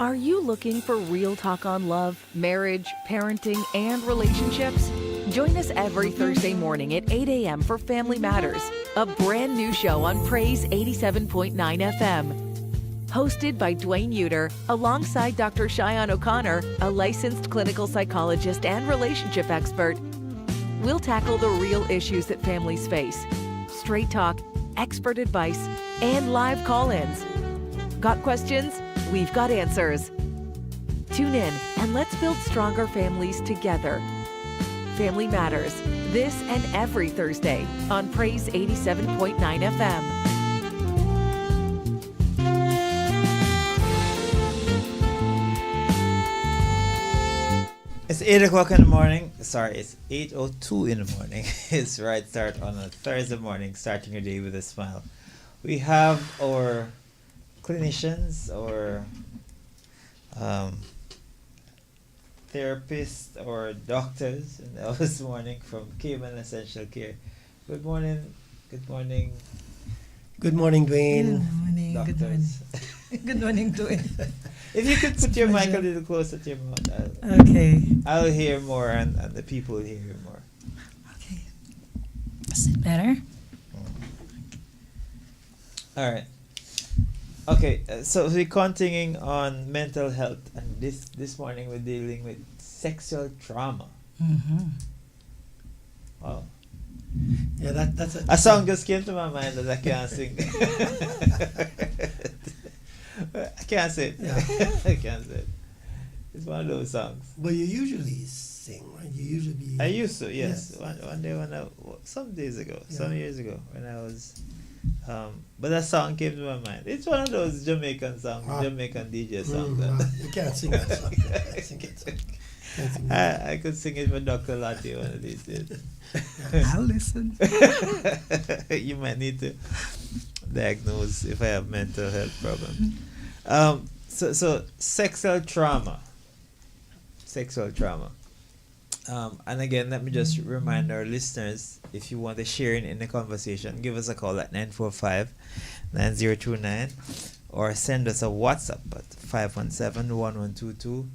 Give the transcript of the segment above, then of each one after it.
Are you looking for real talk on love, marriage, parenting, and relationships? Join us every Thursday morning at 8 a.m. for Family Matters, a brand new show on Praise 87.9 FM. Hosted by Dwayne Uter, alongside Dr. Cheyenne O'Connor, a licensed clinical psychologist and relationship expert. We'll tackle the real issues that families face. Straight talk, expert advice, and live call-ins. Got questions? We've got answers. Tune in and let's build stronger families together. Family Matters, this and every Thursday on Praise 87.9 FM. It's 8 o'clock in the morning. Sorry, it's 8:02 in the morning. It's the right start on a Thursday morning, starting your day with a smile. We have our clinicians or therapists or doctors in this morning from Cayman Essential Care. Good morning. Good morning. Good morning, Dwayne. Good morning. Doctors. Good morning. Good morning, Dwayne. If you could put your mic a pleasure. little closer to your mouth, Okay. I'll hear more and the people will hear you more. Okay. Is it better? All right. Okay, so we're continuing on mental health, and this morning we're dealing with sexual trauma. Mm-hmm. Wow. Yeah, that's A song just came to my mind that I can't sing. I can't say it. Yeah. I can't say it. It's one of those songs. But you usually sing, right? You usually be. I used to, yes. Yes. One day some days ago, Yeah. some years ago, when I was, but that song came to my mind. It's one of those Jamaican songs, Jamaican DJ songs. You can't sing that song. You can't sing that song. Can't sing that I could sing it with Dr. Lottie one of these days. I'll listen. You might need to diagnose if I have mental health problems. So sexual trauma. And again, let me just remind our listeners, if you want to share in the conversation, give us a call at 945-9029 or send us a WhatsApp at 517-1122,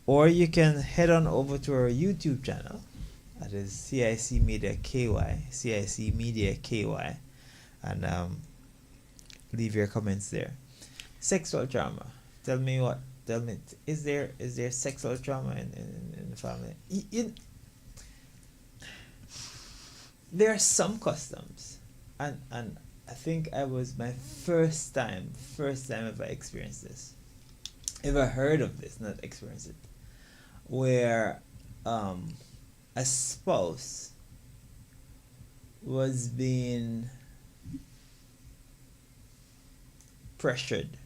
or you can head on over to our YouTube channel. That is CIC Media KY, and leave your comments there. Sexual trauma. Tell me, is there sexual trauma in the family? There are some customs, and I think I was my first time ever experienced this, ever heard of this, not experienced it, where a spouse was being pressured.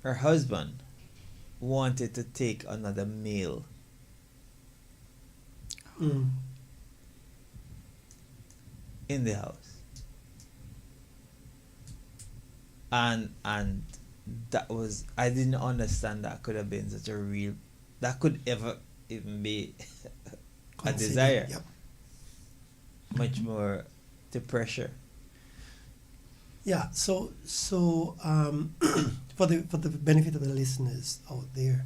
Her husband wanted to take another meal in the house, and that was, I didn't understand that could have been such a real, that could ever even be a desire. Yep. Much more to pressure. Yeah. So for the benefit of the listeners out there,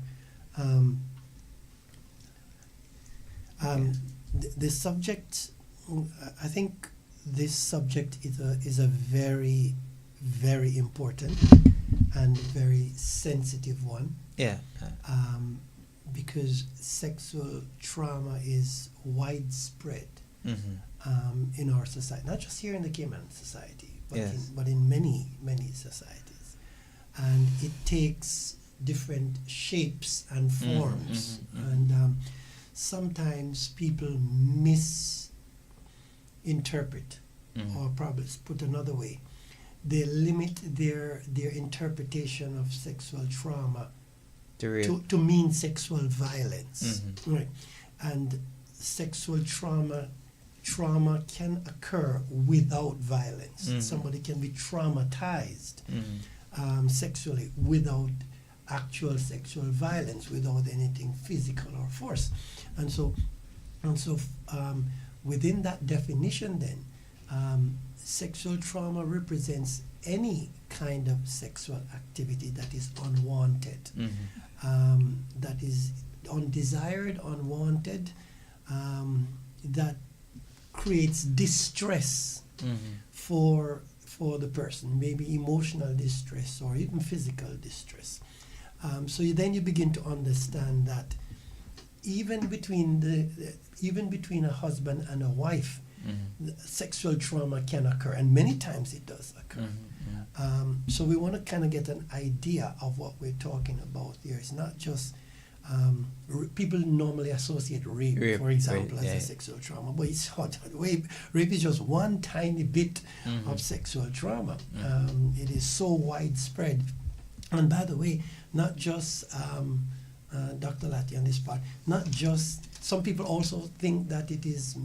the subject, I think this subject is a very, very important and very sensitive one. Yeah. Because sexual trauma is widespread in our society, not just here in the Cayman society, but in many societies, and it takes different shapes and forms, and sometimes people misinterpret, or probably put another way, they limit their interpretation of sexual trauma to mean sexual violence, right? And sexual trauma can occur without violence. Somebody can be traumatized sexually without actual sexual violence, without anything physical or force. And so within that definition, then sexual trauma represents any kind of sexual activity that is unwanted, that is undesired, unwanted, that creates distress for the person, maybe emotional distress or even physical distress. So then you begin to understand that even between a husband and a wife, sexual trauma can occur, and many times it does occur. So we want to kind of get an idea of what we're talking about here. It's not just people normally associate rape, for example, as a sexual trauma, but it's not. Rape is just one tiny bit of sexual trauma. It is so widespread. And by the way, not just Dr. Lati on this part, not just, some people also think that it is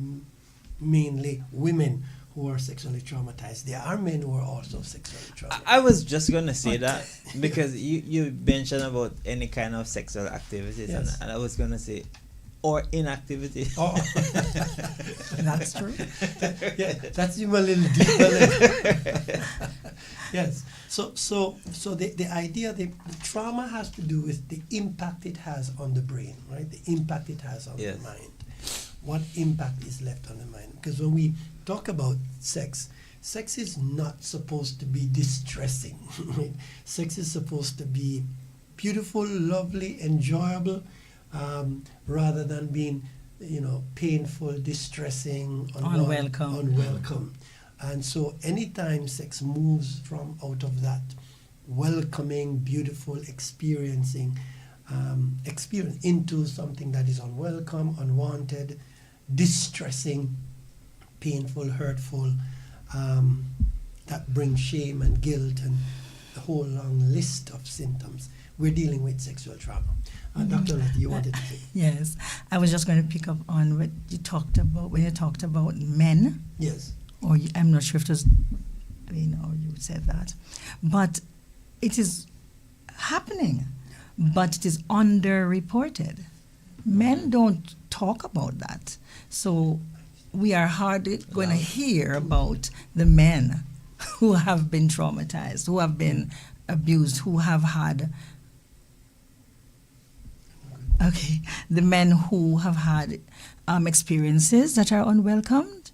mainly women who are sexually traumatized. There are men who are also sexually traumatized. I was just going to say that because you mentioned about any kind of sexual activities, Yes. and I was going to say, or inactivity. Oh. That's true. Yeah, that's even a little deeper. Yes. So the idea, the trauma has to do with the impact it has on the brain, right? The impact it has on the mind. What impact is left on the mind? Because when we talk about sex is not supposed to be distressing. Right? Sex is supposed to be beautiful, lovely, enjoyable, rather than being, painful, distressing, unwelcome. And so anytime sex moves from out of that welcoming, beautiful, experience into something that is unwelcome, unwanted, distressing, painful, hurtful, that brings shame and guilt and a whole long list of symptoms, we're dealing with sexual trauma. Dr. Lati, you wanted to say? Yes, I was just going to pick up on what you talked about when you talked about men. Yes. Or I'm not sure if it was, you said that, but it is happening, but it is underreported. Men don't talk about that, so we are hardly going to hear about the men who have been traumatized, who have been abused, who have had. Okay, the men who have had experiences that are unwelcomed.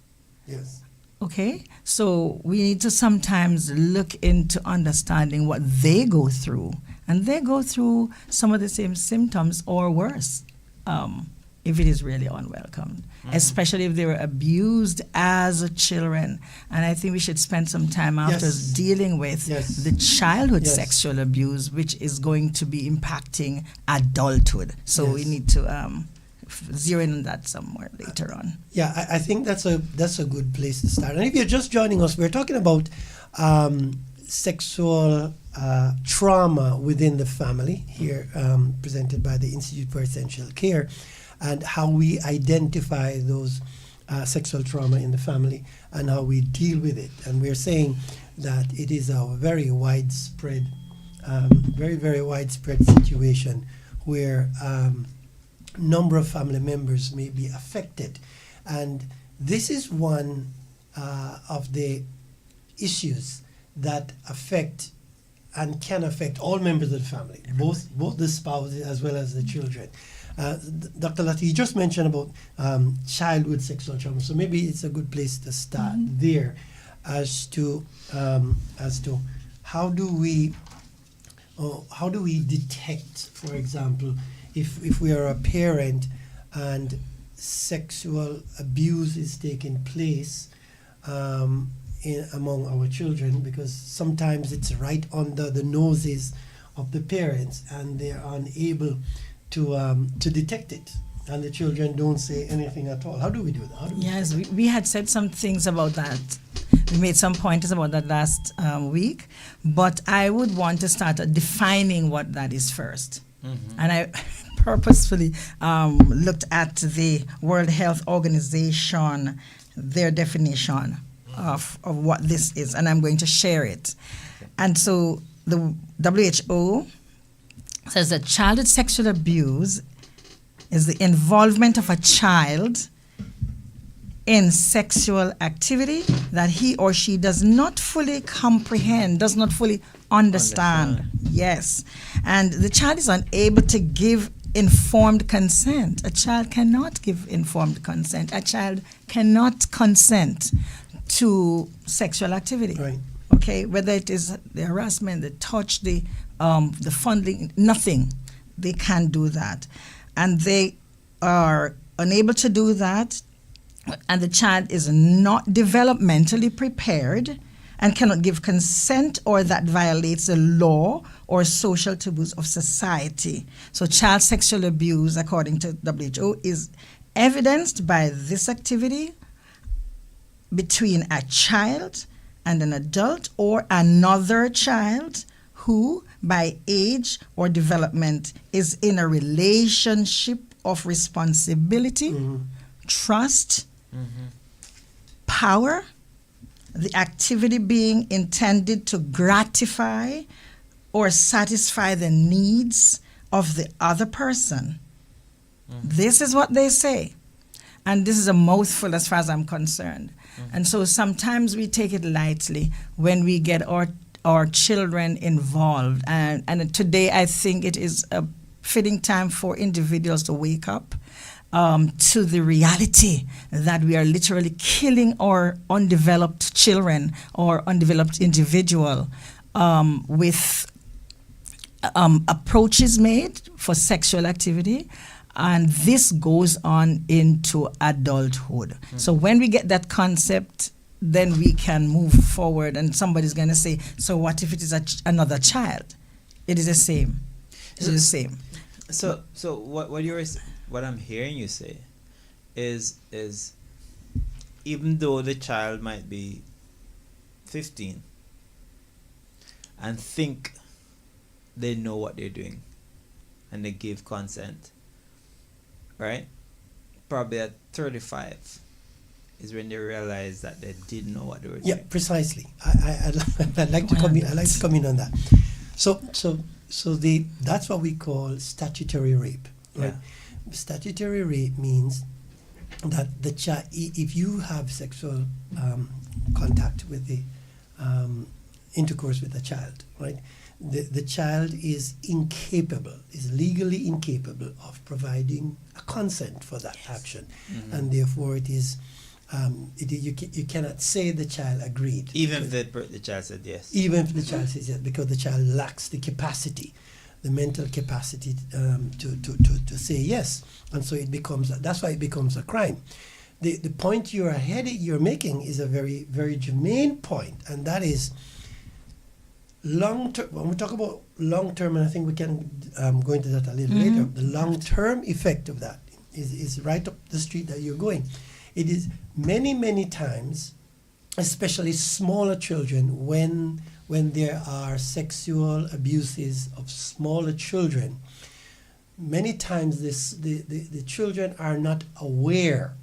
Yes. Okay, so we need to sometimes look into understanding what they go through, and they go through some of the same symptoms or worse, if it is really unwelcome, especially if they were abused as children. And I think we should spend some time after dealing with the childhood sexual abuse, which is going to be impacting adulthood. So we need to zero in on that somewhere later on. Yeah, I think that's a good place to start. And if you're just joining us, we're talking about sexual trauma within the family here, presented by the Institute for Essential Care, and how we identify those sexual trauma in the family and how we deal with it. And we're saying that it is a very widespread, very, very widespread situation where number of family members may be affected. And this is one of the issues that affect and can affect all members of the family, both the spouses as well as the children. Dr. Lati, you just mentioned about childhood sexual trauma, so maybe it's a good place to start there as to how do we detect, for example, if we are a parent and sexual abuse is taking place among our children, because sometimes it's right under the noses of the parents and they're unable to detect it, and the children don't say anything at all. How do we do that? Yes, we had said some things about that. We made some pointers about that last week, but I would want to start defining what that is first. And I purposefully looked at the World Health Organization, their definition of what this is, and I'm going to share it. And so the WHO says that childhood sexual abuse is the involvement of a child in sexual activity that he or she does not fully comprehend, does not fully understand. Yes. And the child is unable to give informed consent. A child cannot give informed consent. A child cannot consent to sexual activity. Right. Okay, whether it is the harassment, the touch, the fondling, nothing. They can't do that. And they are unable to do that, and the child is not developmentally prepared and cannot give consent, or that violates the law or social taboos of society. So child sexual abuse, according to WHO, is evidenced by this activity between a child and an adult or another child who, by age or development, is in a relationship of responsibility, trust, power, the activity being intended to gratify or satisfy the needs of the other person. This is what they say. And this is a mouthful as far as I'm concerned. And so sometimes we take it lightly when we get our children involved. And today I think it is a fitting time for individuals to wake up to the reality that we are literally killing our undeveloped children or undeveloped individual with approaches made for sexual activity. And this goes on into adulthood. So when we get that concept, then we can move forward. And somebody's going to say, so what if it is another child? It is the same. It is the same. So what I'm hearing you say is even though the child might be 15 and think they know what they're doing and they give consent, right? Probably at 35 is when they realize that they didn't know what they were doing. Yeah, precisely. I'd like to come in. I'd like to come in on that. So that's what we call statutory rape, right? Yeah. Statutory rape means that the child, if you have sexual contact with the intercourse with the child, right? The child is legally incapable of providing a consent for that action, and therefore it is you cannot say the child agreed. Even if the child said yes. Even if the child says yes, because the child lacks the capacity, the mental capacity to say yes, and so that's why it becomes a crime. The point you're making is a very, very germane point, and that is long term. When we talk about long term, and I think we can go into that a little later, the long term effect of that is right up the street that you're going. It is many times, especially smaller children, when there are sexual abuses of smaller children, many times the children are not aware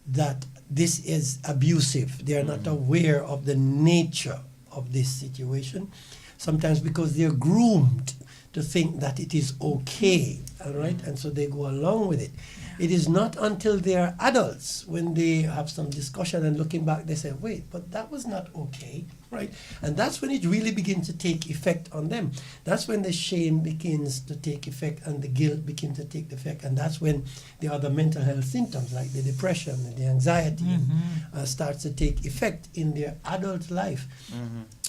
that this is abusive. They are not aware of the nature of this situation, sometimes because they're groomed to think that it is okay, all right, and so they go along with it. It is not until they are adults, when they have some discussion and looking back, they say, wait, but that was not okay, right? And that's when it really begins to take effect on them. That's when the shame begins to take effect and the guilt begins to take effect. And that's when the other mental health symptoms like the depression and the anxiety starts to take effect in their adult life.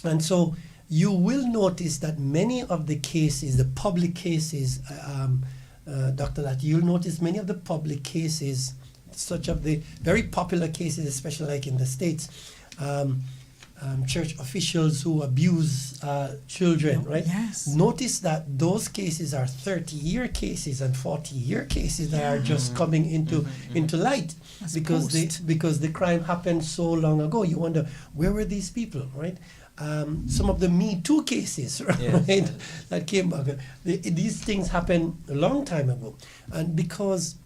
And so you will notice that many of the cases, the public cases, Dr. Lat, you'll notice many of the public cases, such of the very popular cases, especially like in the States, church officials who abuse children, right? Yes. Notice that those cases are 30-year cases and 40-year cases that are just coming into light because the crime happened so long ago. You wonder, where were these people, right? Some of the Me Too cases, right, that came back. These things happened a long time ago, and because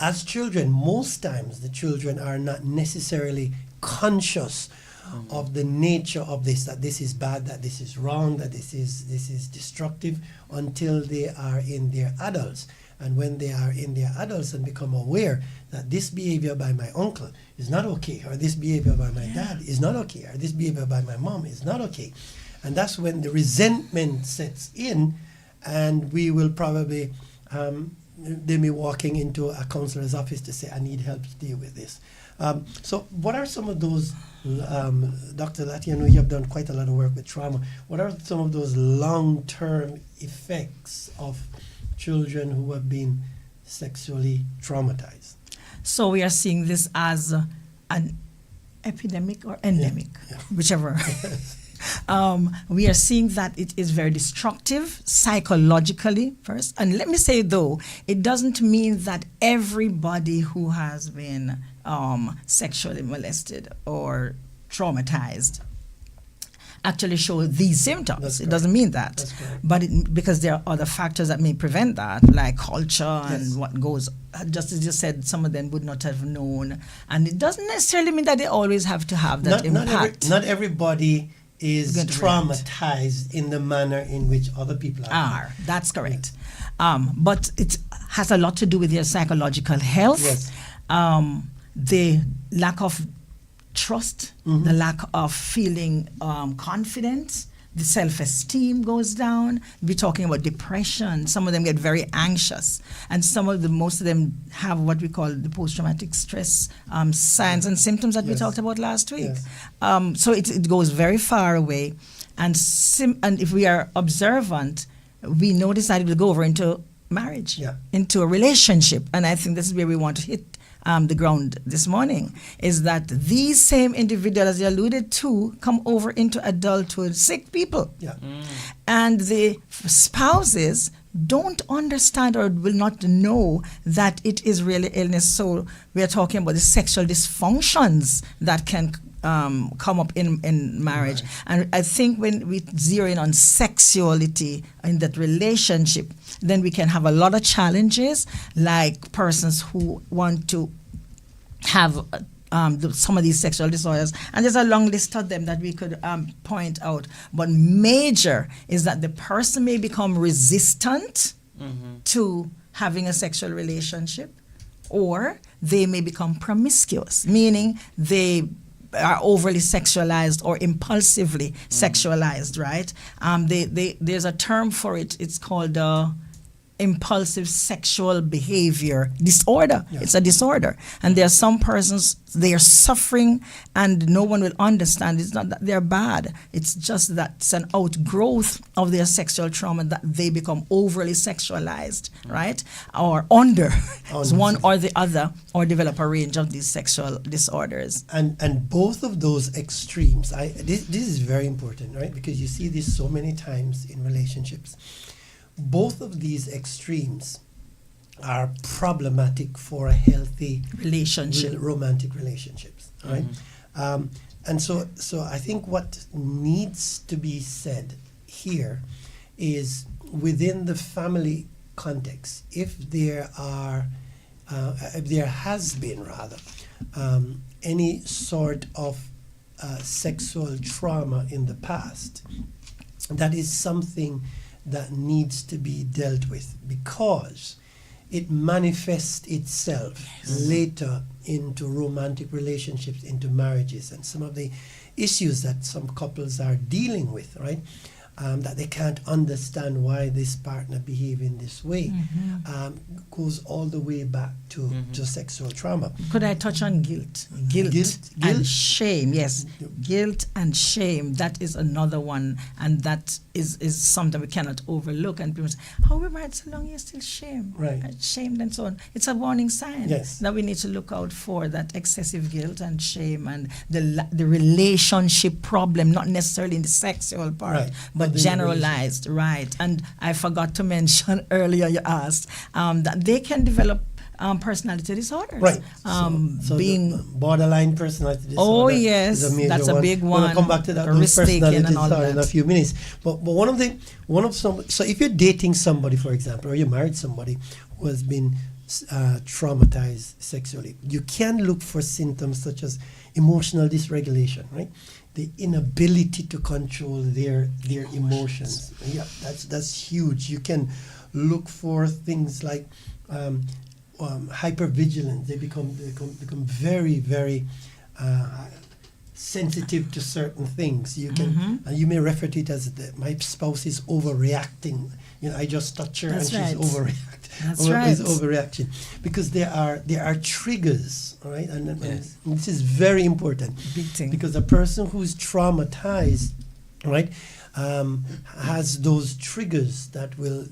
as children, most times the children are not necessarily conscious of the nature of this, that this is bad, that this is wrong, that this is destructive, until they are in their adults. And when they are in their adults and become aware that this behavior by my uncle is not okay, or this behavior by my dad is not okay, or this behavior by my mom is not okay. And that's when the resentment sets in, and we will probably, they may be walking into a counselor's office to say, I need help to deal with this. So what are some of those, Dr. Lati, I know you have done quite a lot of work with trauma. What are some of those long-term effects of children who have been sexually traumatized? So we are seeing this as an epidemic or endemic, whichever. We are seeing that it is very destructive psychologically first. And let me say, though, it doesn't mean that everybody who has been sexually molested or traumatized actually show these symptoms. It doesn't mean that. But because there are other factors that may prevent that, like culture and what goes, just as you said, some of them would not have known. And it doesn't necessarily mean that they always have to have that impact. Not everybody is traumatized in the manner in which other people are. That's correct. But it has a lot to do with your psychological health. Yes. The lack of trust, the lack of feeling confident, the self-esteem goes down. We're talking about depression. Some of them get very anxious, and most of them have what we call the post-traumatic stress signs and symptoms that we talked about last week. Yes. So it goes very far away, and if we are observant, we notice that it will go over into marriage, into a relationship, and I think this is where we want to hit the ground this morning, is that these same individuals, as you alluded to, come over into adulthood, sick people. And the spouses don't understand or will not know that it is really illness. So we are talking about the sexual dysfunctions that can come up in marriage. And I think when we zero in on sexuality in that relationship, then we can have a lot of challenges, like persons who want to have some of these sexual disorders. And there's a long list of them that we could point out. But major is that the person may become resistant to having a sexual relationship, or they may become promiscuous, meaning they are overly sexualized or impulsively sexualized, right? There's a term for it. It's called impulsive sexual behavior disorder. It's a disorder. And there are some persons, they are suffering and no one will understand. It's not that they're bad. It's just that it's an outgrowth of their sexual trauma that they become overly sexualized, right? Or under. It's one or the other, or develop a range of these sexual disorders. And both of those extremes, this is very important, right? Because you see this so many times in relationships. Both of these extremes are problematic for a healthy romantic relationships, right? And so I think what needs to be said here is, within the family context, if there has been any sort of sexual trauma in the past, that is something that needs to be dealt with, because it manifests itself later into romantic relationships, into marriages, and some of the issues that some couples are dealing with, right? That they can't understand why this partner behave in this way, goes all the way back to sexual trauma. Could I touch on guilt? Guilt and shame, yes. Guilt and shame, that is another one, and that is something we cannot overlook. And people say, how we married so long, you're still shamed, shamed and so on. It's a warning sign that we need to look out for, that excessive guilt and shame and the relationship problem, not necessarily in the sexual part, but generalized, right? And I forgot to mention earlier, you asked, that they can develop personality disorders. Right. So being borderline personality disorder. Oh yes, is a major that's a big one. We'll come back to that personality disorder in a few minutes. But so if you're dating somebody, for example, or you married somebody who has been traumatized sexually, you can look for symptoms such as emotional dysregulation, right? The inability to control their emotions. Yeah, that's huge. You can look for things like hypervigilance. They become very, very sensitive to certain things. You can you may refer to it as my spouse is overreacting. I just touch her That's and right. she's overreacting. That's right. Is overreaction, because there are triggers, all right, and Yes. this is very important. Big thing. Because a person who's traumatized, right, has those triggers that will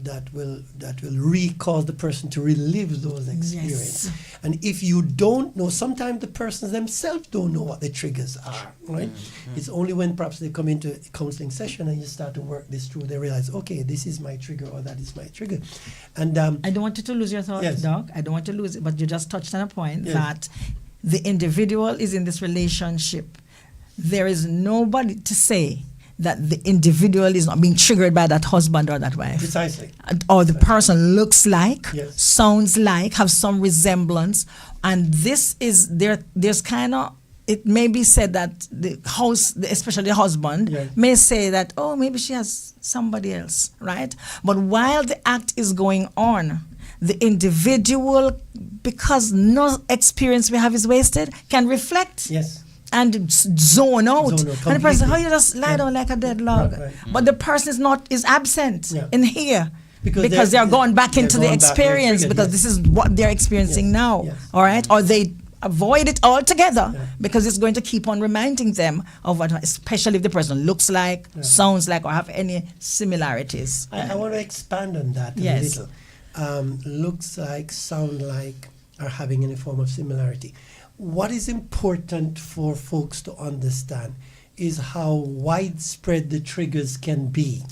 cause the person to relive those experiences. Yes. And if you don't know, sometimes the persons themselves don't know what the triggers are, right? It's only when perhaps they come into a counseling session and you start to work this through, they realize, okay, this is my trigger or that is my trigger. And I don't want you to lose your thought, Yes. Doc. I don't want you to lose it, but you just touched on a point Yes. that the individual is in this relationship. There is nobody to say that the individual is not being triggered by that husband or that wife. precisely. Or the person looks like, Yes. sounds like, have some resemblance. And this is, there's kind of, it may be said that the house, especially the husband, Yes. may say that, oh, maybe she has somebody else, right? But while the act is going on, the individual, because no experience we have is wasted, can reflect Yes. and zone out. Zone out And the person, completely. how you just lie Yeah. down like a dead log. Right. But the person is absent Yeah. in here. Because Because they're- they're going back they're into the going back, they're experience triggered, because yes. this is what they're experiencing Yes, now. yes. All right? Or they avoid it altogether Yeah. because it's going to keep on reminding them of what, especially if the person looks like, sounds like, or have any similarities. I want to expand on that Yes. a little. Looks like, sound like, are having any form of similarity. What is important for folks to understand is how widespread the triggers can be.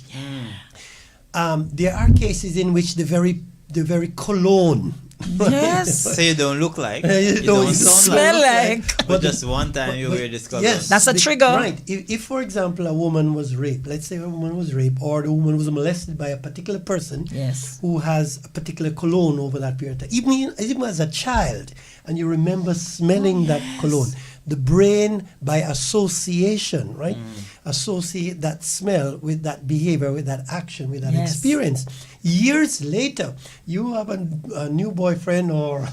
There are cases in which the very cologne. Yes. So you don't look like, You don't sound smell like. but just one time you wear this color. Yes, That's a trigger. Right. If, for example, a woman was raped, let's say a woman was raped, or the woman was molested by a particular person Yes. who has a particular cologne over that period of time, even as a child, and you remember smelling that cologne, the brain, by association, right, associate that smell with that behavior, with that action, with that Yes. experience. Years later, you have a new boyfriend or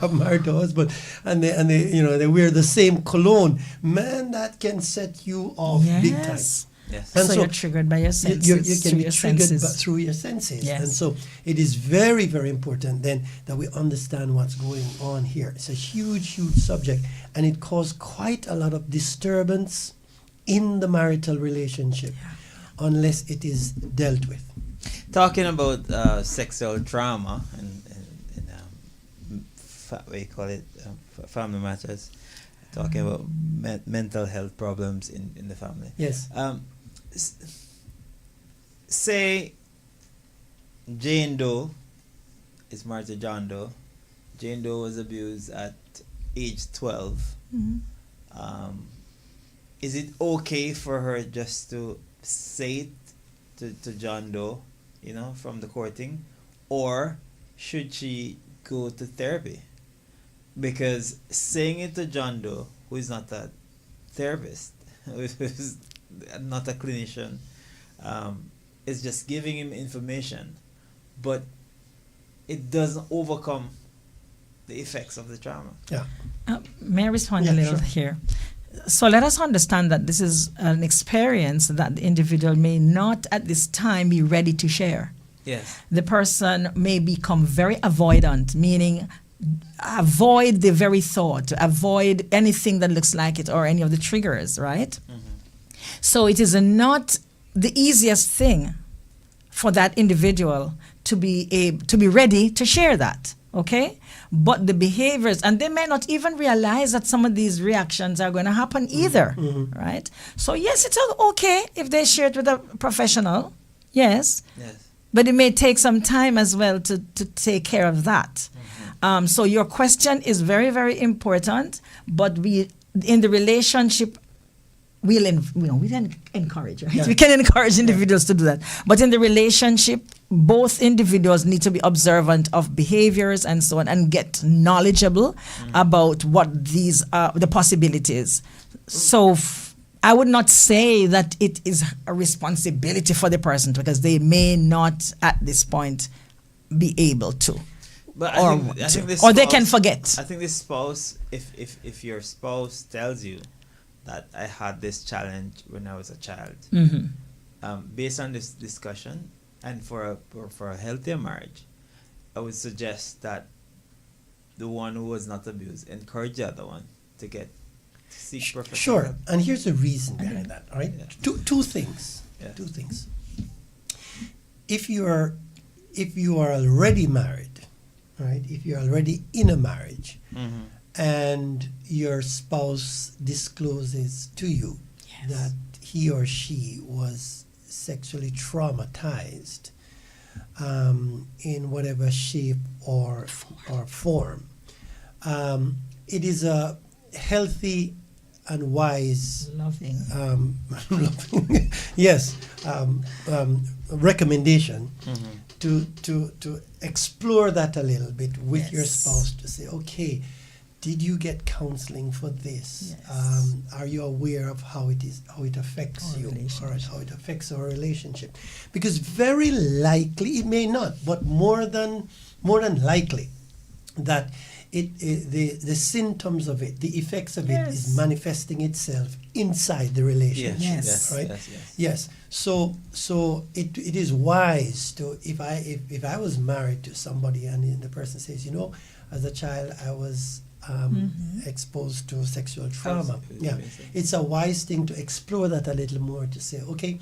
a married husband, and they wear the same cologne. Man, that can set you off big time. Yes. Yes. And So, so you're triggered by your senses. You can through be your triggered senses. through your senses. Yes. And so it is very, very important then that we understand what's going on here. It's a huge, huge subject, and it caused quite a lot of disturbance in the marital relationship unless it is dealt with. Talking about sexual trauma and what we call it, family matters. Talking about mental health problems in the family. Yes. Say Jane Doe is married to John Doe. Jane Doe was abused at age 12. Is it okay for her just to say it to John Doe, from the courting, or should she go to therapy? Because saying it to John Doe, who is not a therapist, who is not a clinician, is just giving him information, but it doesn't overcome the effects of the trauma. Yeah. May I respond a Yeah, little sure. here? So let us understand that this is an experience that the individual may not at this time be ready to share. Yes. The person may become very avoidant, meaning avoid the very thought, avoid anything that looks like it or any of the triggers, right? So it is not the easiest thing for that individual to be ready to share that, okay? But the behaviors, and they may not even realize that some of these reactions are going to happen either, right? So yes, it's okay if they share it with a professional, yes. Yes. But it may take some time as well to take care of that. So your question is very, very important. But we, in the relationship, we can encourage, right? Yeah. We can encourage individuals to do that. But in the relationship, both individuals need to be observant of behaviors and so on, and get knowledgeable about what these the possibilities. So I would not say that it is a responsibility for the person, because they may not at this point be able to, But or I think the or they can spouse- forget. I think the spouse, if your spouse tells you that I had this challenge when I was a child, based on this discussion, and for a healthier marriage, I would suggest that the one who was not abused encourage the other one to seek professional Sure. help. And here's the reason behind that. All right. Yeah. Two things. Yeah. Two things. If you are already married, right? If you're already in a marriage, Mm-hmm. and your spouse discloses to you that he or she was sexually traumatized in whatever shape or form, it is a healthy and wise Loving. yes recommendation Mm-hmm. to explore that a little bit with your Yes. spouse, to say, okay, did you get counseling for this? Yes. Are you aware of how it affects Our you, or relationship. how it affects our relationship? Because very likely it may not, but more than likely that the symptoms of it, the effects of it, is Yes. manifesting itself inside the relationship. Yes. Yes. Right? Yes. Yes. So it is wise to, if I was married to somebody and the person says, as a child I was exposed to sexual trauma. Yeah, it's a wise thing to explore that a little more, to say, okay,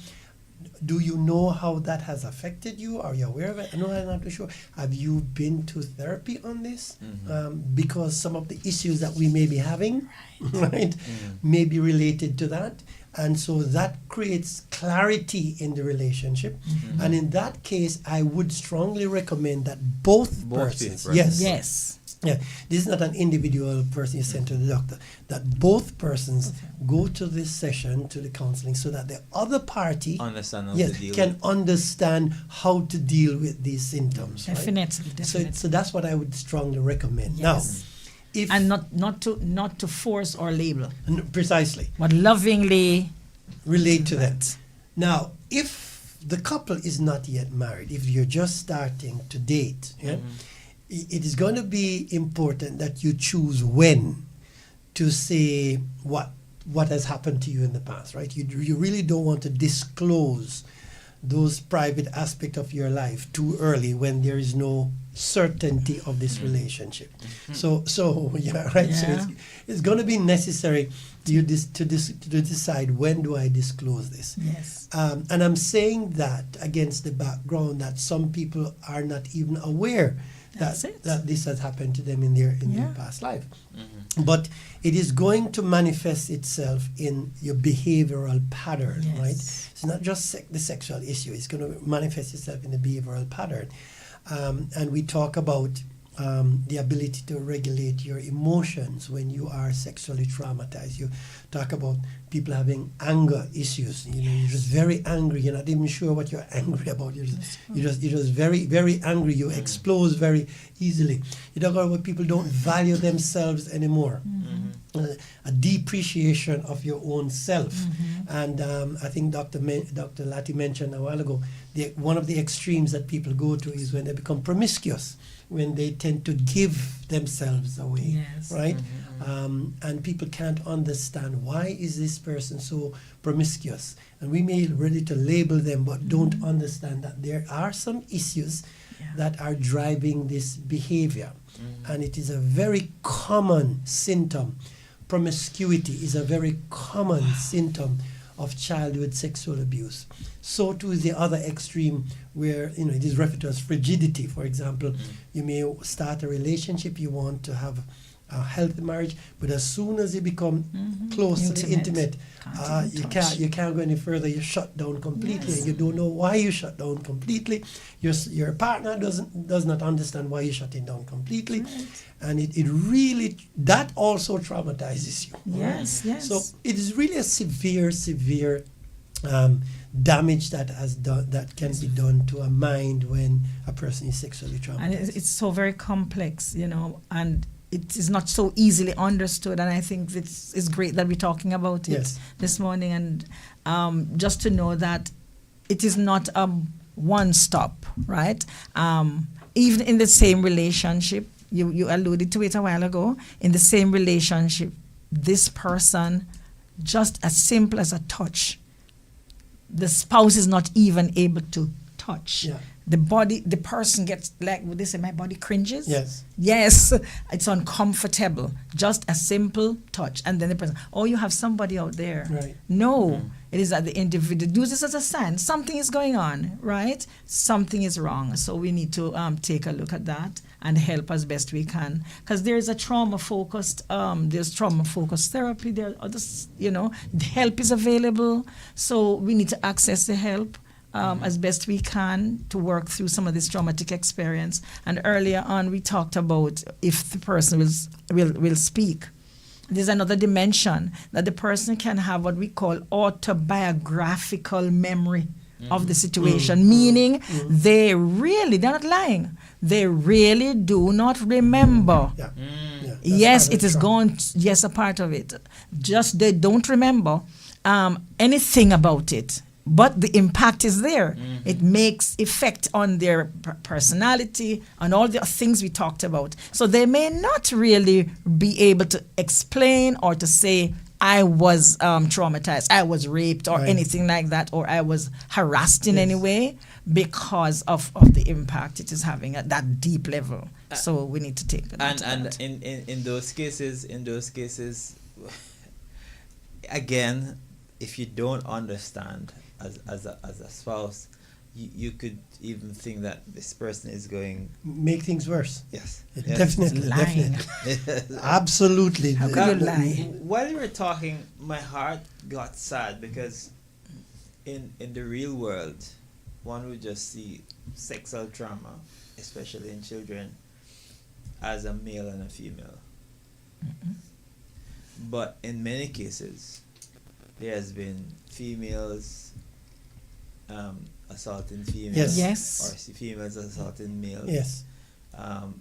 do you know how that has affected you? Are you aware of it? No, I'm not too sure. Have you been to therapy on this? Because some of the issues that we may be having, right, may be related to that. And so that creates clarity in the relationship. And in that case, I would strongly recommend that both persons, people, yes, Yes. yeah, this is not an individual person you send to the doctor, that both persons go to this session, to the counseling, so that the other party Understand how yes, to deal can with. understand how to deal with these symptoms. right? Definitely. So that's what I would strongly recommend. Yes. Now, if And not to force or label, precisely but lovingly. relate to that. Now, if the couple is not yet married, if you're just starting to date, it is going to be important that you choose when to say what has happened to you in the past, right? You really don't want to disclose those private aspects of your life too early when there is no certainty of this relationship. So yeah, right. So Yeah. it's going to be necessary to decide, when do I disclose this? Yes. And I'm saying that against the background that some people are not even aware That's it. that this has happened to them in their Yeah. past life. But it is going to manifest itself in your behavioral pattern, Yes. right? It's not just the sexual issue. It's going to manifest itself in the behavioral pattern. And we talk about the ability to regulate your emotions when you are sexually traumatized. You talk about people having anger issues. You're just very angry. You're not even sure what you're angry about. You're just very, very angry. You explode very easily. You talk about people don't value themselves anymore. A depreciation of your own self. And I think Dr. Lati mentioned a while ago, one of the extremes that people go to is when they become promiscuous, when they tend to give themselves away, Yes. right? And people can't understand, why is this person so promiscuous? And we may ready to label them, but don't understand that there are some issues that are driving this behavior. And it is a very common symptom. Promiscuity is a very common symptom of childhood sexual abuse. So too is the other extreme, where it is referred to as frigidity. For example, you may start a relationship, you want to have a healthy marriage, but as soon as you become close to the intimate, you can't go any further. You shut down completely, and you don't know why you shut down completely. Your partner does not understand why you're shutting down completely, and it really, that also traumatizes you. Yes, yes. So it is really a severe damage that can be done to a mind when a person is sexually traumatized. And it's so very complex, and it is not so easily understood. And I think it's great that we're talking about it Yes. this morning. And just to know that it is not one stop, right? Even in the same relationship, you alluded to it a while ago, in the same relationship, this person, just as simple as a touch, the spouse is not even able to touch. Yeah. The person gets, like, would they say, my body cringes? Yes. Yes, it's uncomfortable. Just a simple touch. And then the person, oh, you have somebody out there. Right. No, it is that the individual does this as a sign. Something is going on, right? Something is wrong. So we need to take a look at that and help as best we can. Because there's a trauma-focused, there's trauma-focused therapy. There are others, the help is available. So we need to access the help. As best we can to work through some of this traumatic experience. And earlier on, we talked about if the person will speak. There's another dimension that the person can have what we call autobiographical memory of the situation, meaning they're not lying. They really do not remember. Yeah. Yeah, that's Yes, part of it is trauma. gone. Yes, a part of it. Just they don't remember anything about it. But the impact is there. It makes effect on their personality and all the things we talked about. So they may not really be able to explain or to say, I was traumatized, I was raped or Right. anything like that, or I was harassed in any way because of the impact it is having at that deep level. So we need to take that. And in those cases, again, if you don't understand as a spouse, you could even think that this person is going. Make things worse. Yes. Definitely. Lying. Definitely. Absolutely. How could you lie? While you were talking, my heart got sad because in the real world, one would just see sexual trauma, especially in children, as a male and a female. But in many cases, there has been females assaulting females, Yes. or females assaulting males, Yes.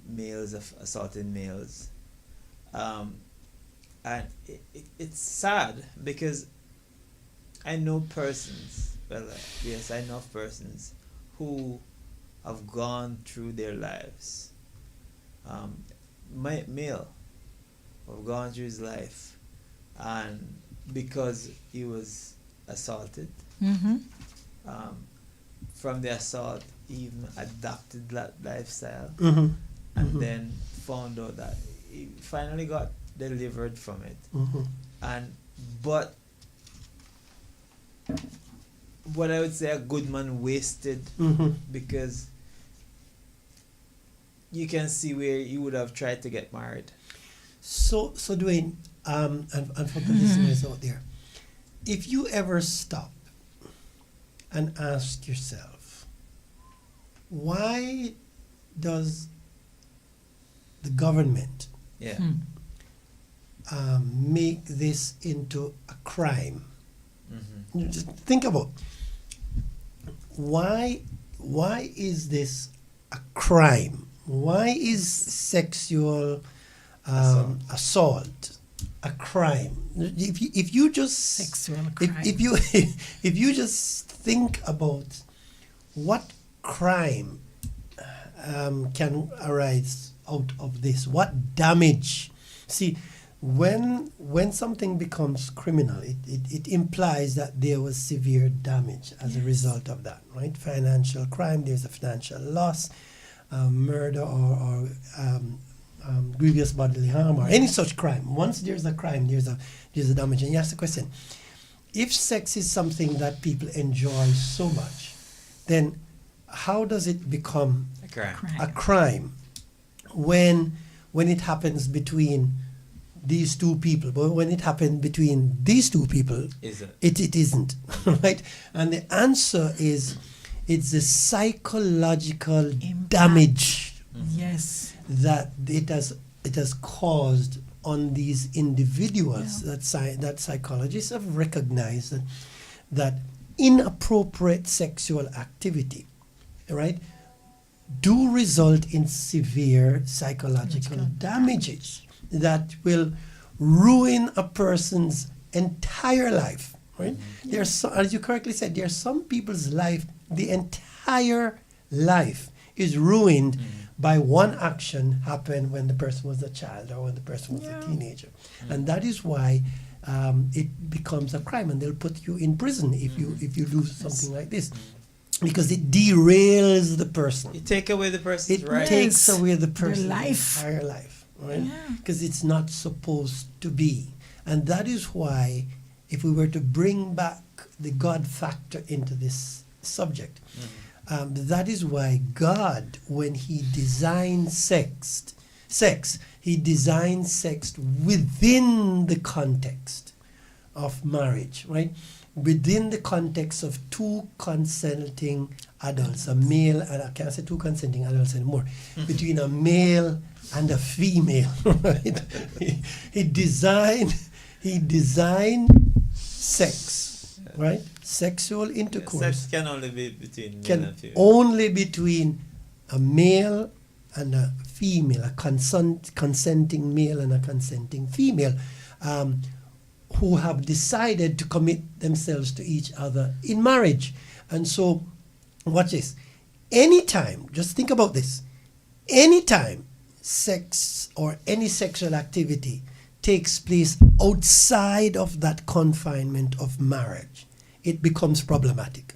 Males assaulting males, and it's sad because I know persons. Well, yes, I know of persons who have gone through their lives. My male have gone through his life, and because he was assaulted, from the assault, he even adopted that lifestyle, and then found out that he finally got delivered from it. But what I would say, a good man wasted, because you can see where he would have tried to get married. So Dwayne, and for the listeners out there, if you ever stop and ask yourself, why does the government Yeah. make this into a crime? Mm-hmm. You just think about why is this a crime? Why is sexual assault a crime? If you just Sexual crime. if you if you just think about what crime can arise out of this, what damage. See, when something becomes criminal, it implies that there was severe damage as a result of that, right? Financial crime, there's a financial loss, murder or grievous bodily harm or any such crime. Once there's a crime, there's a damage. And you ask the question, if sex is something that people enjoy so much, then how does it become A crime. a crime when it happens between these two people? But when it happened between these two people, Is it? it isn't, right? And the answer is it's the psychological Impact. damage Yes. that it has caused on these individuals. That psychologists have recognized that inappropriate sexual activity, right, do result in severe psychological damages that will ruin a person's entire life, right? There's as you correctly said, there's some people's life, the entire entire life is ruined by one action happened when the person was a child or when the person was a teenager. And that is why it becomes a crime, and they'll put you in prison if you do something like this. Because it derails the person. You take away the person's It right. takes away the person's life. entire life, right? Yeah. Because it's not supposed to be. And that is why, if we were to bring back the God factor into this subject, that is why God, when He designed sex, He designed sex within the context of marriage, right? Within the context of two consenting adults, a male, and I can't say two consenting adults anymore, between a male and a female, right? He designed sex, right? Sexual intercourse Sex can only be between male can and female. only between a male and a female, a consenting male and a consenting female, who have decided to commit themselves to each other in marriage. And so, watch this. Anytime, just think about this, anytime sex or any sexual activity takes place outside of that confinement of marriage, it becomes problematic.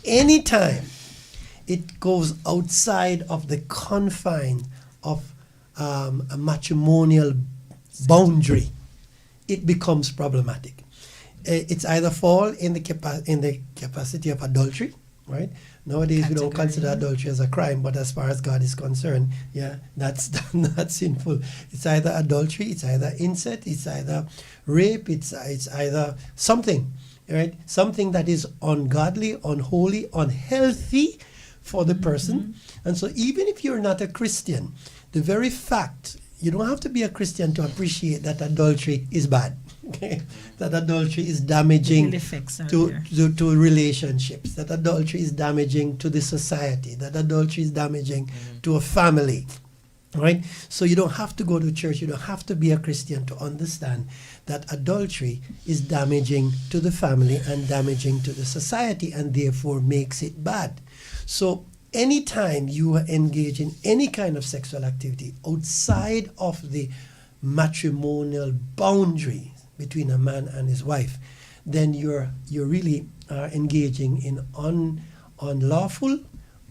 Anytime it goes outside of the confine of a matrimonial boundary, it becomes problematic. It's either fall in the capacity of adultery, right? Nowadays we don't consider adultery as a crime, but as far as God is concerned, that's not sinful. It's either adultery, it's either incest, it's either rape, it's either something, right? Something that is ungodly, unholy, unhealthy for the person. And so even if you're not a Christian, the very fact, you don't have to be a Christian to appreciate that adultery is bad. Okay? That adultery is damaging to relationships. That adultery is damaging to the society. That adultery is damaging to a family. Right? So you don't have to go to church. You don't have to be a Christian to understand that adultery is damaging to the family and damaging to the society, and therefore makes it bad. So anytime you engage in any kind of sexual activity outside of the matrimonial boundary between a man and his wife, then you're really engaging in unlawful,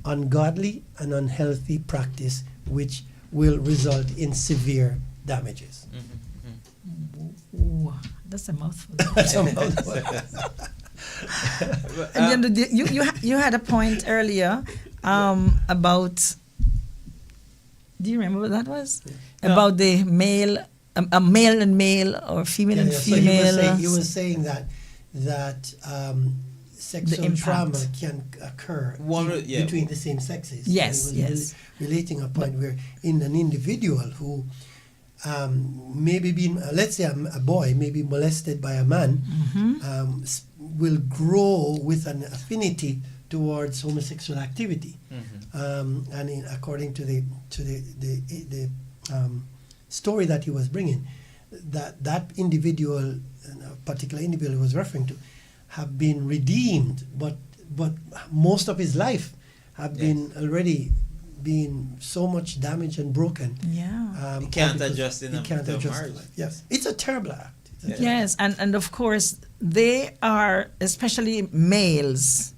ungodly, and unhealthy practice, which will result in severe damages. Ooh, that's a mouthful. That's a mouthful. And you had a point earlier about. Do you remember what that was? No. About the male, a male and male, or female and female. So you were saying that sexual impact. trauma can occur between the same sexes. Yes, And it was relating a point where in an individual who maybe been, let's say a boy may be molested by a man, will grow with an affinity towards homosexual activity, and according to the story that he was bringing, that individual, a particular individual he was referring to, have been redeemed, but most of his life have been already been so much damaged and broken. Yeah. He can't adjust in marriage. marriage. Yes, it's a terrible act. Yes, and of course they are, especially males,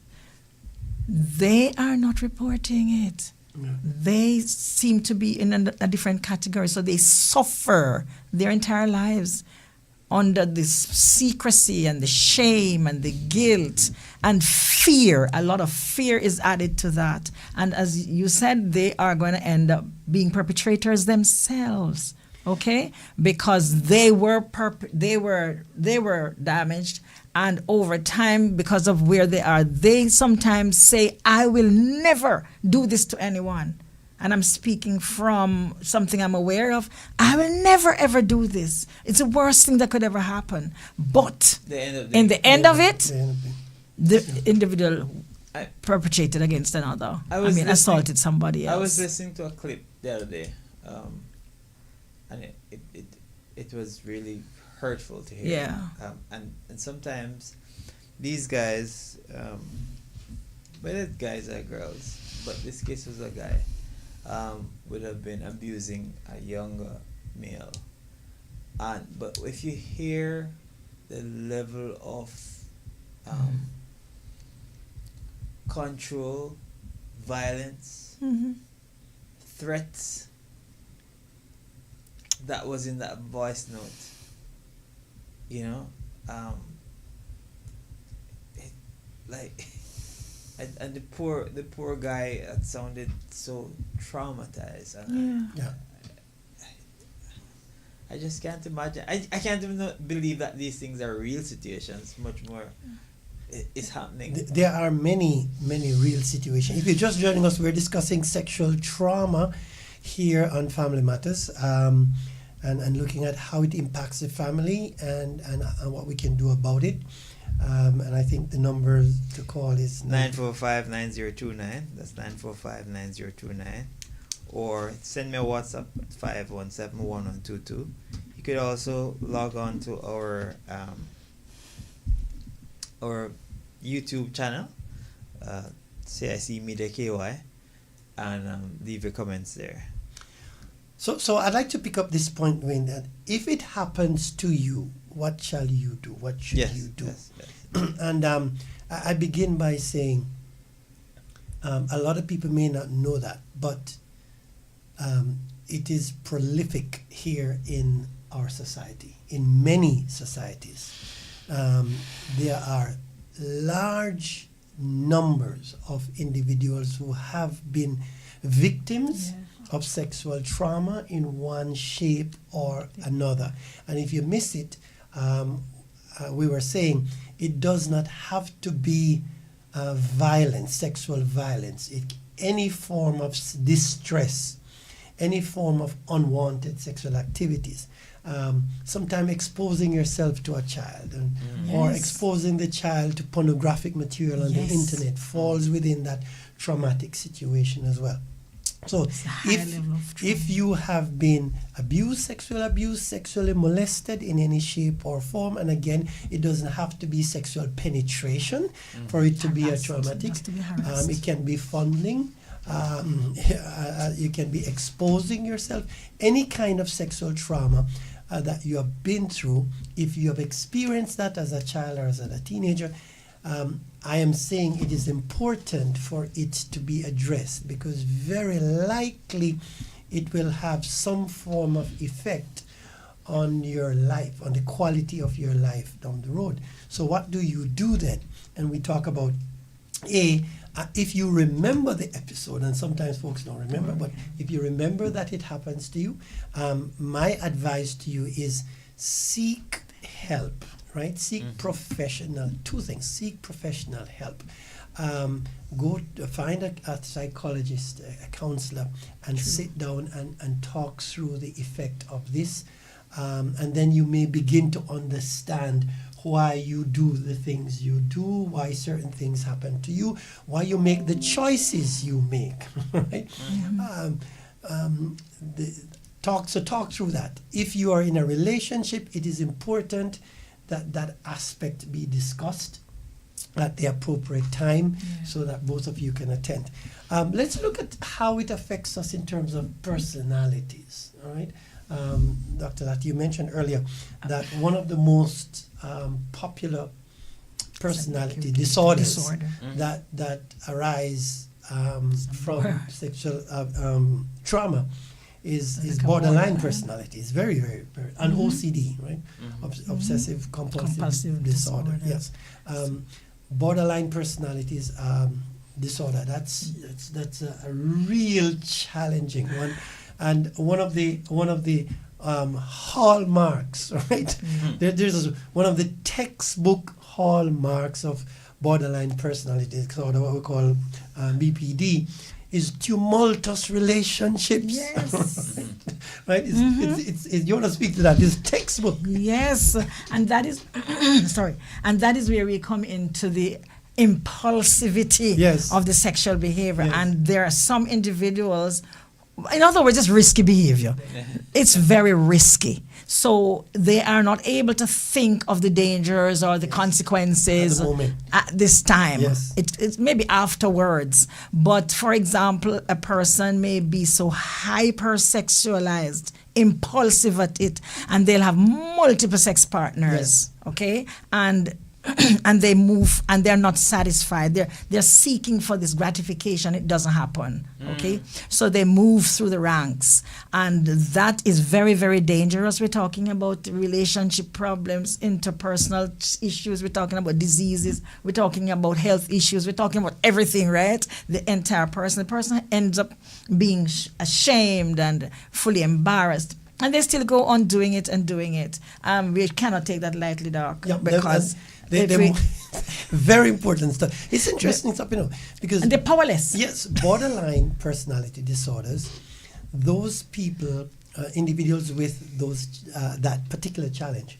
they are not reporting it. Yeah. They seem to be in a different category, so they suffer their entire lives under this secrecy and the shame and the guilt and fear. A lot of fear is added to that, and as you said, they are going to end up being perpetrators themselves. Okay, because they were damaged, and over time, because of where they are, they sometimes say, "I will never do this to anyone." And I'm speaking from something I'm aware of. I will never ever do this. It's the worst thing that could ever happen. But in the end of it, the individual perpetrated against another. Assaulted somebody else. I was listening to a clip the other day. And it was really hurtful to hear. Yeah. And sometimes these guys, whether guys or girls, but this case was a guy, would have been abusing a younger male. And but if you hear the level of control, violence, threats that was in that voice note, you know, it, like, and the poor guy had sounded so traumatized, and Yeah. I just can't imagine. I can't even believe that these things are real situations. Much more is happening. There are many, many real situations. If you're just joining us, we're discussing sexual trauma here on Family Matters, and looking at how it impacts the family and what we can do about it. And I think the number to call is 945-9029. That's 945-9029. Or send me a WhatsApp at 517-1122. You could also log on to our YouTube channel, CIC Media KY, and leave your comments there. So I'd like to pick up this point, Wayne, that if it happens to you, what shall you do? What should you do? Yes. And I begin by saying a lot of people may not know that, but it is prolific here in our society. In many societies, there are large numbers of individuals who have been victims of sexual trauma in one shape or another. And if you miss it, we were saying it does not have to be violence, sexual violence. Any form of distress, any form of unwanted sexual activities. Sometimes exposing yourself to a child or exposing the child to pornographic material on the internet falls within that traumatic situation as well. So if you have been abused, sexually molested in any shape or form, and again, it doesn't have to be sexual penetration for it to be a traumatic. It can be fondling. You can be exposing yourself. Any kind of sexual trauma that you have been through, if you have experienced that as a child or as a teenager, I am saying it is important for it to be addressed, because very likely it will have some form of effect on your life, on the quality of your life down the road. So what do you do then? And we talk about if you remember the episode, and sometimes folks don't remember, but if you remember that it happens to you, my advice to you is seek help, right? Seek professional, two things, seek professional help. Go find a psychologist, a counselor, and sit down and talk through the effect of this. And then you may begin to understand why you do the things you do, why certain things happen to you, why you make the choices you make, right? Talk through that. If you are in a relationship, it is important that that aspect be discussed at the appropriate time so that both of you can attend. Let's look at how it affects us in terms of personalities, all right? Dr. Lat, you mentioned earlier that one of the most popular personality disorders that arise from sexual trauma is borderline personality. It's very, very, very, and OCD, right? Obsessive compulsive disorder. Yes, borderline personalities disorder. That's a real challenging one. And one of the hallmarks, right? There's one of the textbook hallmarks of borderline personality disorder, what we call BPD, is tumultuous relationships. Yes. Right? It's you want to speak to that? It's textbook. Yes, and that is and that is where we come into the impulsivity of the sexual behavior. And there are some individuals in other words, it's risky behavior. It's very risky. So they are not able to think of the dangers or the consequences At the moment. at this time. Yes. It's maybe afterwards. But for example, a person may be so hypersexualized, impulsive at it, and they'll have multiple sex partners. Okay? And and they move and they're not satisfied. They're seeking for this gratification. It doesn't happen. Okay, so they move through the ranks, and that is very, very dangerous. We're talking about relationship problems, interpersonal issues. We're talking about diseases. We're talking about health issues. We're talking about everything, right? The entire person. The person ends up being ashamed and fully embarrassed. And they still go on doing it and doing it. We cannot take that lightly, Doc, because they're very important stuff. It's interesting stuff, because and they're powerless. Yes, borderline personality disorders. Those people, individuals with those that particular challenge,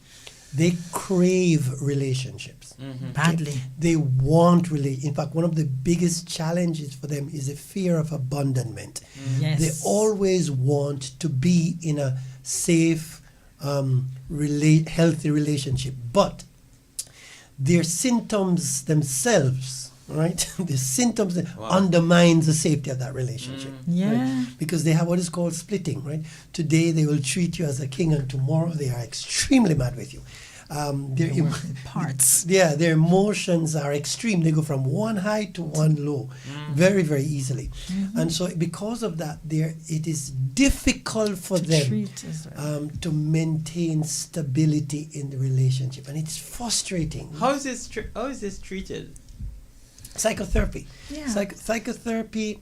they crave relationships Badly. They want In fact, one of the biggest challenges for them is a fear of abandonment. Yes. They always want to be in a safe, healthy relationship, but their symptoms themselves, right? The symptoms undermines the safety of that relationship. Yeah. Right? Because they have what is called splitting, right? Today they will treat you as a king, and tomorrow they are extremely mad with you. Their Parts. Yeah, their emotions are extreme. They go from one high to one low very, very easily. And so because of that, it is difficult for them to maintain stability in the relationship. And it's frustrating. How is this treated? Psychotherapy. Yeah. Psychotherapy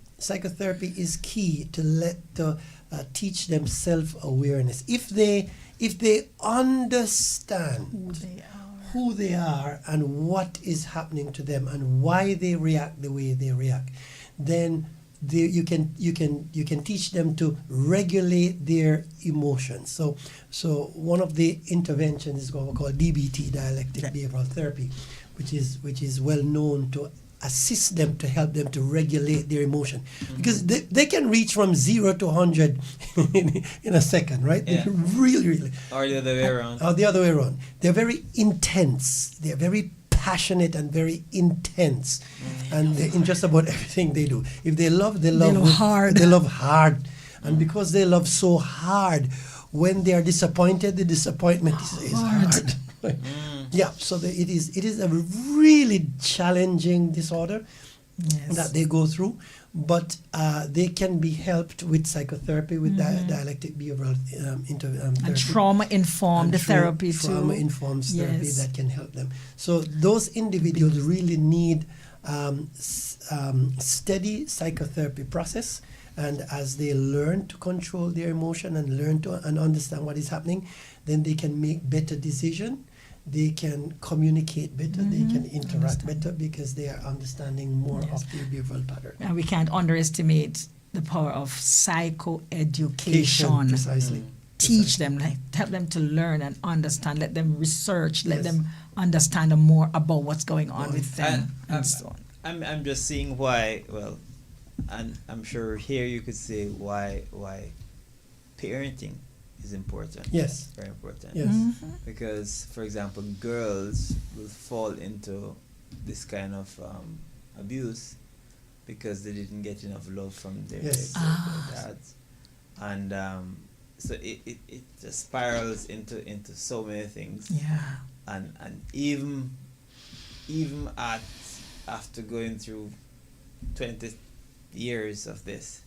is key to teach them self-awareness. If they understand who they are and what is happening to them and why they react the way they react, then you can teach them to regulate their emotions. So one of the interventions is what we call DBT, dialectic behavioral therapy, which is well known to assist them, to help them to regulate their emotion, because they can reach from 0 to 100 in a second, right? Yeah. They really Or the other way around. Or the other way around. They're very intense. They're very passionate and very intense, and in just about everything they do. If they love, they love hard. They love hard, and because they love so hard, when they are disappointed, the disappointment is hard. Yeah, so it is a really challenging disorder that they go through, but they can be helped with psychotherapy, with dialectic behavioral therapy. And trauma-informed therapy too. Trauma-informed therapy that can help them. So those individuals really need steady psychotherapy process, and as they learn to control their emotion and learn to and understand what is happening, then they can make better decisions. They can communicate better, they can interact better, because they are understanding more of the behavioral pattern. And we can't underestimate the power of psychoeducation. Precisely. Teach them, help them to learn and understand, let them research, let them understand more about what's going on with them, and so on. I'm just seeing why, and I'm sure here you could say why parenting is important. Yes. Very important. Yes. Because, for example, girls will fall into this kind of abuse because they didn't get enough love from their dads, and so it just spirals into so many things. Yeah. And even after going through 20 years of this,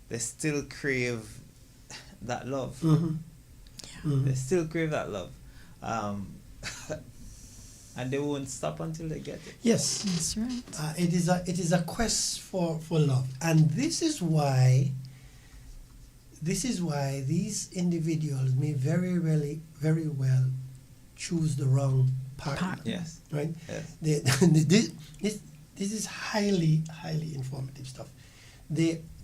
they still crave that love. They still crave that love, and they won't stop until they get it. Yes, That's right. it is a quest for love, and this is why these individuals may very well choose the wrong partner. Yes. Right. Yes. This is highly informative stuff.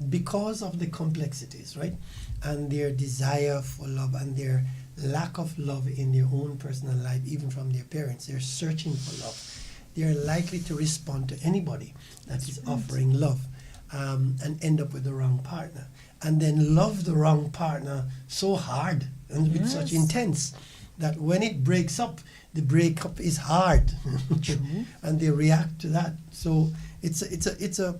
Because of the complexities, right, and their desire for love and their lack of love in their own personal life, even from their parents, they're searching for love. They're likely to respond to anybody that is offering love, and end up with the wrong partner. and then love the wrong partner so hard and with such intense that when it breaks up, the breakup is hard, and they react to that. So it's a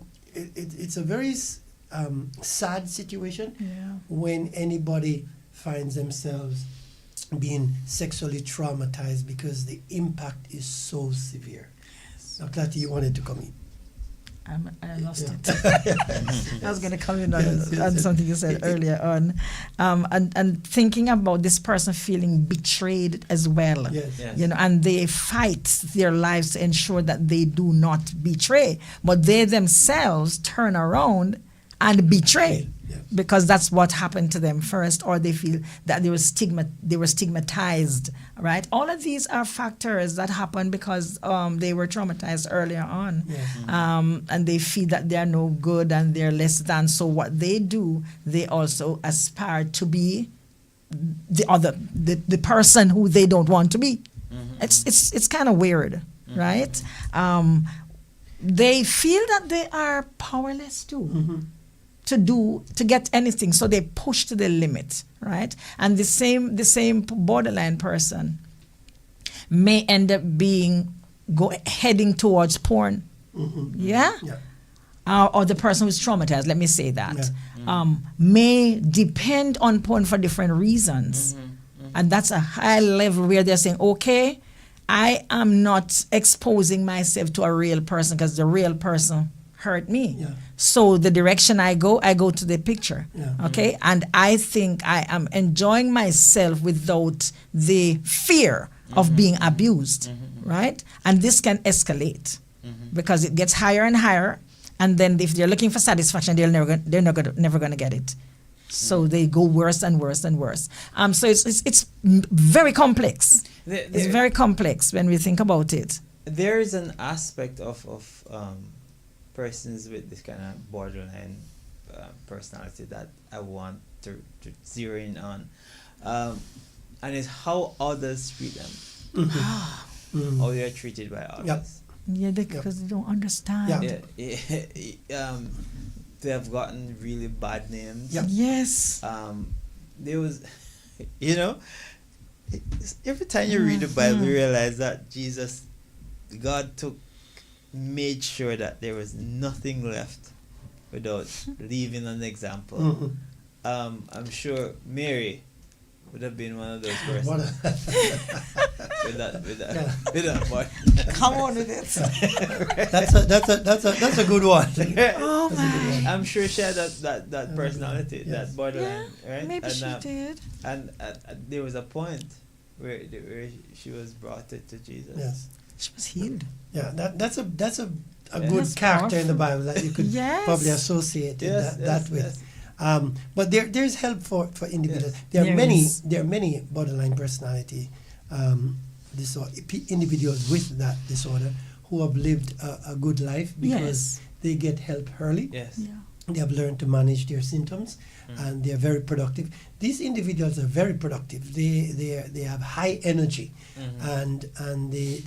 very sad situation when anybody finds themselves being sexually traumatized because the impact is so severe. Now, Claty, you wanted to come in. I lost it. I was going to come in on something you said earlier on, and thinking about this person feeling betrayed as well. Yes. You know, and they fight their lives to ensure that they do not betray, but they themselves turn around and betray. Because that's what happened to them first, or they feel that they were stigmatized, right? All of these are factors that happen because they were traumatized earlier on, and they feel that they are no good and they're less than. So what they do, they also aspire to be the person who they don't want to be. It's kind of weird, right? They feel that they are powerless too. To get anything, so they push to the limit, right? And the same borderline person may end up heading towards porn, or the person who's traumatized. Let me say that may depend on porn for different reasons, and that's a high level where they're saying, okay, I am not exposing myself to a real person because the real person hurt me. So the direction I go to the picture. Okay? And I think I am enjoying myself without the fear of being abused. Right? And this can escalate because it gets higher and higher, and then if they're looking for satisfaction, they're never gonna get it. So they go worse and worse and worse. So it's very complex. It's very complex when we think about it. There is an aspect of persons with this kind of borderline personality that I want to zero in on, and it's how others treat them, how they are treated by others. Because they don't understand. They have gotten really bad names. Yes. There was, every time you read the Bible, you realize that God made sure that there was nothing left without leaving an example. I'm sure Mary would have been one of those persons with that boy. Come on with it. That's a good one. Oh my! I'm sure she had that personality, that borderline, right? Maybe she did. And there was a point where she was brought to Jesus. Yes. She was healed. Yeah, that's a good That's character in the powerful. Bible that you could probably associate that with. But there's help for individuals. There are many borderline personality disorder individuals with that disorder who have lived a good life because they get help early. Yes. Yeah. They have learned to manage their symptoms, and they are very productive. These individuals are very productive. They have high energy, and they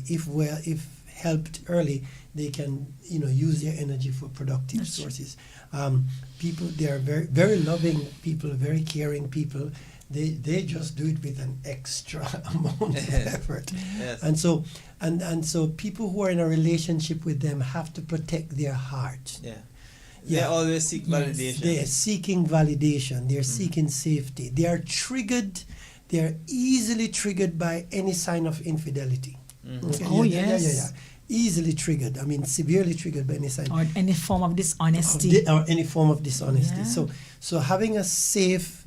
if helped early, they can use their energy for productive sources. People, they are very very loving people, very caring people. They just do it with an extra amount of effort, and so people who are in a relationship with them have to protect their heart. They always seek validation. They are seeking validation. They are seeking safety. They are triggered. They are easily triggered by any sign of infidelity. Okay? Yes. Easily triggered. I mean, severely triggered by any sign. Or any form of dishonesty. Or any form of dishonesty. Yeah. So having a safe,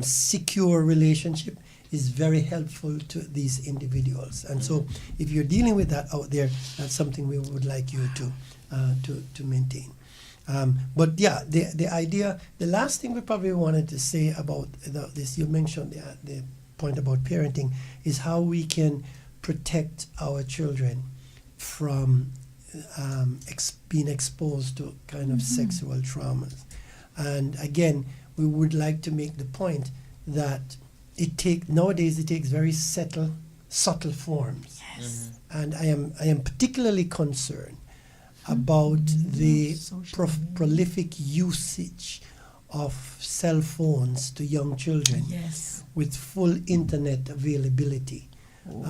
secure relationship is very helpful to these individuals. And so if you're dealing with that out there, that's something we would like you to maintain. But yeah, the idea, the last thing we probably wanted to say about this, you mentioned the point about parenting, is how we can protect our children from being exposed to kind of sexual traumas. And again, we would like to make the point that nowadays it takes very subtle forms. Yes. And I am particularly concerned about the prolific usage of cell phones to young children Yes. with full internet availability, Oh,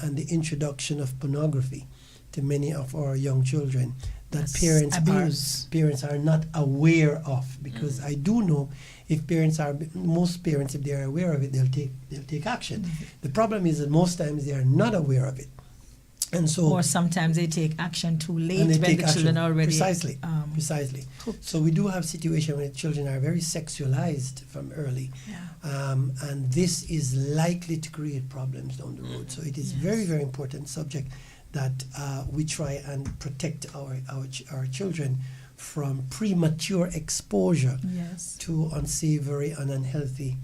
and the introduction of pornography to many of our young children that That's parents abuse. are not aware of, because I do know if most parents, if they are aware of it, they'll take action. The problem is that most times they are not aware of it, and so Or sometimes they take action too late and they when take the action. children are already Precisely. hooked. So we do have situations where children are very sexualized from early, and this is likely to create problems down the road. So it is very, very important subject that we try and protect our children from premature exposure Yes. to unsavory and unhealthy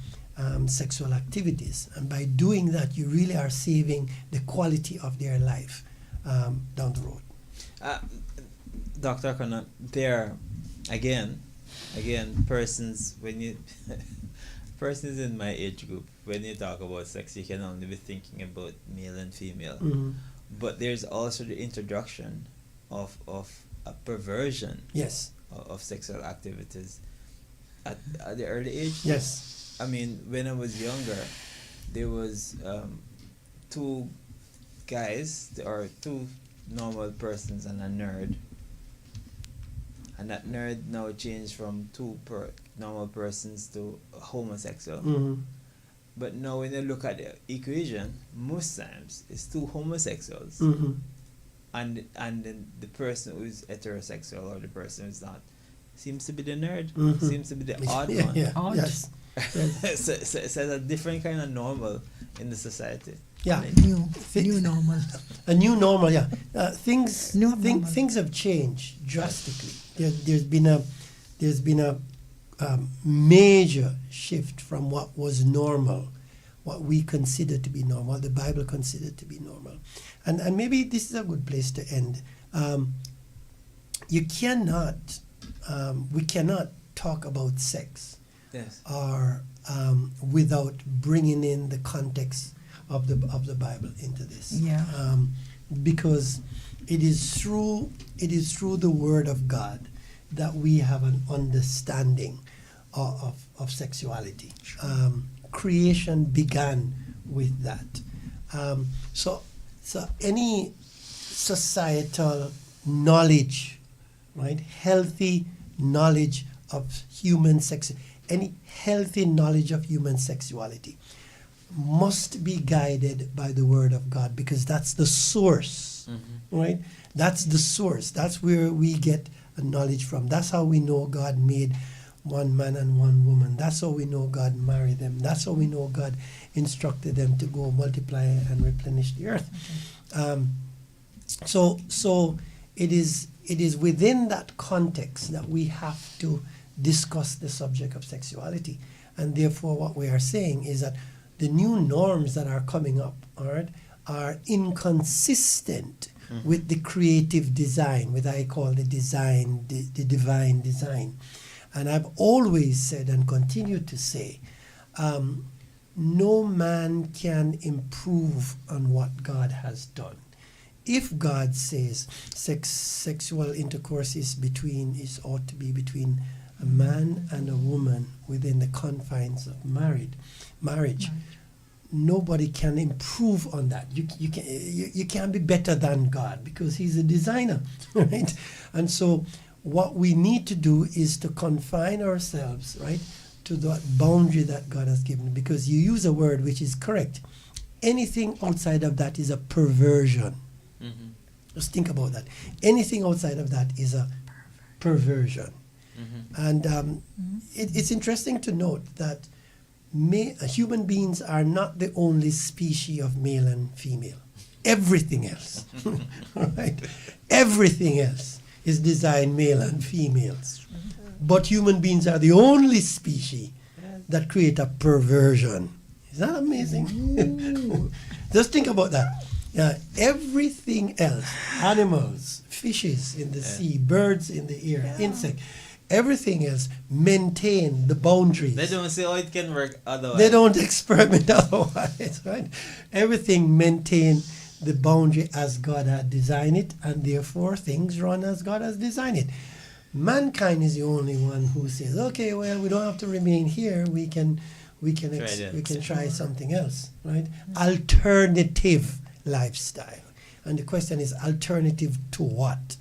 sexual activities. And by doing that, you really are saving the quality of their life down the road. Dr. Connor, there again, persons persons in my age group, when you talk about sex, you can only be thinking about male and female. Mhm. But there's also the introduction of a perversion Yes. of sexual activities at the early age. Yes. I mean, when I was younger, there was two guys, or two normal persons and a nerd. And that nerd now changed from two normal persons to homosexual. Mhm. But now when you look at the equation, most times it's two homosexuals, Mhm. and then the person who is heterosexual or the person who's not seems to be the nerd, Mhm. seems to be the odd Yeah, one. yeah. Odd. Yes. Yes. So it's a different kind of normal in the society. Yeah. New normal. A new normal, yeah. Things New normal. things have changed drastically. There's been a major shift from what was normal, what we consider to be normal, what the Bible considered to be normal, and maybe this is a good place to end. We cannot talk about sex Yes. or without bringing in the context of the Bible into this. Yeah. Because it is through the Word of God that we have an understanding of sexuality. Creation began with that. So any societal knowledge, right? Healthy knowledge of human sex, any healthy knowledge of human sexuality must be guided by the Word of God, because that's the source, right? That's the source. That's where we get a knowledge from. That's how we know God made one man and one woman. That's how we know God married them. That's how we know God instructed them to go multiply and replenish the earth. So it is within that context that we have to discuss the subject of sexuality. And therefore what we are saying is that the new norms that are coming up, all right, are inconsistent with the creative design, what I call the design, the divine design. And I've always said and continue to say, no man can improve on what God has done. If God says sexual intercourse ought to be between a man and a woman within the confines of marriage, nobody can improve on that. You can't be better than God, because He's a designer, right? And so what we need to do is to confine ourselves, right, to that boundary that God has given, because you use a word which is correct. Anything outside of that is a perversion. Just think about that. Anything outside of that is a perversion. And it's interesting to note that human beings are not the only species of male and female. Everything else, right? Everything else is designed male and females. But human beings are the only species that create a perversion. Is that amazing? Just think about that. Everything else, animals, fishes in the sea, birds in the air, insects, everything else maintain the boundaries. They don't see how it can work otherwise. They don't experiment otherwise, right? Everything maintain the boundary as God had designed it, and therefore things run as God has designed it. mankind is the only one who says, okay, well, we don't have to remain here. We can try something else, right? Alternative lifestyle. And the question is, alternative to what?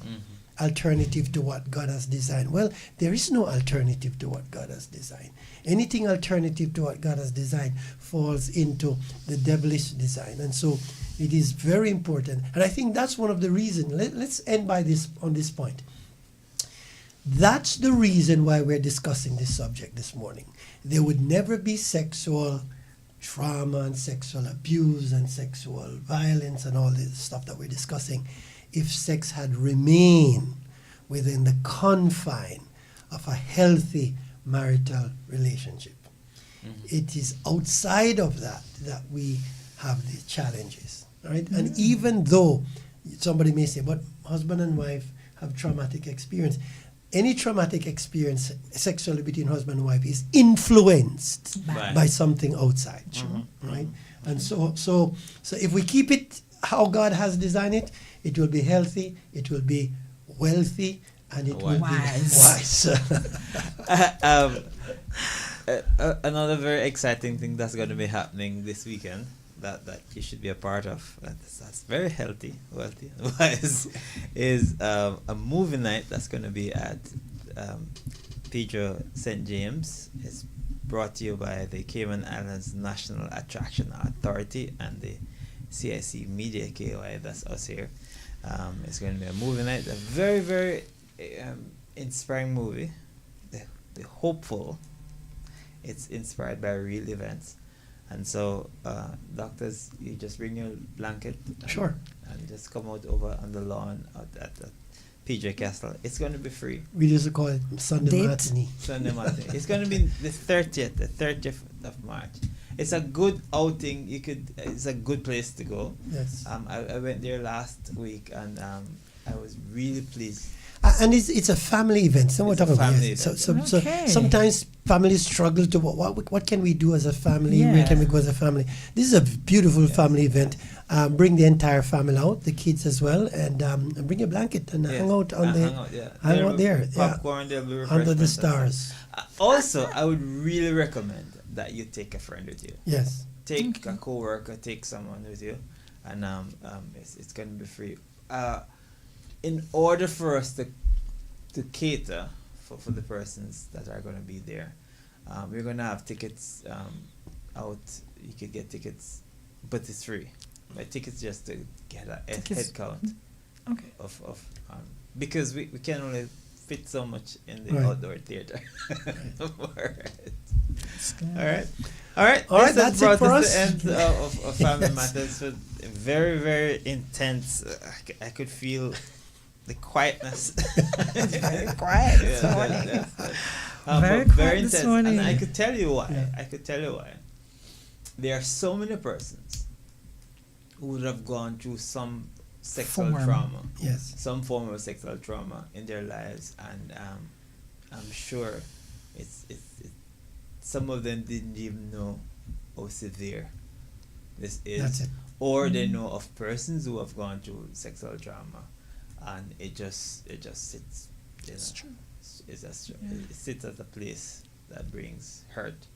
Alternative to what God has designed. Well, there is no alternative to what God has designed. Anything alternative to what God has designed falls into the devilish design. And so it is very important. And I think that's one of the reasons. Let's end by this on this point. That's the reason why we're discussing this subject this morning. There would never be sexual trauma and sexual abuse and sexual violence and all this stuff that we're discussing if sex had remained within the confine of a healthy marital relationship. It is outside of that we have the challenges, right? And even though somebody may say, but husband and wife have traumatic experience, any traumatic experience sexually between husband and wife is influenced by something outside, right? And so if we keep it how God has designed it, it will be healthy, it will be wealthy, and it will be wise. Another very exciting thing that's going to be happening this weekend that you should be a part of, that's very healthy, wealthy, wise, is a movie night that's going to be at Pedro St. James. It's brought to you by the Cayman Islands National Attraction Authority and the CIC Media KOI, that's us here. It's going to be a movie night, a very, very inspiring movie. The hopeful. It's inspired by real events. And so, doctors, you just bring your blanket. Sure. And just come out over on the lawn at PJ Castle. It's going to be free. We used to call it Sunday matinee. Sunday matinee. It's going to be the 30th of March. It's a good outing. It's a good place to go. Yes. I went there last week and I was really pleased. And it's a family event. So we're talking about so sometimes families struggle to what can we do as a family? Where can we go as a family? This is a beautiful family event. Bring the entire family out, the kids as well, and bring a blanket and hang out on hang out there. Popcorn, there'll be under the stars. Also, I would really recommend that you take a friend with you. Yes. Take a co-worker, take someone with you, and it's going to be free. In order for us to cater for the persons that are going to be there, we're going to have tickets out. You could get tickets, but it's free. My tickets just to get a head count of because we can only fit so much in the outdoor theater. All right. That's it for us. The end of Family Matters. Very, very intense. I could feel the quietness. It's very quiet this morning. Very intense. And I could tell you why. There are so many persons who would have gone through some sexual trauma. Yes. Some form of sexual trauma in their lives, and I'm sure it's some of them didn't even know how severe this is. That's it. Or they know of persons who have gone through sexual trauma, and it just sits. It's true. It sits at a place that brings hurt.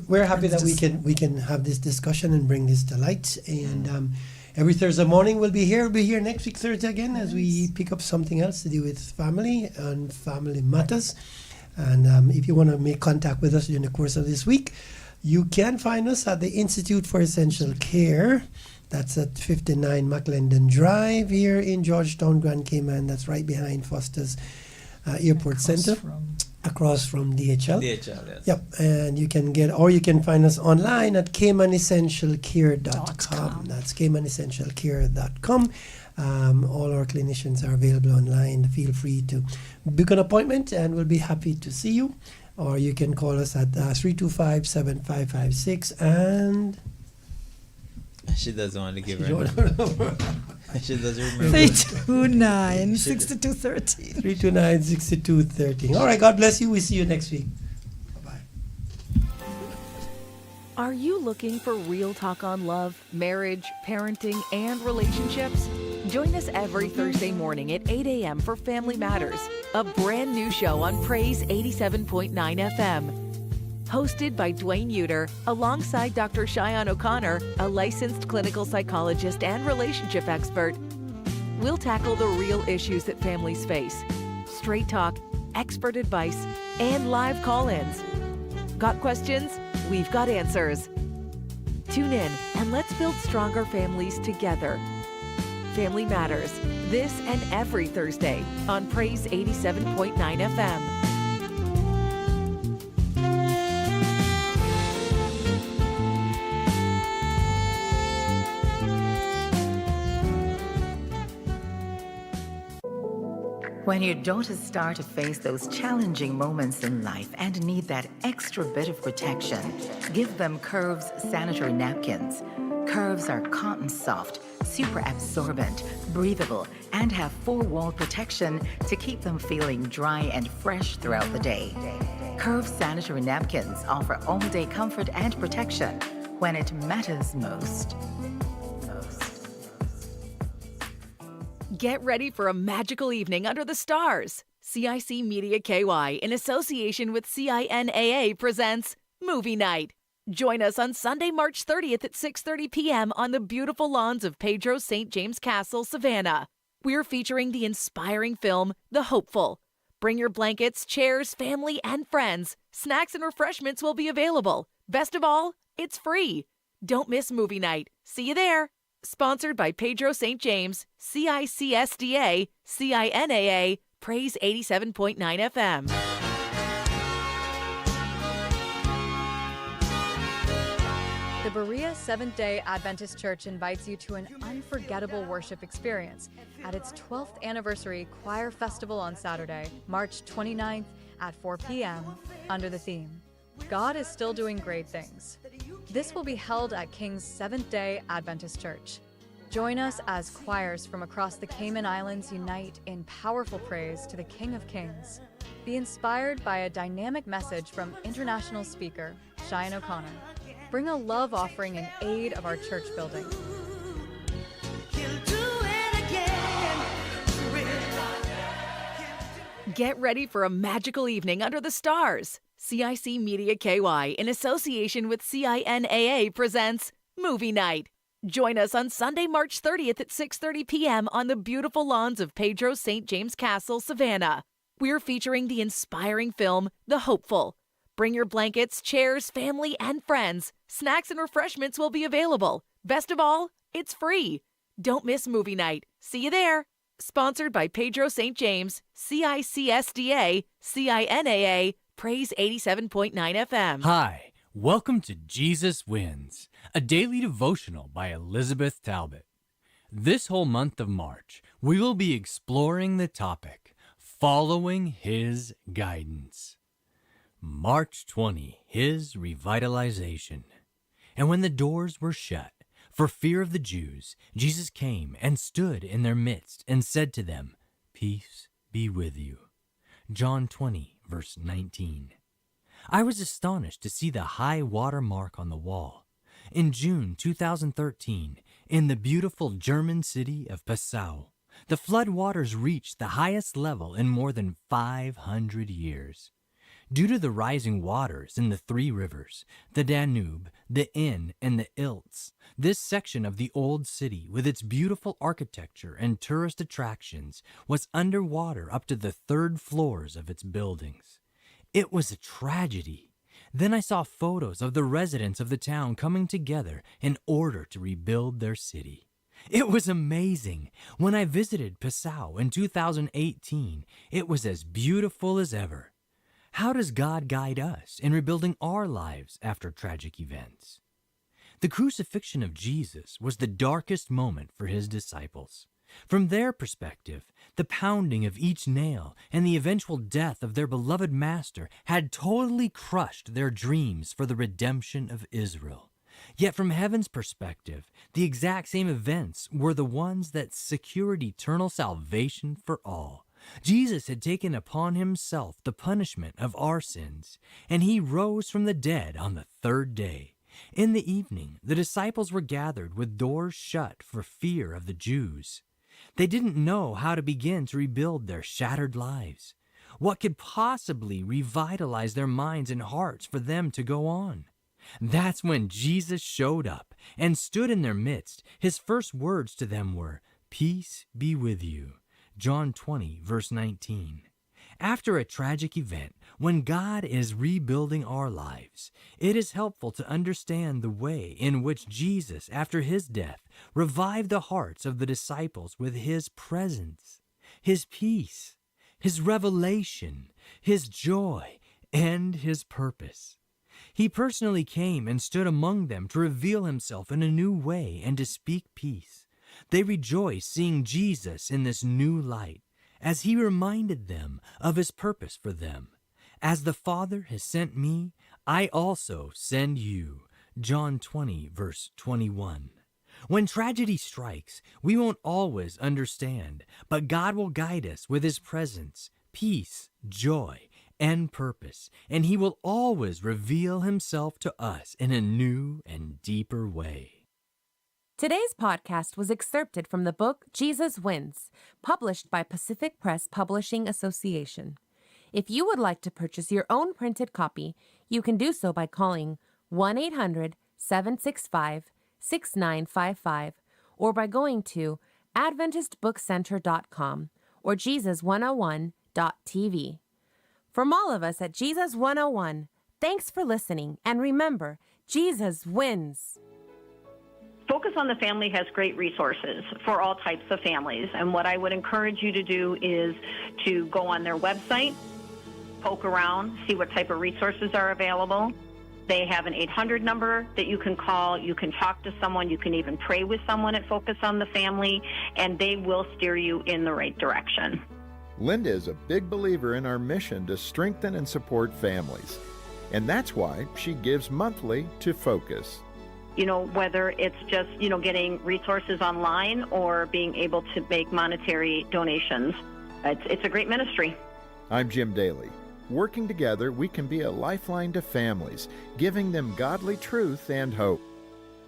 We're happy that we can have this discussion and bring this to light. And every Thursday morning we'll be here. We'll be here next week Thursday again as we pick up something else to do with family and family matters. And if you want to make contact with us during the course of this week, you can find us at the Institute for Essential Care. That's at 59 McLendon Drive here in Georgetown, Grand Cayman. That's right behind Foster's Airport Center. Across from DHL. DHL, yes. Yep, and you can find us online at CaymanEssentialCare.com. That's CaymanEssentialCare.com. All our clinicians are available online. Feel free to book an appointment and we'll be happy to see you. Or you can call us at 325-7556 and... She doesn't want to give her number. She doesn't remember. 329-6213. 329-6213. All right, God bless you. We see you next week. Bye-bye. Are you looking for real talk on love, marriage, parenting, and relationships? Join us every Thursday morning at 8 a.m. for Family Matters, a brand new show on Praise 87.9 FM. Hosted by Dwayne Uter, alongside Dr. Cheyenne O'Connor, a licensed clinical psychologist and relationship expert. We'll tackle the real issues that families face. Straight talk, expert advice, and live call-ins. Got questions? We've got answers. Tune in and let's build stronger families together. Family Matters, this and every Thursday on Praise 87.9 FM. When your daughters start to face those challenging moments in life and need that extra bit of protection, give them Curves sanitary napkins. Curves are cotton soft, super absorbent, breathable, and have 4-wall protection to keep them feeling dry and fresh throughout the day. Curves sanitary napkins offer all-day comfort and protection when it matters most. Get ready for a magical evening under the stars. CIC Media KY, in association with CINAA, presents Movie Night. Join us on Sunday, March 30th at 6:30 p.m. on the beautiful lawns of Pedro St. James Castle, Savannah. We're featuring the inspiring film, The Hopeful. Bring your blankets, chairs, family, and friends. Snacks and refreshments will be available. Best of all, it's free. Don't miss Movie Night. See you there. Sponsored by Pedro St. James, CICSDA, CINAA, Praise 87.9 FM. The Berea Seventh-day Adventist Church invites you to an unforgettable worship experience at its 12th anniversary choir festival on Saturday, March 29th at 4 p.m. under the theme, God is Still Doing Great Things. This will be held at King's Seventh-day Adventist Church. Join us as choirs from across the Cayman Islands unite in powerful praise to the King of Kings. Be inspired by a dynamic message from international speaker Cheyenne O'Connor. Bring a love offering in aid of our church building. Get ready for a magical evening under the stars. CIC Media KY, in association with CINAA, presents Movie Night. Join us on Sunday, March 30th at 6:30 p.m. on the beautiful lawns of Pedro St. James Castle, Savannah. We're featuring the inspiring film, The Hopeful. Bring your blankets, chairs, family, and friends. Snacks and refreshments will be available. Best of all, it's free. Don't miss Movie Night. See you there. Sponsored by Pedro St. James, CICSDA, CINAA, Praise 87.9 FM. Hi, welcome to Jesus Wins, a daily devotional by Elizabeth Talbot. This whole month of March, we will be exploring the topic, Following His Guidance. March 20, His Revitalization. And when the doors were shut, for fear of the Jews, Jesus came and stood in their midst and said to them, Peace be with you. John 20, verse 19. I was astonished to see the high water mark on the wall. In June 2013, in the beautiful German city of Passau, the flood waters reached the highest level in more than 500 years. Due to the rising waters in the three rivers, the Danube, the Inn, and the Ilz, this section of the old city, with its beautiful architecture and tourist attractions, was underwater up to the third floors of its buildings. It was a tragedy. Then I saw photos of the residents of the town coming together in order to rebuild their city. It was amazing. When I visited Passau in 2018, it was as beautiful as ever. How does God guide us in rebuilding our lives after tragic events? The crucifixion of Jesus was the darkest moment for his disciples. From their perspective, the pounding of each nail and the eventual death of their beloved master had totally crushed their dreams for the redemption of Israel. Yet from heaven's perspective, the exact same events were the ones that secured eternal salvation for all. Jesus had taken upon himself the punishment of our sins, and he rose from the dead on the third day. In the evening, the disciples were gathered with doors shut for fear of the Jews. They didn't know how to begin to rebuild their shattered lives. What could possibly revitalize their minds and hearts for them to go on? That's when Jesus showed up and stood in their midst. His first words to them were, "Peace be with you." John 20, verse 19. After a tragic event, when God is rebuilding our lives, it is helpful to understand the way in which Jesus, after his death, revived the hearts of the disciples with his presence, his peace, his revelation, his joy, and his purpose. He personally came and stood among them to reveal himself in a new way and to speak peace. They rejoiced seeing Jesus in this new light, as he reminded them of his purpose for them. As the Father has sent me, I also send you. John 20, verse 21. When tragedy strikes, we won't always understand, but God will guide us with his presence, peace, joy, and purpose, and he will always reveal himself to us in a new and deeper way. Today's podcast was excerpted from the book Jesus Wins, published by Pacific Press Publishing Association. If you would like to purchase your own printed copy, you can do so by calling 1-800-765-6955 or by going to AdventistBookCenter.com or Jesus101.tv. From all of us at Jesus 101, thanks for listening, and remember, Jesus wins. Focus on the Family has great resources for all types of families, and what I would encourage you to do is to go on their website, poke around, see what type of resources are available. They have an 800 number that you can call. You can talk to someone. You can even pray with someone at Focus on the Family, and they will steer you in the right direction. Linda is a big believer in our mission to strengthen and support families, and that's why she gives monthly to Focus. Whether it's just, getting resources online or being able to make monetary donations. It's a great ministry. I'm Jim Daly. Working together, we can be a lifeline to families, giving them godly truth and hope.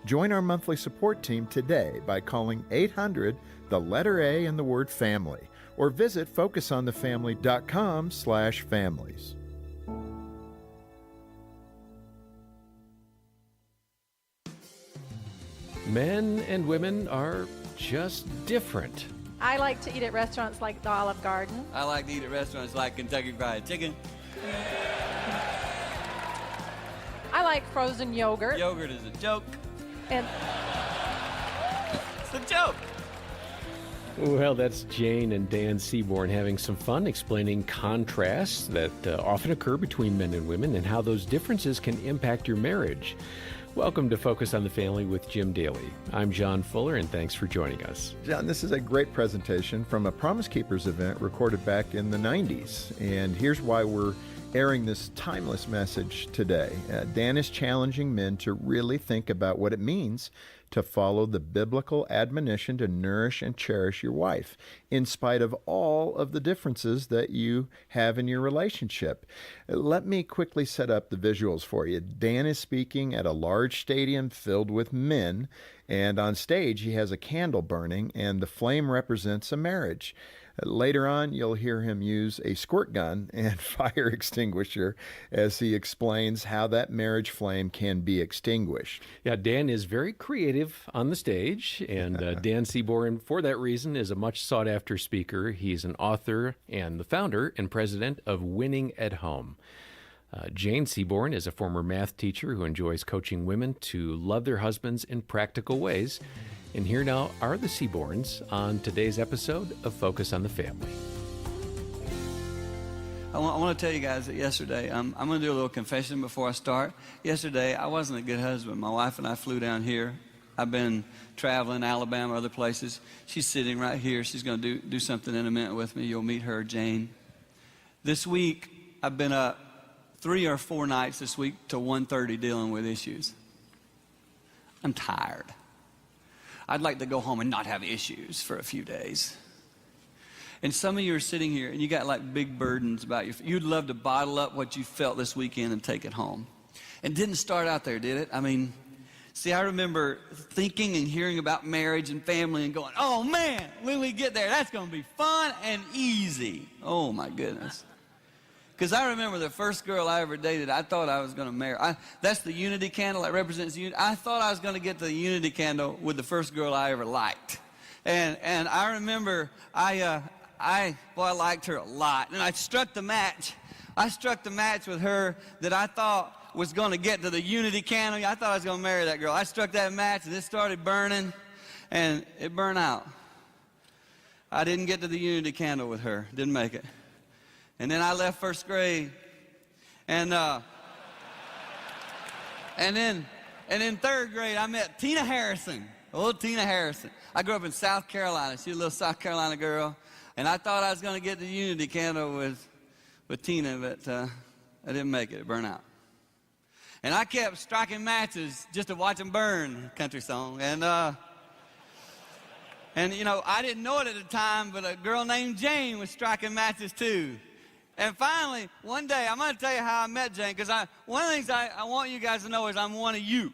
Join our monthly support team today by calling 800, the letter A and the word family, or visit focusonthefamily.com/families. Men and women are just different. I like to eat at restaurants like the Olive Garden. I like to eat at restaurants like Kentucky Fried Chicken. I like frozen yogurt. Yogurt is a joke. And it's a joke. Well, that's Jane and Dan Seaborn having some fun explaining contrasts that often occur between men and women and how those differences can impact your marriage. Welcome to Focus on the Family with Jim Daly. I'm John Fuller, and thanks for joining us. John, this is a great presentation from a Promise Keepers event recorded back in the 90s. And here's why we're airing this timeless message today. Dan is challenging men to really think about what it means to follow the biblical admonition to nourish and cherish your wife, in spite of all of the differences that you have in your relationship. Let me quickly set up the visuals for you. Dan is speaking at a large stadium filled with men, and on stage he has a candle burning, and the flame represents a marriage. Later on, you'll hear him use a squirt gun and fire extinguisher as he explains how that marriage flame can be extinguished. Yeah, Dan is very creative on the stage, and Dan Seaborn, for that reason, is a much sought-after speaker. He's an author and the founder and president of Winning at Home. Jane Seaborn is a former math teacher who enjoys coaching women to love their husbands in practical ways. And here now are the Seaborns on today's episode of Focus on the Family. I want to tell you guys that yesterday, I'm going to do a little confession before I start. Yesterday, I wasn't a good husband. My wife and I flew down here. I've been traveling, Alabama, other places. She's sitting right here. She's going to do something in a minute with me. You'll meet her, Jane. This week, I've been up 3 or 4 nights this week till 1:30 dealing with issues. I'm tired. I'd like to go home and not have issues for a few days. And some of you are sitting here and you got like big burdens about you. You'd love to bottle up what you felt this weekend and take it home. It didn't start out there, did it? I mean, See, I remember thinking and hearing about marriage and family and going, oh man, when we get there, that's going to be fun and easy. Oh my goodness. Because I remember the first girl I ever dated, I thought I was going to marry. That's the unity candle that represents unity. I thought I was going to get the unity candle with the first girl I ever liked. And I remember I liked her a lot. And I struck the match. I struck the match with her that I thought was going to get to the unity candle. I thought I was going to marry that girl. I struck that match and it started burning and it burned out. I didn't get to the unity candle with her. Didn't make it. And then I left first grade, and then third grade I met Tina Harrison, old Tina Harrison. I grew up in South Carolina. She's a little South Carolina girl, and I thought I was going to get the unity candle with Tina, but I didn't make it. It burned out. And I kept striking matches just to watch them burn, country song, and you know, I didn't know it at the time, but a girl named Jane was striking matches too. And finally, one day, I'm going to tell you how I met Jane, because one of the things I want you guys to know is I'm one of you.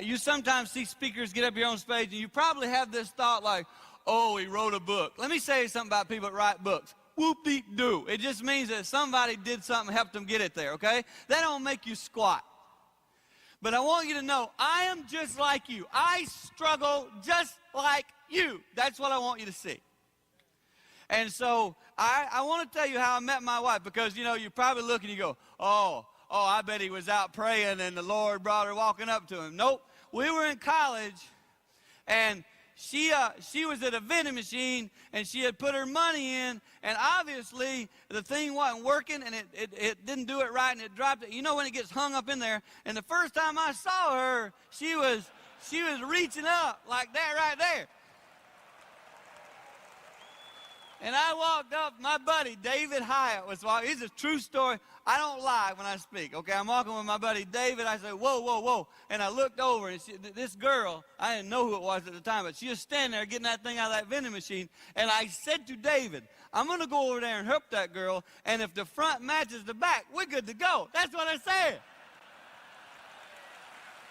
You sometimes see speakers get up here on stage, and you probably have this thought like, oh, he wrote a book. Let me say something about people that write books. Whoop-de-doo. It just means that somebody did something and helped them get it there, okay? That don't make you squat. But I want you to know, I am just like you. I struggle just like you. That's what I want you to see. And so I want to tell you how I met my wife, because, you know, you probably look and you go, oh, I bet he was out praying and the Lord brought her walking up to him. Nope. We were in college, and she was at a vending machine, and she had put her money in, and obviously the thing wasn't working, and it didn't do it right, and it dropped it. You know when it gets hung up in there? And the first time I saw her, she was reaching up like that right there. And I walked up, my buddy David Hyatt was walking. It's a true story. I don't lie when I speak, okay? I'm walking with my buddy David. I said, whoa, whoa, whoa. And I looked over, and this girl, I didn't know who it was at the time, but she was standing there getting that thing out of that vending machine. And I said to David, I'm going to go over there and help that girl, and if the front matches the back, we're good to go. That's what I said.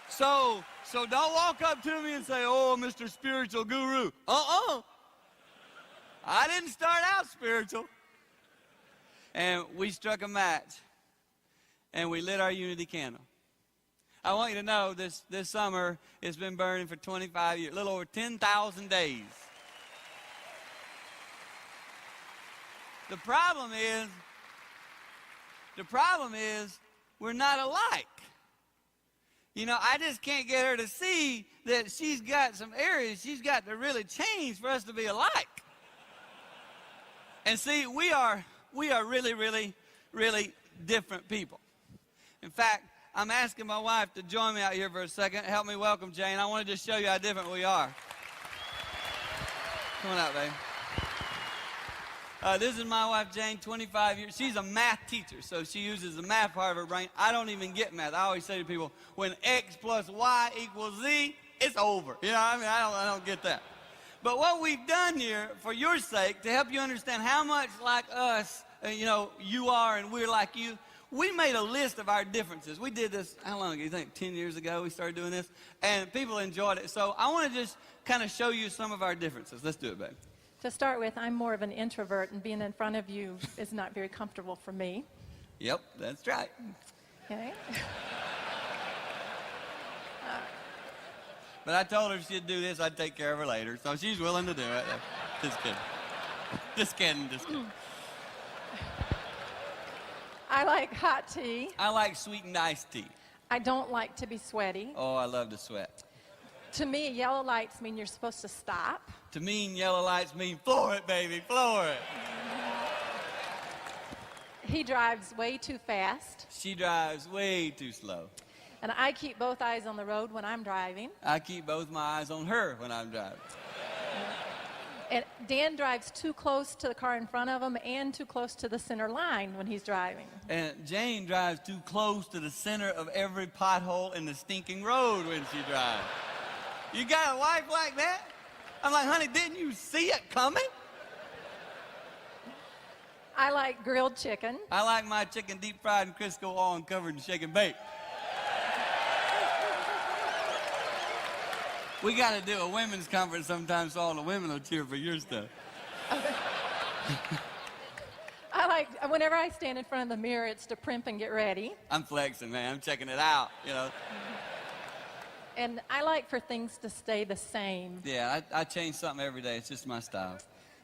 So don't walk up to me and say, oh, Mr. Spiritual Guru. I didn't start out spiritual. And we struck a match, and we lit our unity candle. I want you to know this summer it's been burning for 25 years, a little over 10,000 days. The problem is we're not alike. You know, I just can't get her to see that she's got some areas she's got to really change for us to be alike. And see, we are really, really, really different people. In fact, I'm asking my wife to join me out here for a second. Help me welcome Jane. I want to just show you how different we are. Come on out, babe. This is my wife, Jane, 25 years. She's a math teacher, so she uses the math part of her brain. I don't even get math. I always say to people, when X plus Y equals Z, it's over. You know what I mean? I don't get that. But what we've done here, for your sake, to help you understand how much like us, you are and we're like you, we made a list of our differences. We did this, how long do you think, 10 years ago we started doing this? And people enjoyed it. So I want to just kind of show you some of our differences. Let's do it, babe. To start with, I'm more of an introvert, and being in front of you is not very comfortable for me. Yep, that's right. Okay. But I told her if she'd do this, I'd take care of her later. So she's willing to do it. Just kidding. Just kidding. Just kidding. I like hot tea. I like sweetened iced tea. I don't like to be sweaty. Oh, I love to sweat. To me, yellow lights mean you're supposed to stop. To me, yellow lights mean floor it, baby, floor it. He drives way too fast. She drives way too slow. And I keep both eyes on the road when I'm driving. I keep both my eyes on her when I'm driving. And Dan drives too close to the car in front of him and too close to the center line when he's driving. And Jane drives too close to the center of every pothole in the stinking road when she drives. You got a wife like that? I'm like, honey, didn't you see it coming? I like grilled chicken. I like my chicken deep fried in Crisco oil and covered in shake and bake. We got to do a women's conference sometime so all the women will cheer for your stuff. I like, whenever I stand in front of the mirror, it's to primp and get ready. I'm flexing, man. I'm checking it out, you know. And I like for things to stay the same. Yeah, I change something every day. It's just my style.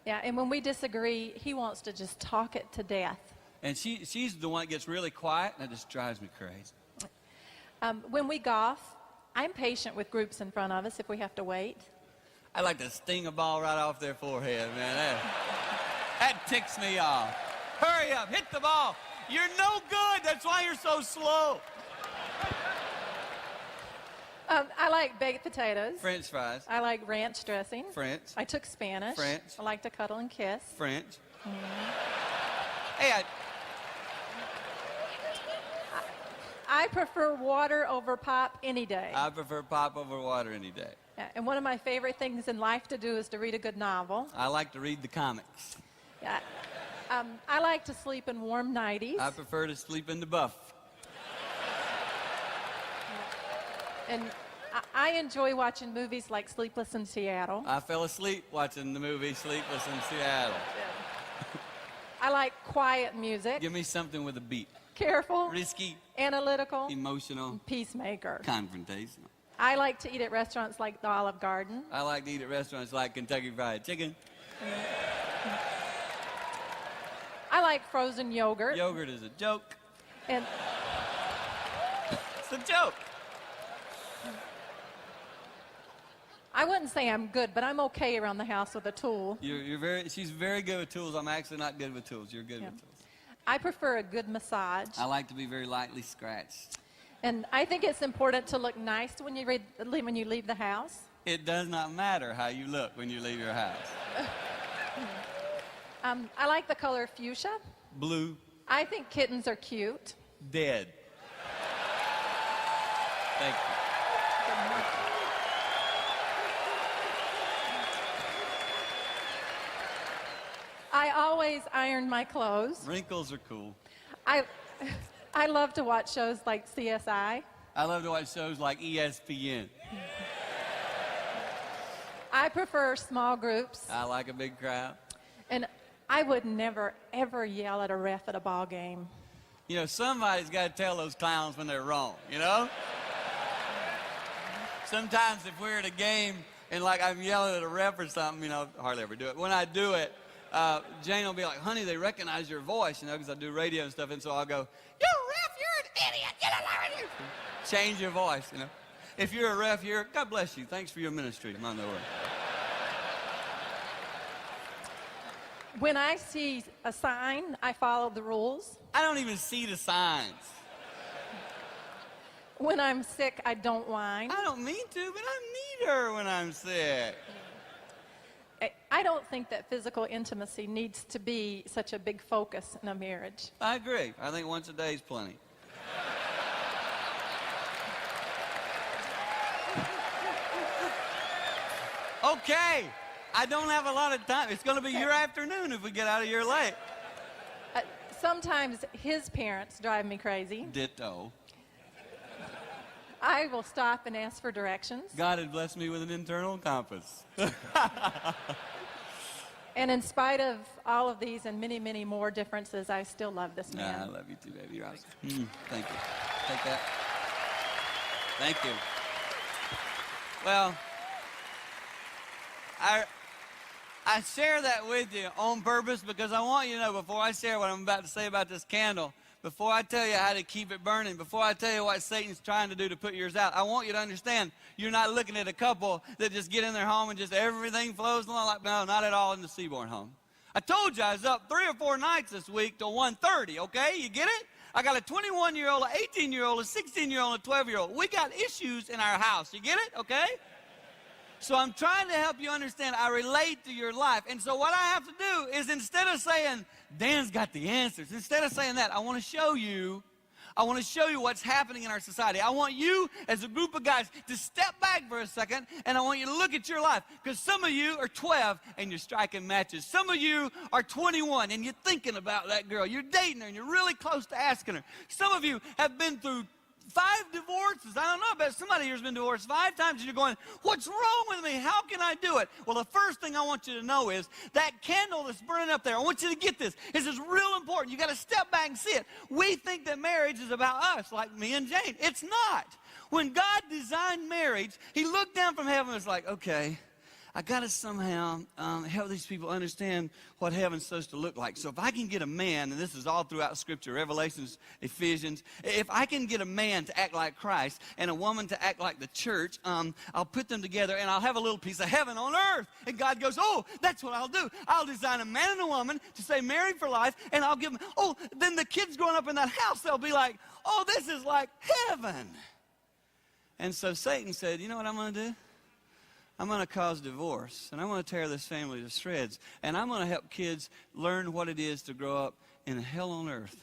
Yeah, and when we disagree, he wants to just talk it to death. And she's the one that gets really quiet, and it just drives me crazy. When we golf, I'm patient with groups in front of us if we have to wait. I like to sting a ball right off their forehead, man. That ticks me off. Hurry up, hit the ball. You're no good. That's why you're so slow. I like baked potatoes. French fries. I like ranch dressing. French. I took Spanish. French. I like to cuddle and kiss. French. Mm-hmm. Hey, I prefer water over pop any day. I prefer pop over water any day. Yeah, and one of my favorite things in life to do is to read a good novel. I like to read the comics. Yeah. I like to sleep in warm nighties. I prefer to sleep in the buff. And I enjoy watching movies like Sleepless in Seattle. I fell asleep watching the movie Sleepless in Seattle. I like quiet music. Give me something with a beat. Careful. Risky. Analytical. Emotional. Peacemaker. Confrontational. I like to eat at restaurants like the Olive Garden. I like to eat at restaurants like Kentucky Fried Chicken. I like frozen yogurt. Yogurt is a joke. And it's a joke. I wouldn't say I'm good, but I'm okay around the house with a tool. She's very good with tools. I'm actually not good with tools. You're good with tools. I prefer a good massage. I like to be very lightly scratched. And I think it's important to look nice when you leave the house. It does not matter how you look when you leave your house. I like the color fuchsia. Blue. I think kittens are cute. Dead. Thank you. I always iron my clothes. Wrinkles are cool. I love to watch shows like CSI. I love to watch shows like ESPN. I prefer small groups. I like a big crowd. And I would never, ever yell at a ref at a ball game. You know, somebody's got to tell those clowns when they're wrong, you know? Sometimes if we're at a game and, like, I'm yelling at a ref or something, you know, I hardly ever do it. When I do it, Jane will be like, honey, they recognize your voice, you know, because I do radio and stuff. And so I'll go, you ref, you're an idiot. Get out of here. Change your voice, you know. If you're a ref here, God bless you. Thanks for your ministry. Mind the word. When I see a sign, I follow the rules. I don't even see the signs. When I'm sick, I don't whine. I don't mean to, but I need her when I'm sick. I don't think that physical intimacy needs to be such a big focus in a marriage. I agree. I think once a day is plenty. Okay. I don't have a lot of time. It's going to be your afternoon if we get out of here late. Sometimes his parents drive me crazy. Ditto. I will stop and ask for directions. God had blessed me with an internal compass. And in spite of all of these and many, many more differences, I still love this man. I love you too, baby. You're awesome. Thank you. Take that. Thank you. Well, I share that with you on purpose because I want you to know before I share what I'm about to say about this candle, before I tell you how to keep it burning, before I tell you what Satan's trying to do to put yours out, I want you to understand you're not looking at a couple that just get in their home and just everything flows along. Like, no, not at all in the Seaborn home. I told you I was up 3 or 4 nights this week till 1:30, okay? You get it? I got a 21-year-old, an 18-year-old, a 16-year-old, and a 12-year-old. We got issues in our house. You get it? Okay? So I'm trying to help you understand I relate to your life. And so what I have to do is instead of saying, Dan's got the answers, instead of saying that, I want to show you what's happening in our society. I want you as a group of guys to step back for a second, and I want you to look at your life. Because some of you are 12 and you're striking matches. Some of you are 21 and you're thinking about that girl. You're dating her and you're really close to asking her. Some of you have been through 5 divorces. I don't know, but somebody here's been divorced 5 times, and you're going, what's wrong with me? How can I do it? Well, the first thing I want you to know is that candle that's burning up there, I want you to get this. This is real important. You got to step back and see it. We think that marriage is about us, like me and Jane. It's not. When God designed marriage, he looked down from heaven and was like, okay, I got to somehow help these people understand what heaven's supposed to look like. So if I can get a man, and this is all throughout Scripture, Revelations, Ephesians, if I can get a man to act like Christ and a woman to act like the church, I'll put them together and I'll have a little piece of heaven on earth. And God goes, oh, that's what I'll do. I'll design a man and a woman to stay married for life, and I'll give them, oh, then the kids growing up in that house, they'll be like, oh, this is like heaven. And so Satan said, you know what I'm going to do? I'm going to cause divorce, and I'm going to tear this family to shreds, and I'm going to help kids learn what it is to grow up in hell on earth.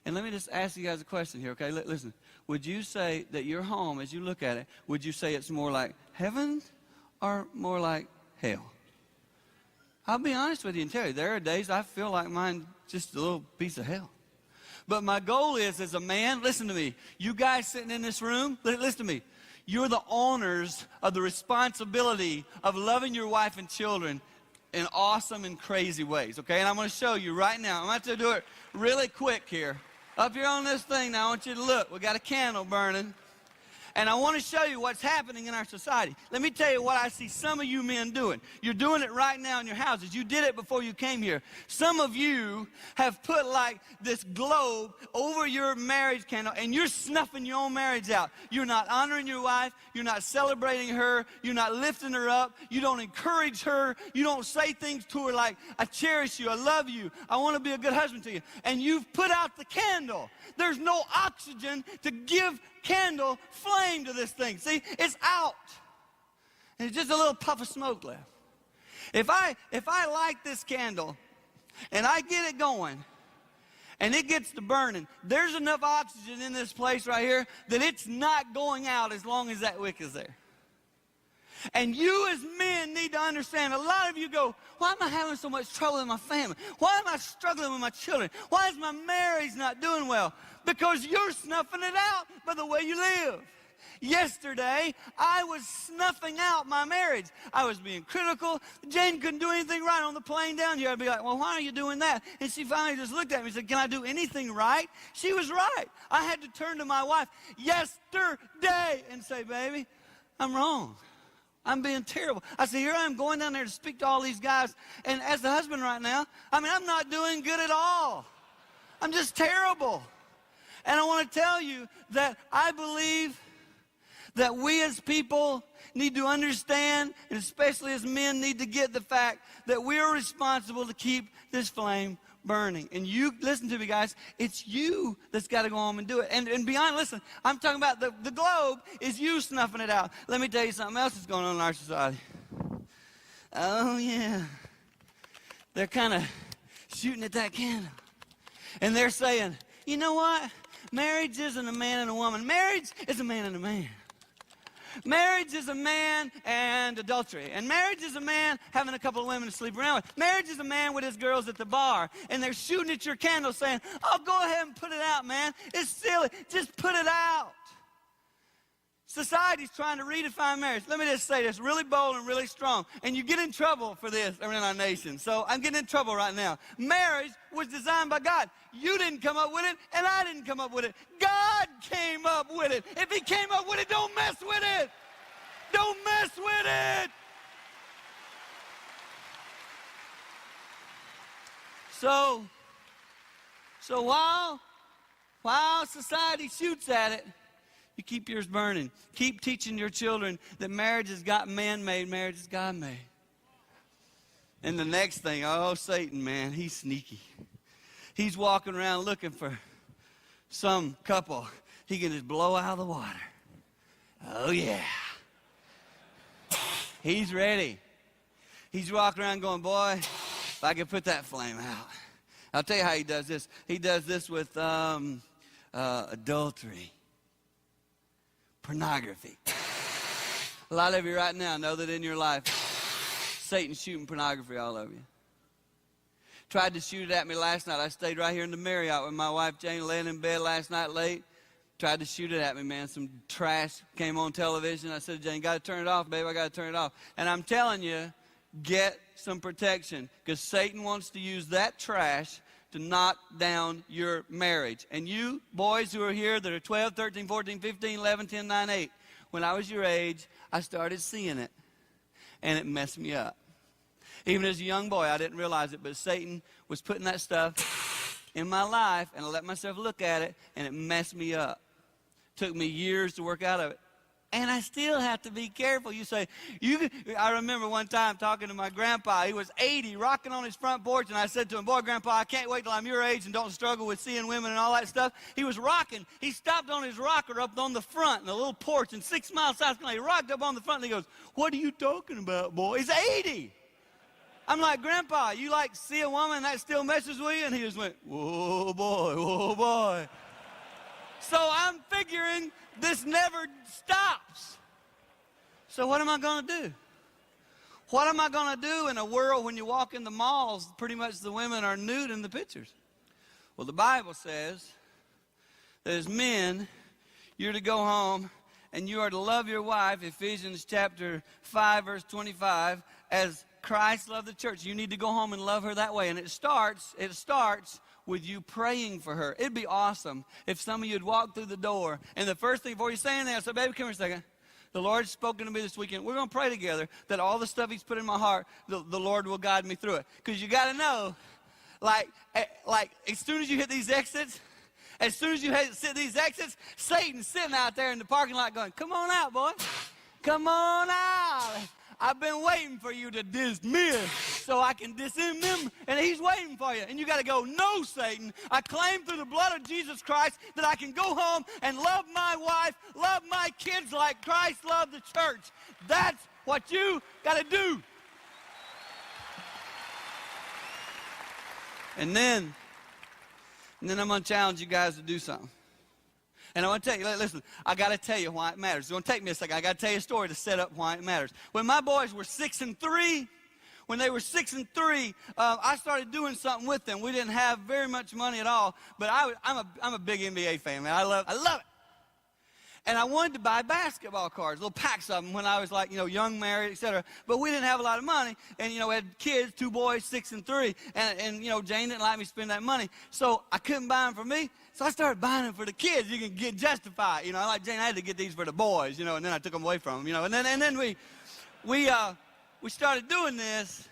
And let me just ask you guys a question here, okay? Listen, would you say that your home, as you look at it, would you say it's more like heaven or more like hell? I'll be honest with you and tell you, there are days I feel like mine's just a little piece of hell. But my goal is, as a man, listen to me, you guys sitting in this room, listen to me. You're the owners of the responsibility of loving your wife and children in awesome and crazy ways, okay? And I'm going to show you right now. I'm going to have to do it really quick here. Up here on this thing now, I want you to look. We got a candle burning. And I want to show you what's happening in our society. Let me tell you what I see some of you men doing. You're doing it right now in your houses. You did it before you came here. Some of you have put like this globe over your marriage candle, and you're snuffing your own marriage out. You're not honoring your wife. You're not celebrating her. You're not lifting her up. You don't encourage her. You don't say things to her like, I cherish you. I love you. I want to be a good husband to you. And you've put out the candle. There's no oxygen to give candle flame to this thing. See, it's out. And it's just a little puff of smoke left. If I light this candle and I get it going and it gets to burning, there's enough oxygen in this place right here that it's not going out as long as that wick is there. And you as men need to understand, a lot of you go, why am I having so much trouble in my family? Why am I struggling with my children? Why is my marriage not doing well? Because you're snuffing it out by the way you live. Yesterday, I was snuffing out my marriage. I was being critical. Jane couldn't do anything right on the plane down here. I'd be like, well, why are you doing that? And she finally just looked at me and said, can I do anything right? She was right. I had to turn to my wife yesterday and say, baby, I'm wrong. I'm being terrible. I said, here I am going down there to speak to all these guys. And as the husband right now, I'm not doing good at all. I'm just terrible. And I want to tell you that I believe that we as people need to understand, and especially as men need to get the fact that we are responsible to keep this flame burning. And you, listen to me guys, it's you that's got to go home and do it. And beyond, listen, I'm talking about the globe is you snuffing it out. Let me tell you something else that's going on in our society. Oh yeah. They're kind of shooting at that candle. And they're saying, you know what? Marriage isn't a man and a woman. Marriage is a man and a man. Marriage is a man and adultery. And marriage is a man having a couple of women to sleep around with. Marriage is a man with his girls at the bar. And they're shooting at your candle saying, oh, go ahead and put it out, man. It's silly. Just put it out. Society's trying to redefine marriage. Let me just say this really bold and really strong. And you get in trouble for this around our nation. So I'm getting in trouble right now. Marriage was designed by God. You didn't come up with it, and I didn't come up with it. God came up with it. If he came up with it, don't mess with it. Don't mess with it. So while society shoots at it, you keep yours burning. Keep teaching your children that marriage is not man-made, marriage is God-made. And the next thing, oh, Satan, man, he's sneaky. He's walking around looking for some couple he can just blow out of the water. Oh, yeah. He's ready. He's walking around going, boy, if I could put that flame out. I'll tell you how he does this. He does this with adultery. Pornography. A lot of you right now know that in your life, Satan's shooting pornography all over you. Tried to shoot it at me last night. I stayed right here in the Marriott with my wife Jane, laying in bed last night late. tried to shoot it at me, man. Some trash came on television. I said to Jane, you got to turn it off, babe. I got to turn it off. And I'm telling you, get some protection, because Satan wants to use that trash to knock down your marriage. And you boys who are here that are 12, 13, 14, 15, 11, 10, 9, 8, when I was your age, I started seeing it, and it messed me up. Even as a young boy, I didn't realize it, but Satan was putting that stuff in my life, and I let myself look at it, and it messed me up. Took me years to work out of it. And I still have to be careful. You say, I remember one time talking to my grandpa. He was 80, rocking on his front porch, and I said to him, boy, Grandpa, I can't wait till I'm your age and don't struggle with seeing women and all that stuff. He was rocking. He stopped on his rocker up on the front in a little porch in 6 Mile, South Carolina. He rocked up on the front, and he goes, what are you talking about, boy? He's 80. I'm like, Grandpa, you like see a woman that still messes with you? And he just went, whoa, boy, whoa, boy. So I'm figuring this never stops. So what am I going to do? What am I going to do in a world when you walk in the malls, pretty much the women are nude in the pictures? Well, the Bible says that as men, you're to go home and you are to love your wife, Ephesians chapter 5, verse 25, as Christ loved the church. You need to go home and love her that way. And it starts with you praying for her. It'd be awesome if some of you had walked through the door, and the first thing before you say anything, I said, baby, come here a second. The Lord's spoken to me this weekend. We're going to pray together that all the stuff he's put in my heart, the Lord will guide me through it. Because you got to know, like as soon as you hit these exits, Satan's sitting out there in the parking lot going, come on out, boy. Come on out. I've been waiting for you to dismiss so I can dismiss him, and he's waiting for you. And you got to go, no, Satan, I claim through the blood of Jesus Christ that I can go home and love my wife, love my kids like Christ loved the church. That's what you got to do. And then I'm going to challenge you guys to do something. And I want to tell you, listen, I got to tell you why it matters. It's going to take me a second. I got to tell you a story to set up why it matters. When my boys were 6 and 3, I started doing something with them. We didn't have very much money at all, but I'm a big NBA fan, man. I love it. And I wanted to buy basketball cards, little packs of them when I was like, young, married, etc. But we didn't have a lot of money. And, we had kids, 2 boys, 6 and 3. And Jane didn't like me spend that money. So I couldn't buy them for me. So I started buying them for the kids. You can get justified. I like Jane, I had to get these for the boys, and then I took them away from them, And then we started doing this.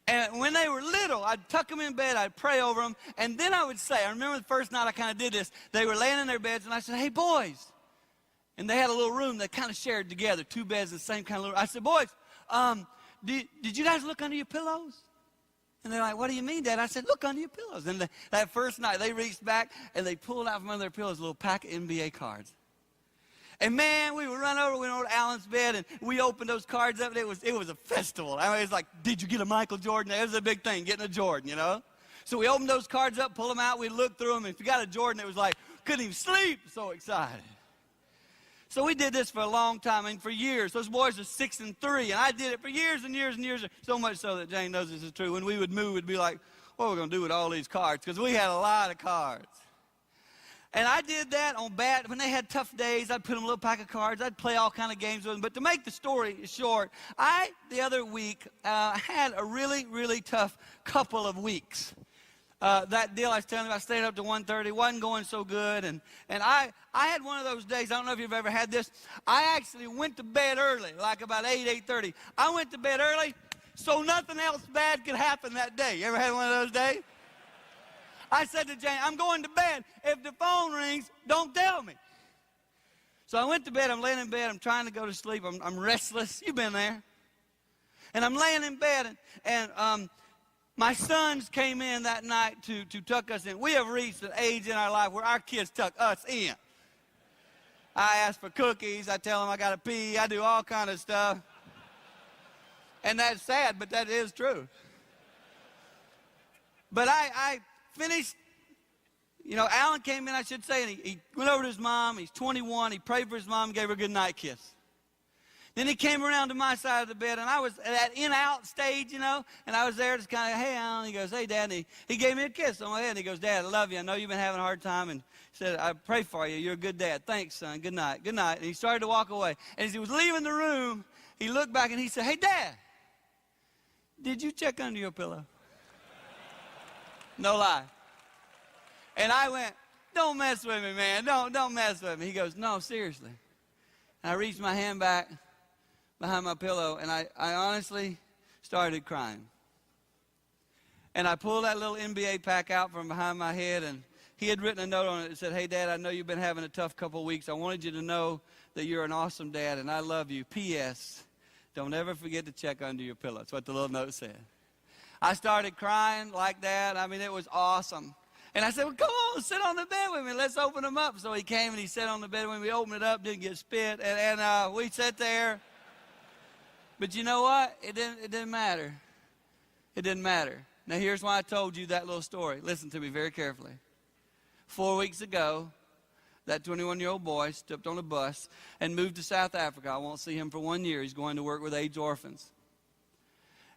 And when they were little, I'd tuck them in bed, I'd pray over them. And then I would say, I remember the first night I kind of did this. They were laying in their beds, and I said, hey, boys. And they had a little room that kind of shared together, 2 beds in the same kind of little room. I said, boys, did you guys look under your pillows? And they're like, what do you mean, Dad? I said, look under your pillows. And that first night, they reached back, and they pulled out from under their pillows a little pack of NBA cards. And, man, we would run over, we went over to Alan's bed, and we opened those cards up, and it was a festival. I mean, it was like, did you get a Michael Jordan? It was a big thing, getting a Jordan, So we opened those cards up, pull them out, we looked through them, and if you got a Jordan, it was like, couldn't even sleep, so excited. So we did this for a long time, and for years. Those boys are 6 and 3, and I did it for years and years and years, so much so that Jane knows this is true. When we would move, we'd be like, what are we going to do with all these cards? Because we had a lot of cards. And I did that on bat. When they had tough days, I'd put them in a little pack of cards. I'd play all kind of games with them. But to make the story short, the other week, had a really, really tough couple of weeks. That deal I was telling you about, staying up to 1:30, wasn't going so good. And I had one of those days, I don't know if you've ever had this. I actually went to bed early, like about 8:30. I went to bed early so nothing else bad could happen that day. You ever had one of those days? I said to Jane, I'm going to bed. If the phone rings, don't tell me. So I went to bed. I'm laying in bed. I'm trying to go to sleep. I'm restless. You've been there. And I'm laying in bed, and my sons came in that night to tuck us in. We have reached an age in our life where our kids tuck us in. I ask for cookies. I tell them I got to pee. I do all kind of stuff. And that's sad, but that is true. But I finished, Alan came in, I should say, and he went over to his mom. He's 21. He prayed for his mom, gave her a good night kiss. Then he came around to my side of the bed, and I was at that in-out stage, and I was there just kind of, hey, Alan. He goes, hey, Dad. And he gave me a kiss on my head. And he goes, Dad, I love you. I know you've been having a hard time. And he said, I pray for you. You're a good dad. Thanks, son. Good night. Good night. And he started to walk away. And as he was leaving the room, he looked back and he said, hey, Dad, did you check under your pillow? No lie. And I went, don't mess with me, man. Don't mess with me. He goes, no, seriously. And I reached my hand back behind my pillow, and I honestly started crying. And I pulled that little NBA pack out from behind my head, and he had written a note on it that said, hey, Dad, I know you've been having a tough couple of weeks. I wanted you to know that you're an awesome dad, and I love you. P.S. Don't ever forget to check under your pillow. That's what the little note said. I started crying like that. I mean, it was awesome. And I said, well, come on, sit on the bed with me. Let's open them up. So he came and he sat on the bed when we opened it up, didn't get spit, and we sat there. But you know what? It didn't matter. It didn't matter. Now, here's why I told you that little story. Listen to me very carefully. 4 weeks ago, that 21-year-old boy stepped on a bus and moved to South Africa. I won't see him for 1 year. He's going to work with AIDS orphans.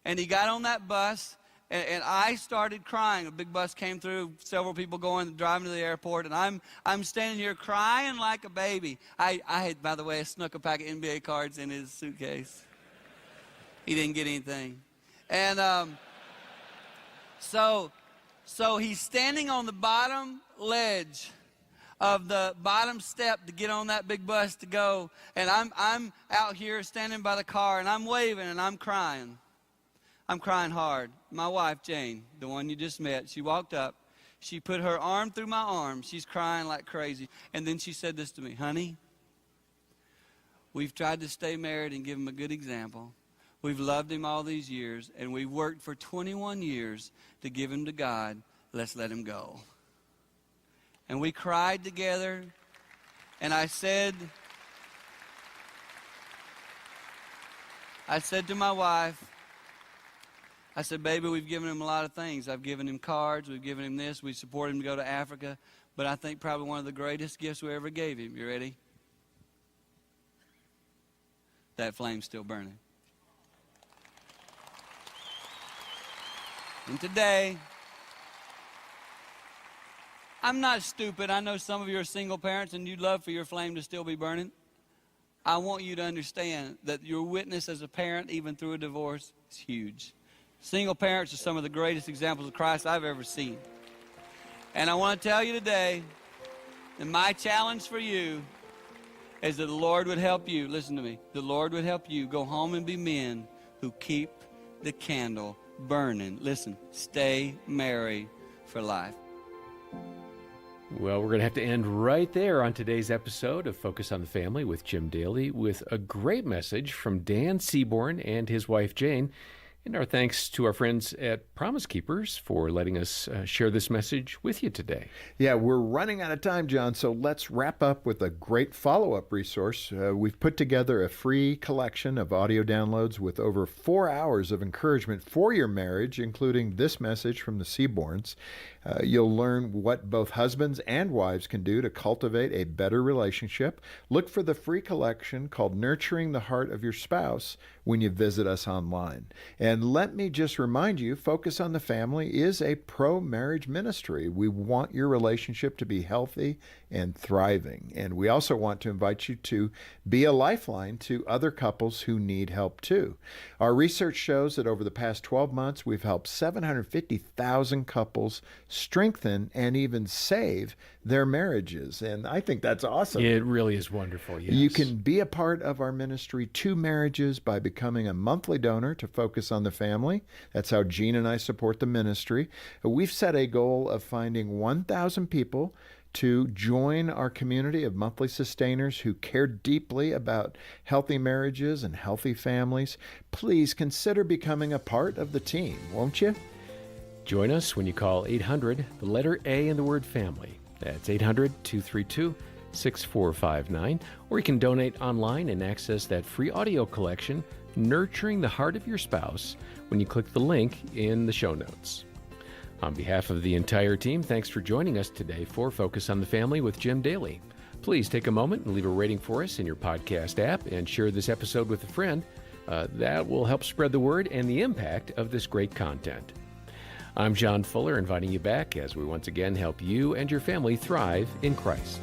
And he got on that bus, and I started crying. A big bus came through, several people driving to the airport, and I'm standing here crying like a baby. I had, by the way, snuck a pack of NBA cards in his suitcase. He didn't get anything. And so he's standing on the bottom ledge of the bottom step to get on that big bus to go. And I'm out here standing by the car, and I'm waving, and I'm crying. I'm crying hard. My wife, Jane, the one you just met, she walked up. She put her arm through my arm. She's crying like crazy. And then she said this to me, honey, we've tried to stay married and give him a good example. We've loved him all these years, and we've worked for 21 years to give him to God. Let's let him go. And we cried together, and I said to my wife, I said, baby, we've given him a lot of things. I've given him cards. We've given him this. We support him to go to Africa. But I think probably one of the greatest gifts we ever gave him. You ready? That flame's still burning. And today, I'm not stupid. I know some of you are single parents and you'd love for your flame to still be burning. I want you to understand that your witness as a parent, even through a divorce, is huge. Single parents are some of the greatest examples of Christ I've ever seen. And I want to tell you today that my challenge for you is that the Lord would help you. Listen to me. The Lord would help you go home and be men who keep the candle burning. Listen, stay married for life. Well, we're going to have to end right there on today's episode of Focus on the Family with Jim Daly, with a great message from Dan Seaborn and his wife Jane. And our thanks to our friends at Promise Keepers for letting us share this message with you today. Yeah, we're running out of time, John, so let's wrap up with a great follow-up resource. We've put together a free collection of audio downloads with over 4 hours of encouragement for your marriage, including this message from the Seaborns. You'll learn what both husbands and wives can do to cultivate a better relationship. Look for the free collection called Nurturing the Heart of Your Spouse when you visit us online. And let me just remind you, Focus on the Family is a pro-marriage ministry. We want your relationship to be healthy and thriving. And we also want to invite you to be a lifeline to other couples who need help too. Our research shows that over the past 12 months, we've helped 750,000 couples strengthen and even save their marriages. And I think that's awesome. It really is wonderful, yes. You can be a part of our ministry to marriages by becoming a monthly donor to Focus on the Family. That's how Gene and I support the ministry. We've set a goal of finding 1,000 people to join our community of monthly sustainers who care deeply about healthy marriages and healthy families. Please consider becoming a part of the team, won't you? Join us when you call 800, the letter A in the word family. That's 800-232-6459. Or you can donate online and access that free audio collection, Nurturing the Heart of Your Spouse, when you click the link in the show notes. On behalf of the entire team, thanks for joining us today for Focus on the Family with Jim Daly. Please take a moment and leave a rating for us in your podcast app and share this episode with a friend. That will help spread the word and the impact of this great content. I'm John Fuller, inviting you back as we once again help you and your family thrive in Christ.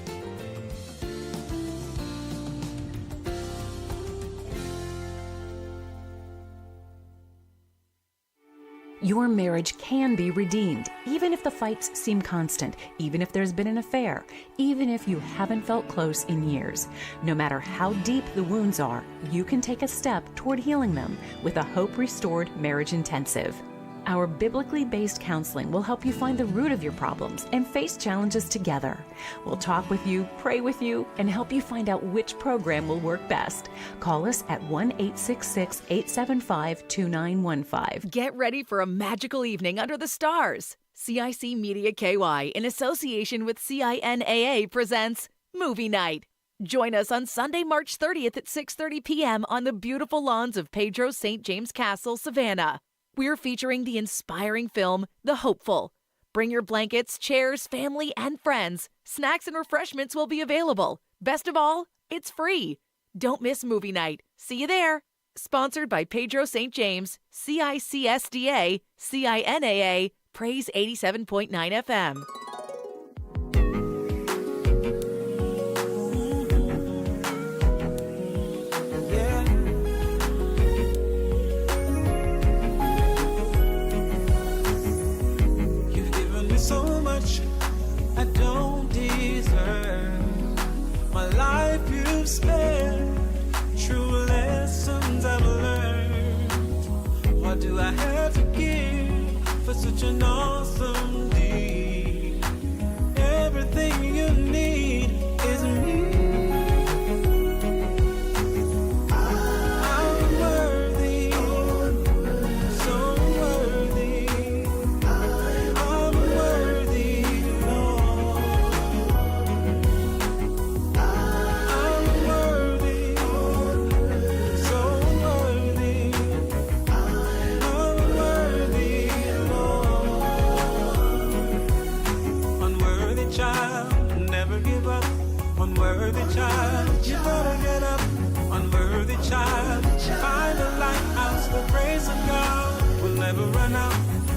Your marriage can be redeemed, even if the fights seem constant, even if there's been an affair, even if you haven't felt close in years. No matter how deep the wounds are, you can take a step toward healing them with a Hope Restored Marriage Intensive. Our biblically based counseling will help you find the root of your problems and face challenges together. We'll talk with you, pray with you, and help you find out which program will work best. Call us at 1-866-875-2915. Get ready for a magical evening under the stars. CIC Media KY, in association with CINAA, presents Movie Night. Join us on Sunday, March 30th at 6:30 p.m. on the beautiful lawns of Pedro St. James Castle, Savannah. We're featuring the inspiring film, The Hopeful. Bring your blankets, chairs, family, and friends. Snacks and refreshments will be available. Best of all, it's free. Don't miss movie night. See you there. Sponsored by Pedro St. James, CICSDA, CINAA, Praise 87.9 FM. So much I don't deserve. My life you've spared, true lessons I've learned. What do I have to give for such an awesome deed? Everything you need is me. I'm worthy, so worthy. Unworthy child, you better get up. Unworthy child, find a lighthouse. The grace of God will never run out.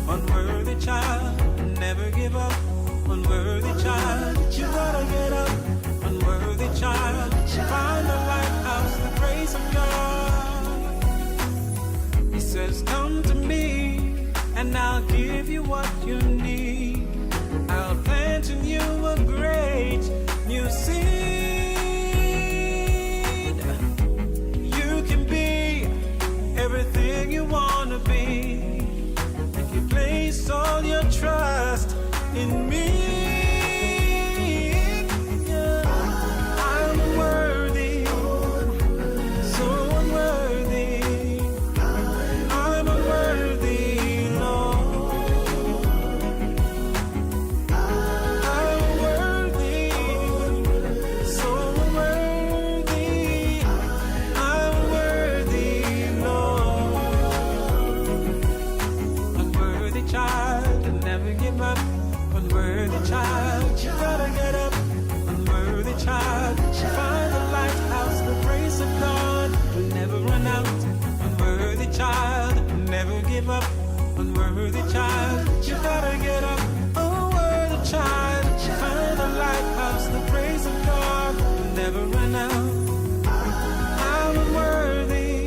Unworthy child, never give up. Unworthy child, you better get up. Unworthy child, find a lighthouse. The grace of God. He says, come to me, and I'll give you what you need. I'll plant in you a great new seed. You can be everything you want to be if you place all your trust in me. Yeah. I'm worthy, so unworthy. I'm unworthy, Lord. I'm worthy, so unworthy. I'm worthy, Lord. Unworthy child, never give up. Unworthy child, you gotta get up. Unworthy child, find the lighthouse. The grace of God will never run out. Unworthy child, never give up. Unworthy child, you gotta get up. Unworthy child, find the lighthouse. The grace of God will never run out. I'm unworthy,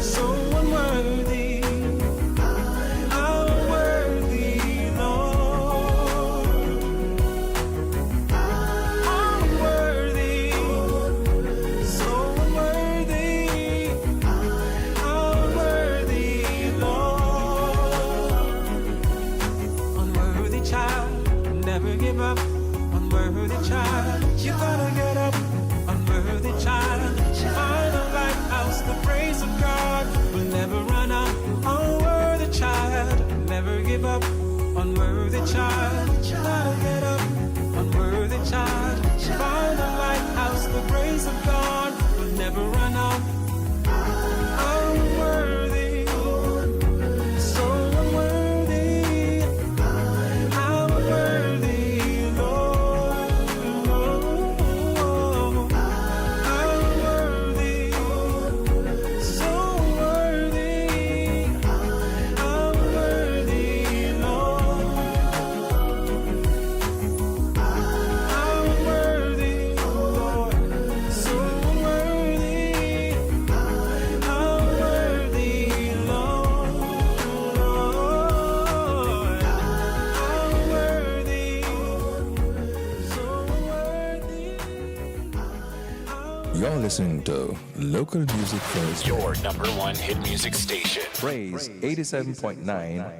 so unworthy. I'm unworthy, Lord. I'm unworthy, so unworthy. I'm unworthy, Lord. Unworthy child, never give up. Unworthy child, you gotta get up. Unworthy child, find a lighthouse. The praise of God will never run out. Unworthy child, never give up. Unworthy child, you gotta get up. Unworthy child, find a lighthouse. The praise of God will never run out. Unworthy, so unworthy. I'm unworthy, Lord. You're listening to Local Music First. Your number one hit music station. Praise 87.9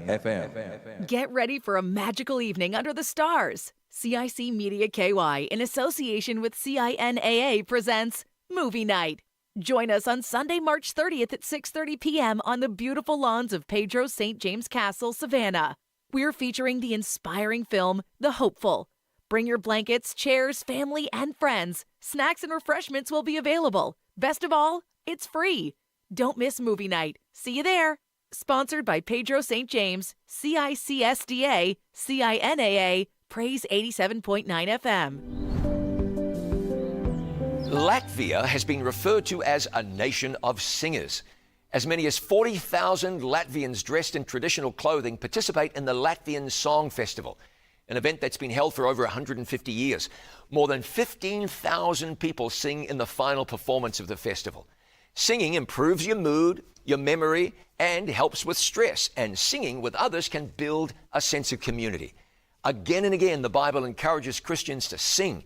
FM. Get ready for a magical evening under the stars. CIC Media KY, in association with CINAA, presents Movie Night. Join us on Sunday, March 30th at 6:30 p.m. on the beautiful lawns of Pedro St. James Castle, Savannah. We're featuring the inspiring film, The Hopeful. Bring your blankets, chairs, family, and friends. Snacks and refreshments will be available. Best of all, it's free. Don't miss Movie Night. See you there. Sponsored by Pedro St. James, CICSDA, CINAA, Praise 87.9 FM. Latvia has been referred to as a nation of singers. As many as 40,000 Latvians dressed in traditional clothing participate in the Latvian Song Festival, an event that's been held for over 150 years. More than 15,000 people sing in the final performance of the festival. Singing improves your mood, your memory, and helps with stress. And singing with others can build a sense of community. Again and again, the Bible encourages Christians to sing.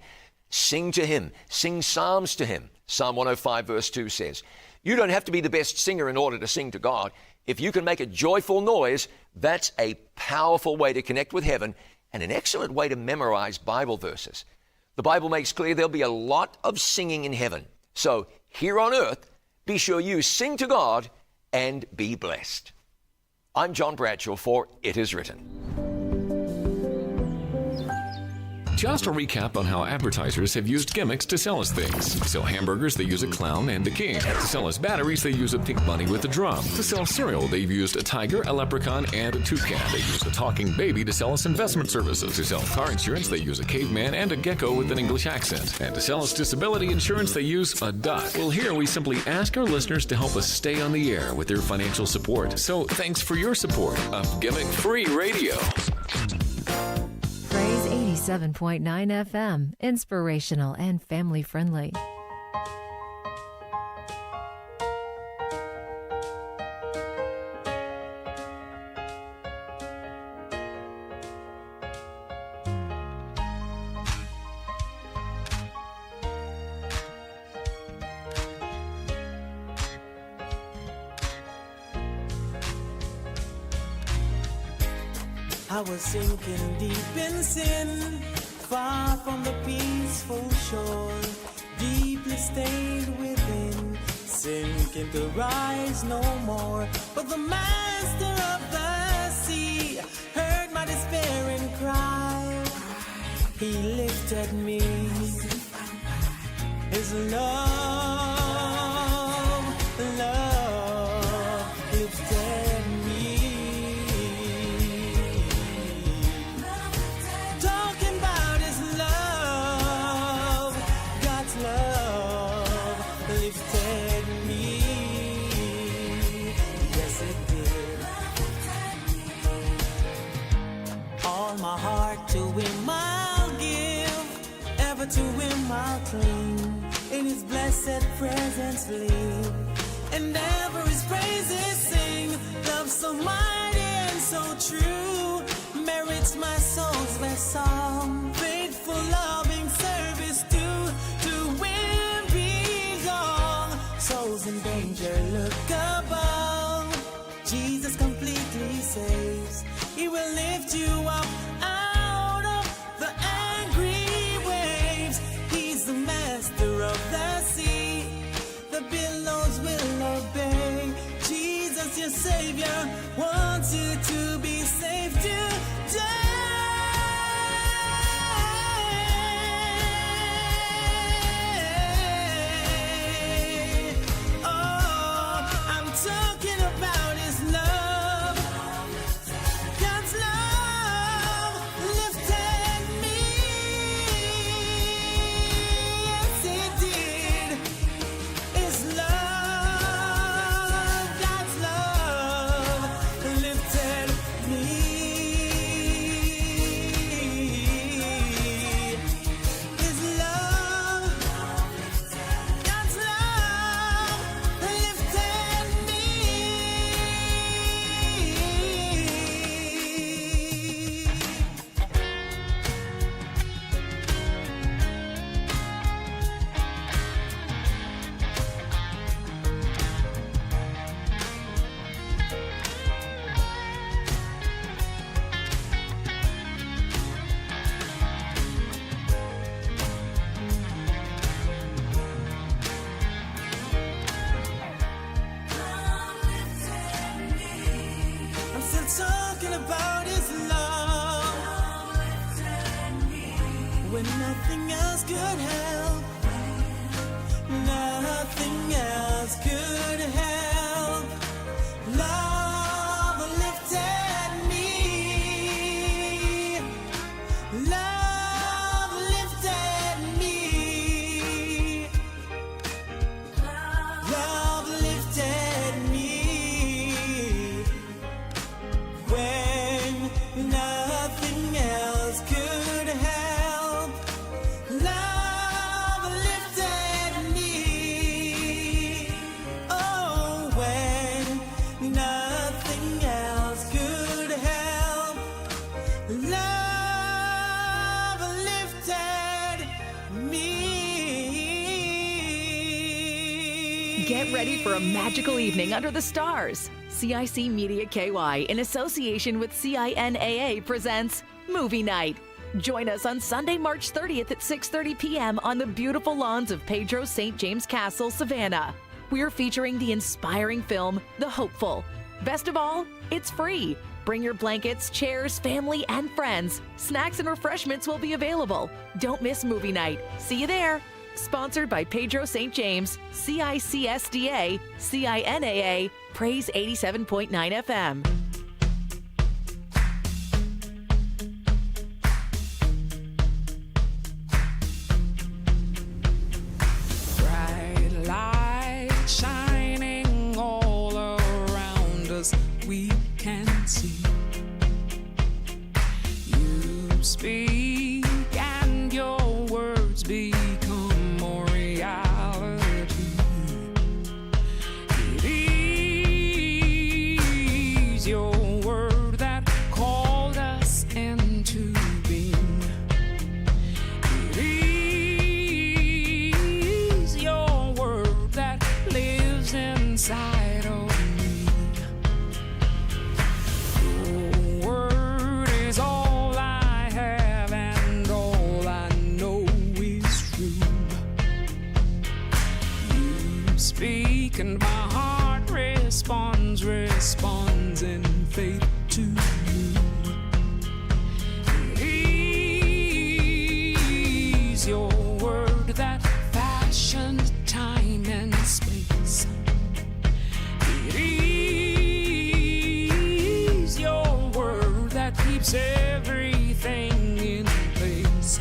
Sing to Him. Sing psalms to Him. Psalm 105 verse 2 says, "You don't have to be the best singer in order to sing to God. If you can make a joyful noise, that's a powerful way to connect with heaven and an excellent way to memorize Bible verses." The Bible makes clear there'll be a lot of singing in heaven. So here on earth, be sure you sing to God and be blessed. I'm John Bradshaw for It Is Written. Just a recap on how advertisers have used gimmicks to sell us things. To sell hamburgers, they use a clown and a king. To sell us batteries, they use a pink bunny with a drum. To sell cereal, they've used a tiger, a leprechaun, and a toucan. They used a talking baby to sell us investment services. To sell car insurance, they use a caveman and a gecko with an English accent. And to sell us disability insurance, they use a duck. Well, here we simply ask our listeners to help us stay on the air with their financial support. So thanks for your support of Gimmick-Free Radio. Praise 87.9 FM, inspirational and family friendly. I was sinking deep in sin, far from the peaceful shore, deeply stained within, sinking to rise no more. But the master of the sea heard my despairing cry. He lifted me, His love lifted me. Talking about His love, God's love lifted me. Yes, it did. All my heart to Him I'll give, ever to Him I'll cling. In His blessed presence live, and ever His praises sing. Love so mighty and so true merits my soul's best song. Faithful, loving service to Him belong. Souls in danger, look above. Jesus completely saves. He will lift you up out of the angry waves. He's the master of the sea. The billows will obey. Jesus, your Savior, wants you to be safe today. Oh, I'm talking about His love. God's love lifted me. Yes, it did. His love, God's love lifted me. nothing else could help. Nothing else could help. Love lifted me. Love lifted me. Love lifted me. When nothing else could help. Love lifted me. Oh, when nothing else could help. Love lifted me. Get ready for a magical evening under the stars. CIC Media KY, in association with CINAA, presents Movie Night. Join us on Sunday, March 30th at 6:30 p.m. on the beautiful lawns of Pedro St. James Castle, Savannah. We're featuring the inspiring film, The Hopeful. Best of all, it's free. Bring your blankets, chairs, family, and friends. Snacks and refreshments will be available. Don't miss Movie Night. See you there. Sponsored by Pedro St. James, CICSDA, CINAA, Praise 87.9 FM. Bright light shining all around us, we can see. You speak and your words become more reality. It is your word that called us into being. It is your word that lives inside of me. Your word is all I have and all I know is true. You speak and my heart responds in faith to you. It is your word that fashioned time and space. It is your word that keeps everything in place.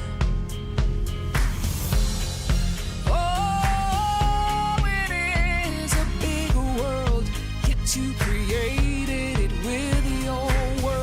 Oh, it is a big world, yet you created it with your word.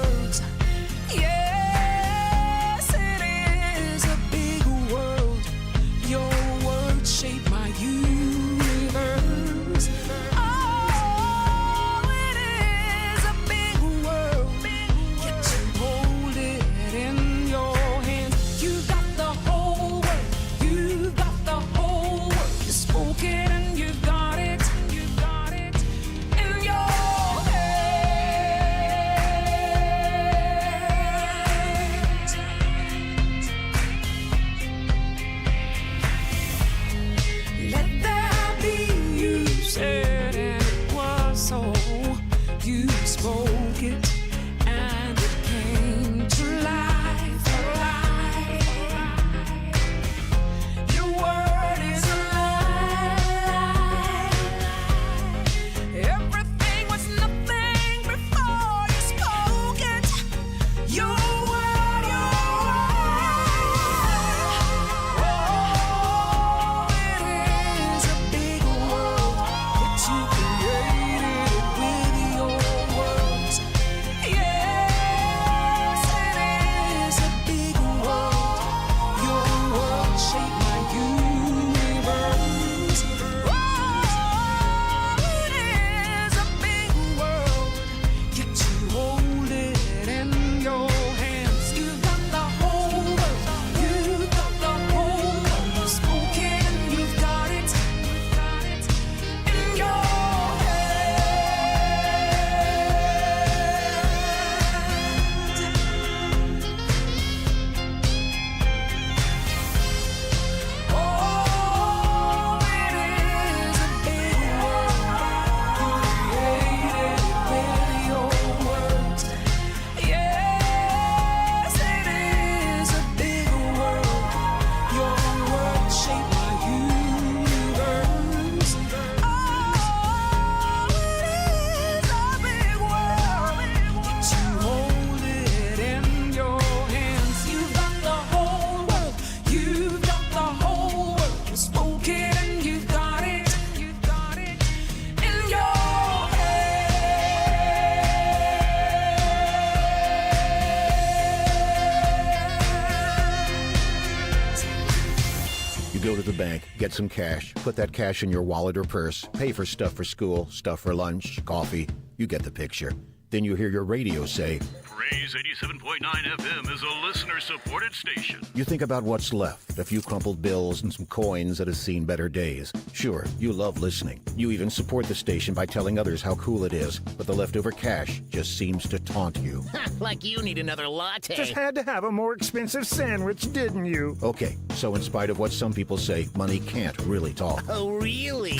go to the bank, get some cash, put that cash in your wallet or purse, pay for school, stuff for lunch, coffee. You get the picture. Then you hear your radio say, Praise 87.9 FM is a listener-supported station. you think about what's left, a few crumpled bills and some coins that have seen better days. Sure, you love listening. You even support the station by telling others how cool it is, but the leftover cash just seems to taunt you. Like you need another latte. Just had to have a more expensive sandwich, didn't you? Okay, so in spite of what some people say, money can't really talk. Oh, really?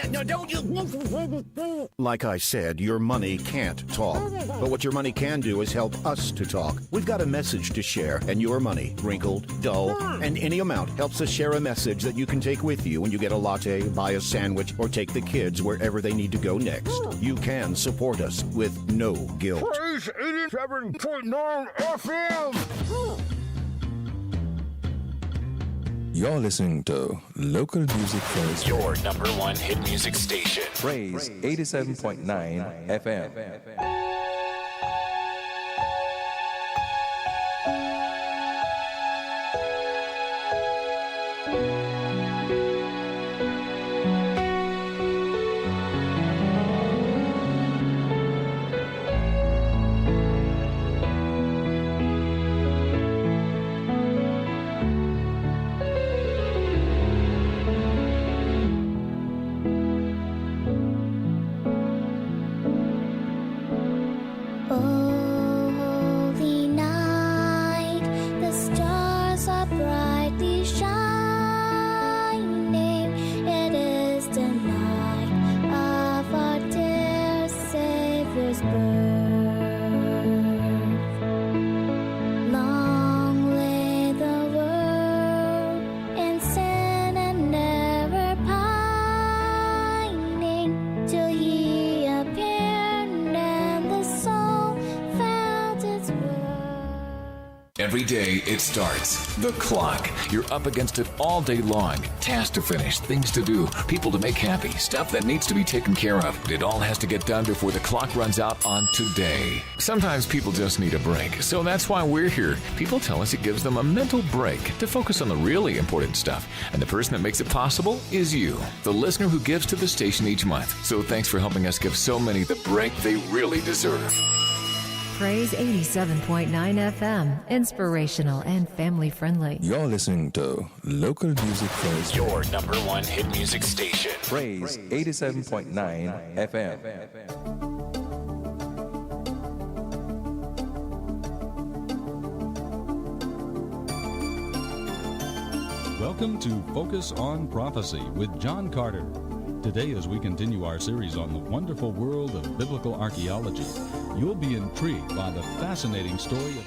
No, don't you... Like I said, your money can't talk. But what your money can do is help us to talk. We've got a message to share, and your money, wrinkled, dull, and any amount helps us share a message that you can take with you when you get a latte, buy a sandwich, or take the kids wherever they need to go next. You can support us with no guilt. Praise 87.9 FM. You're listening to Local Music First. Your number one hit music station. Praise 87.9 FM. Every day it starts. The clock. You're up against it all day long. Tasks to finish, things to do, people to make happy, stuff that needs to be taken care of. But it all has to get done before the clock runs out on today. Sometimes people just need a break, so that's why we're here. People tell us it gives them a mental break to focus on the really important stuff. And the person that makes it possible is you, the listener who gives to the station each month. So thanks for helping us give so many the break they really deserve. Praise 87.9 FM, inspirational and family friendly. You're listening to Local Music First. Your number one hit music station. Praise 87.9 FM. Welcome to Focus on Prophecy with John Carter. Today, as we continue our series on the wonderful world of biblical archaeology, you'll be intrigued by the fascinating story of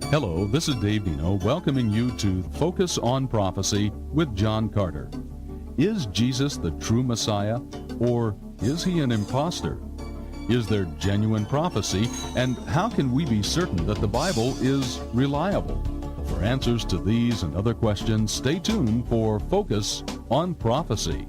Hello, this is Dave Dino welcoming you to Focus on Prophecy with John Carter. Is Jesus the true Messiah, or is he an impostor? Is there genuine prophecy, and how can we be certain that the Bible is reliable? For answers to these and other questions, stay tuned for Focus on Prophecy.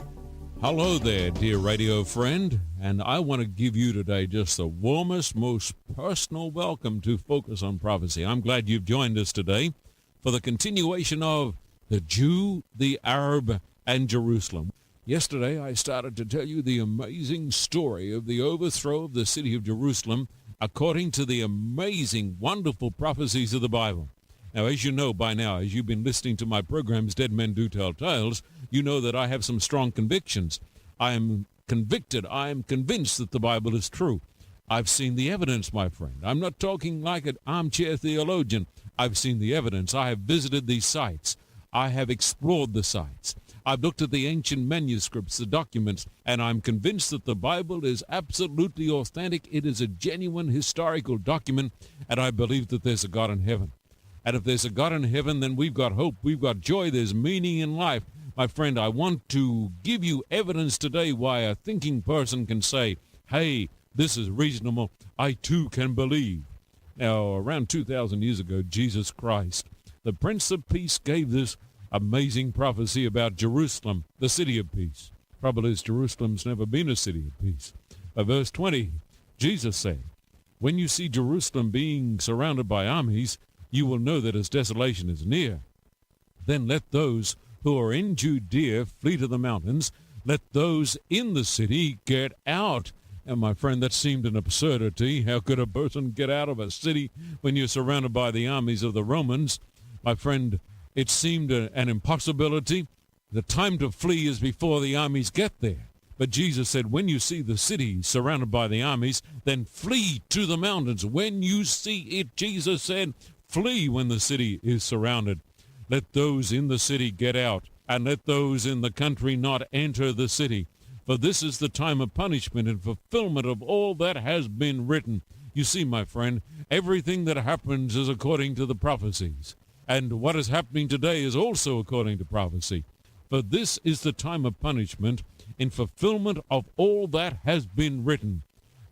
Hello there, dear radio friend, and I want to give you today just the warmest, most personal welcome to Focus on Prophecy. I'm glad you've joined us today for the continuation of the Jew, the Arab, and Jerusalem. Yesterday, I started to tell you the amazing story of the overthrow of the city of Jerusalem according to the amazing, wonderful prophecies of the Bible. Now, as you know by now, as you've been listening to my programs, Dead Men Do Tell Tales, you know that I have some strong convictions. I am convicted. I am convinced that the Bible is true. I've seen the evidence, my friend. I'm not talking like an armchair theologian. I've seen the evidence. I have visited these sites. I have explored the sites. I've looked at the ancient manuscripts, the documents, and I'm convinced that the Bible is absolutely authentic. It is a genuine historical document, and I believe that there's a God in heaven. And if there's a God in heaven, then we've got hope, we've got joy, there's meaning in life. My friend, I want to give you evidence today why a thinking person can say, hey, this is reasonable, I too can believe. Now, around 2,000 years ago, Jesus Christ, the Prince of Peace, gave this amazing prophecy about Jerusalem, the city of peace. Trouble is, Jerusalem's never been a city of peace. By verse 20, Jesus said, when you see Jerusalem being surrounded by armies, you will know that its desolation is near. Then let those who are in Judea flee to the mountains. Let those in the city get out. And my friend, that seemed an absurdity. How could a person get out of a city when you're surrounded by the armies of the Romans? My friend, it seemed an impossibility. The time to flee is before the armies get there. But Jesus said, when you see the city surrounded by the armies, then flee to the mountains. When you see it, Jesus said, flee when the city is surrounded. Let those in the city get out, and let those in the country not enter the city. For this is the time of punishment and fulfillment of all that has been written. You see, my friend, everything that happens is according to the prophecies. And what is happening today is also according to prophecy. For this is the time of punishment in fulfillment of all that has been written.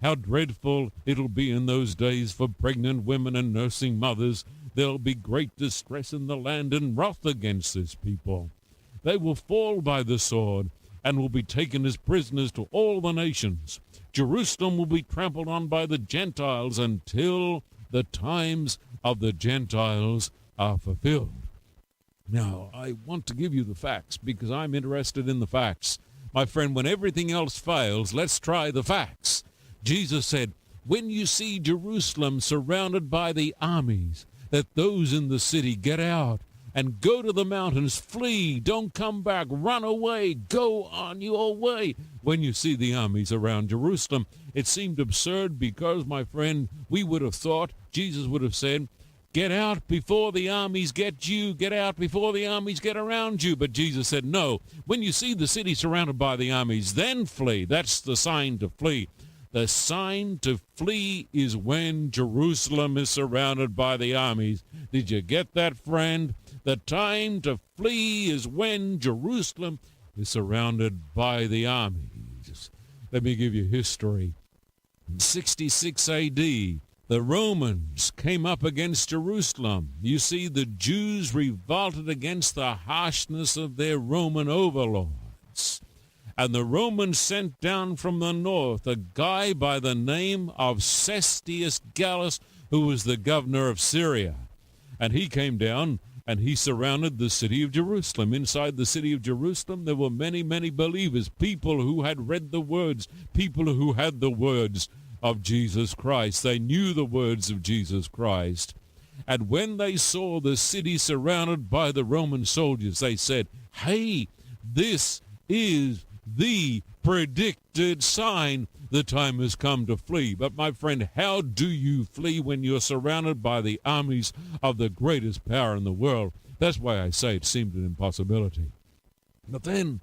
How dreadful it'll be in those days for pregnant women and nursing mothers. There'll be great distress in the land and wrath against this people. They will fall by the sword and will be taken as prisoners to all the nations. Jerusalem will be trampled on by the Gentiles until the times of the Gentiles are fulfilled. Now, I want to give you the facts because I'm interested in the facts. My friend, when everything else fails, let's try the facts. Jesus said, when you see Jerusalem surrounded by the armies, let those in the city get out and go to the mountains, flee, don't come back, run away, go on your way. When you see the armies around Jerusalem, it seemed absurd because, my friend, we would have thought, Jesus would have said, get out before the armies get you, get out before the armies get around you. But Jesus said, no, when you see the city surrounded by the armies, then flee. That's the sign to flee. The sign to flee is when Jerusalem is surrounded by the armies. Did you get that, friend? The time to flee is when Jerusalem is surrounded by the armies. Let me give you history. In 66 A.D., the Romans came up against Jerusalem. You see, the Jews revolted against the harshness of their Roman overlords. And the Romans sent down from the north a guy by the name of Cestius Gallus, who was the governor of Syria. And he came down and he surrounded the city of Jerusalem. Inside the city of Jerusalem, there were many, many believers, people who had read the words, people who had the words of Jesus Christ. They knew the words of Jesus Christ. And when they saw the city surrounded by the Roman soldiers, they said, "Hey, this is the predicted sign. The time has come to flee." But my friend, how do you flee when you're surrounded by the armies of the greatest power in the world? That's why I say it seemed an impossibility. But then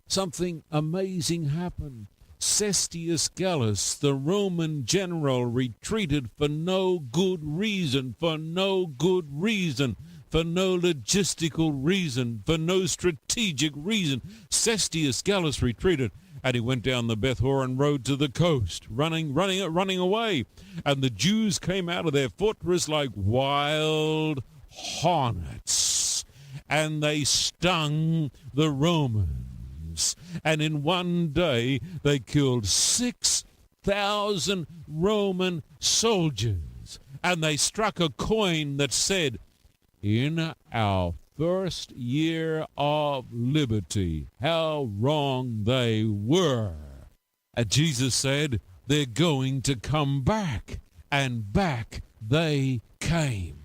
something amazing happened. Cestius Gallus, the Roman general, retreated for no good reason, for no logistical reason, for no strategic reason. Cestius Gallus retreated, and he went down the Beth Horon road to the coast, running away. And the Jews came out of their fortress like wild hornets, and they stung the Romans. And in one day, they killed 6,000 Roman soldiers. And they struck a coin that said, "In our first year of liberty." How wrong they were. And Jesus said, they're going to come back. And back they came.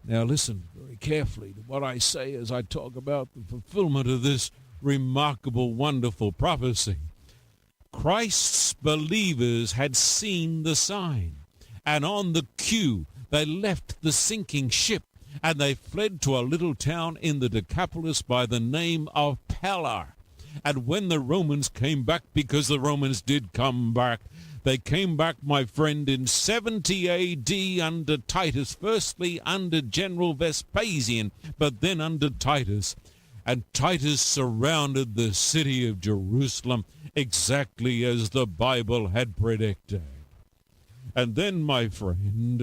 Now listen very carefully to what I say as I talk about the fulfillment of this remarkable, wonderful prophecy. Christ's believers had seen the sign, and on the queue they left the sinking ship, and they fled to a little town in the Decapolis by the name of Pella. And when the Romans came back, because the Romans did come back, they came back, my friend, in 70 A.D. under Titus, firstly under General Vespasian, but then under Titus. And Titus surrounded the city of Jerusalem exactly as the Bible had predicted. And then, my friend,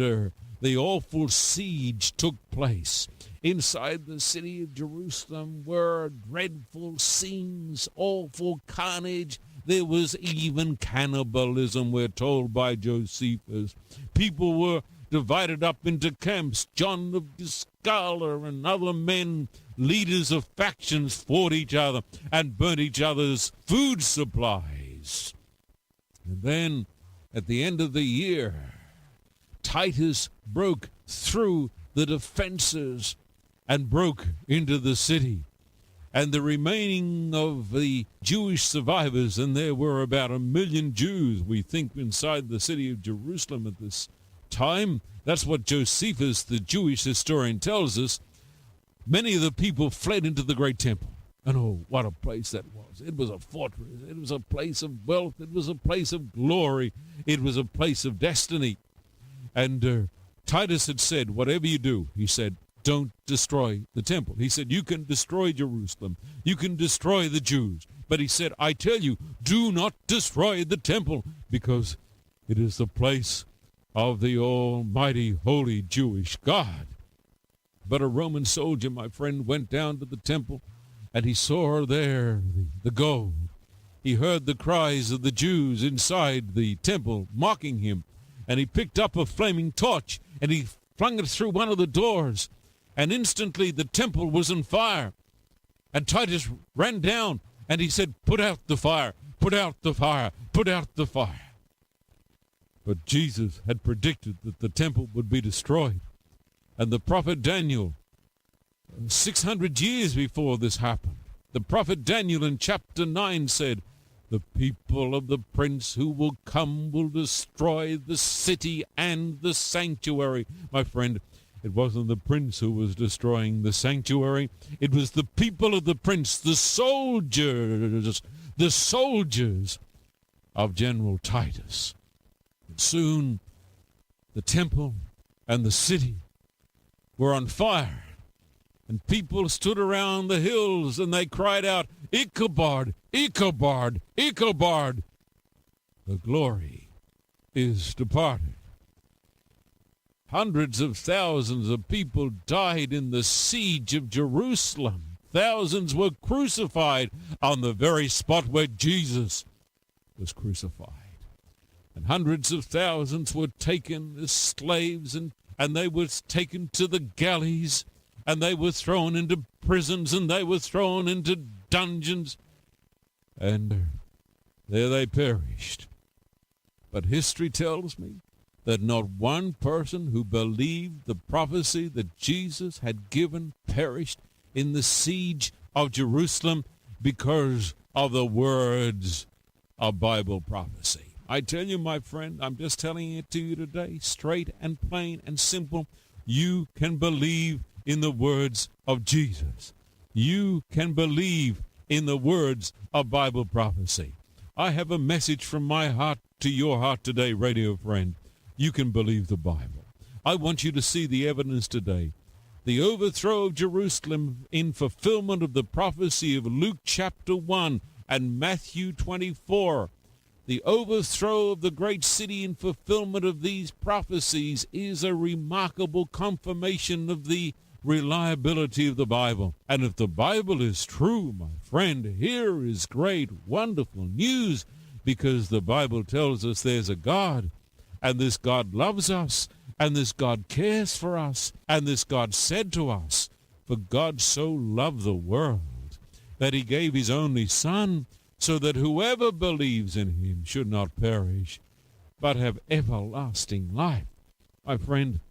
the awful siege took place. Inside the city of Jerusalem were dreadful scenes, awful carnage. There was even cannibalism, we're told by Josephus. People were divided up into camps. John of Giscala and other men, leaders of factions, fought each other and burnt each other's food supplies. And then, at the end of the year, Titus broke through the defenses and broke into the city. And the remaining of the Jewish survivors, and there were about 1 million Jews, we think, inside the city of Jerusalem at this time. That's what Josephus, the Jewish historian, tells us. Many of the people fled into the great temple. And oh, what a place that was. It was a fortress. It was a place of wealth. It was a place of glory. It was a place of destiny. And Titus had said, whatever you do, he said, don't destroy the temple. He said, you can destroy Jerusalem. You can destroy the Jews. But he said, I tell you, do not destroy the temple, because it is the place of the almighty, holy Jewish God. But a Roman soldier, my friend, went down to the temple, and he saw there the gold. He heard the cries of the Jews inside the temple mocking him, and he picked up a flaming torch, and he flung it through one of the doors, and instantly the temple was on fire. And Titus ran down, and he said, put out the fire, put out the fire, put out the fire. But Jesus had predicted that the temple would be destroyed. And the prophet Daniel, 600 years before this happened, the prophet Daniel in chapter 9 said, the people of the prince who will come will destroy the city and the sanctuary. My friend, it wasn't the prince who was destroying the sanctuary. It was the people of the prince, the soldiers of General Titus. And soon the temple and the city were on fire, and people stood around the hills and they cried out, Ichabod, Ichabod, Ichabod. The glory is departed. Hundreds of thousands of people died in the siege of Jerusalem. Thousands were crucified on the very spot where Jesus was crucified. And hundreds of thousands were taken as slaves, and they were taken to the galleys, and they were thrown into prisons, and they were thrown into dungeons, and there they perished. But history tells me that not one person who believed the prophecy that Jesus had given perished in the siege of Jerusalem because of the words of Bible prophecy. I tell you, my friend, I'm just telling it to you today, straight and plain and simple. You can believe in the words of Jesus. You can believe in the words of Bible prophecy. I have a message from my heart to your heart today, radio friend. You can believe the Bible. I want you to see the evidence today. The overthrow of Jerusalem in fulfillment of the prophecy of Luke chapter 1 and Matthew 24. The overthrow of the great city in fulfillment of these prophecies is a remarkable confirmation of the reliability of the Bible. And if the Bible is true, my friend, here is great, wonderful news, because the Bible tells us there's a God, and this God loves us, and this God cares for us, and this God said to us, for God so loved the world that he gave his only Son, so that whoever believes in him should not perish, but have everlasting life. My friend,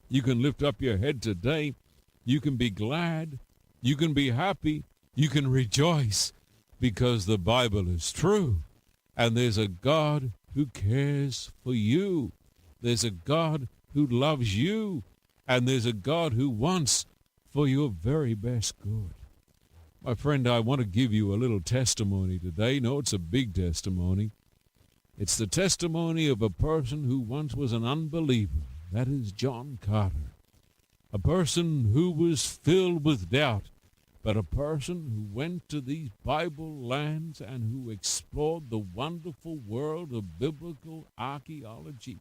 you can lift up your head today. You can be glad. You can be happy. You can rejoice, because the Bible is true, and there's a God who cares for you. There's a God who loves you, and there's a God who wants for your very best good. My friend, I want to give you a little testimony today. No, it's a big testimony. It's the testimony of a person who once was an unbeliever. That is John Carter. A person who was filled with doubt, but a person who went to these Bible lands and who explored the wonderful world of biblical archaeology.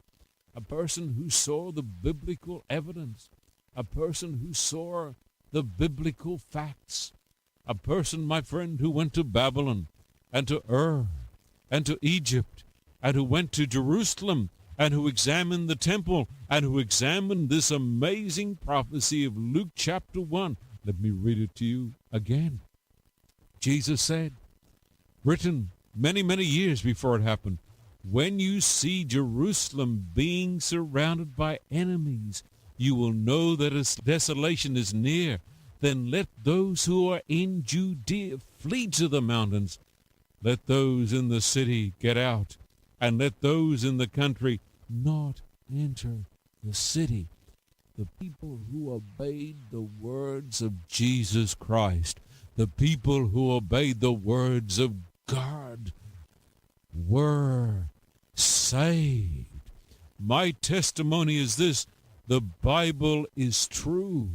A person who saw the biblical evidence. A person who saw the biblical facts. A person, my friend, who went to Babylon and to Ur and to Egypt and who went to Jerusalem and who examined the temple and who examined this amazing prophecy of Luke chapter 1. Let me read it to you again. Jesus said, written many, many years before it happened, when you see Jerusalem being surrounded by enemies, you will know that its desolation is near. Then let those who are in Judea flee to the mountains. Let those in the city get out, and let those in the country not enter the city. The people who obeyed the words of Jesus Christ, the people who obeyed the words of God, were saved. My testimony is this: the Bible is true.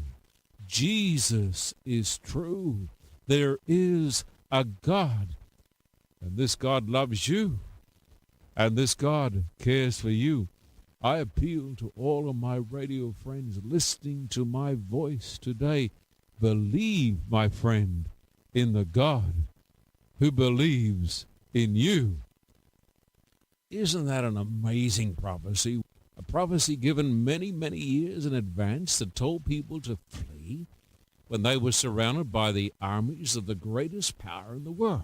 Jesus is true. There is a God, and this God loves you, and this God cares for you. I appeal to all of my radio friends listening to my voice today. Believe, my friend, in the God who believes in you. Isn't that an amazing prophecy? A prophecy given many, many years in advance that told people to flee when they were surrounded by the armies of the greatest power in the world.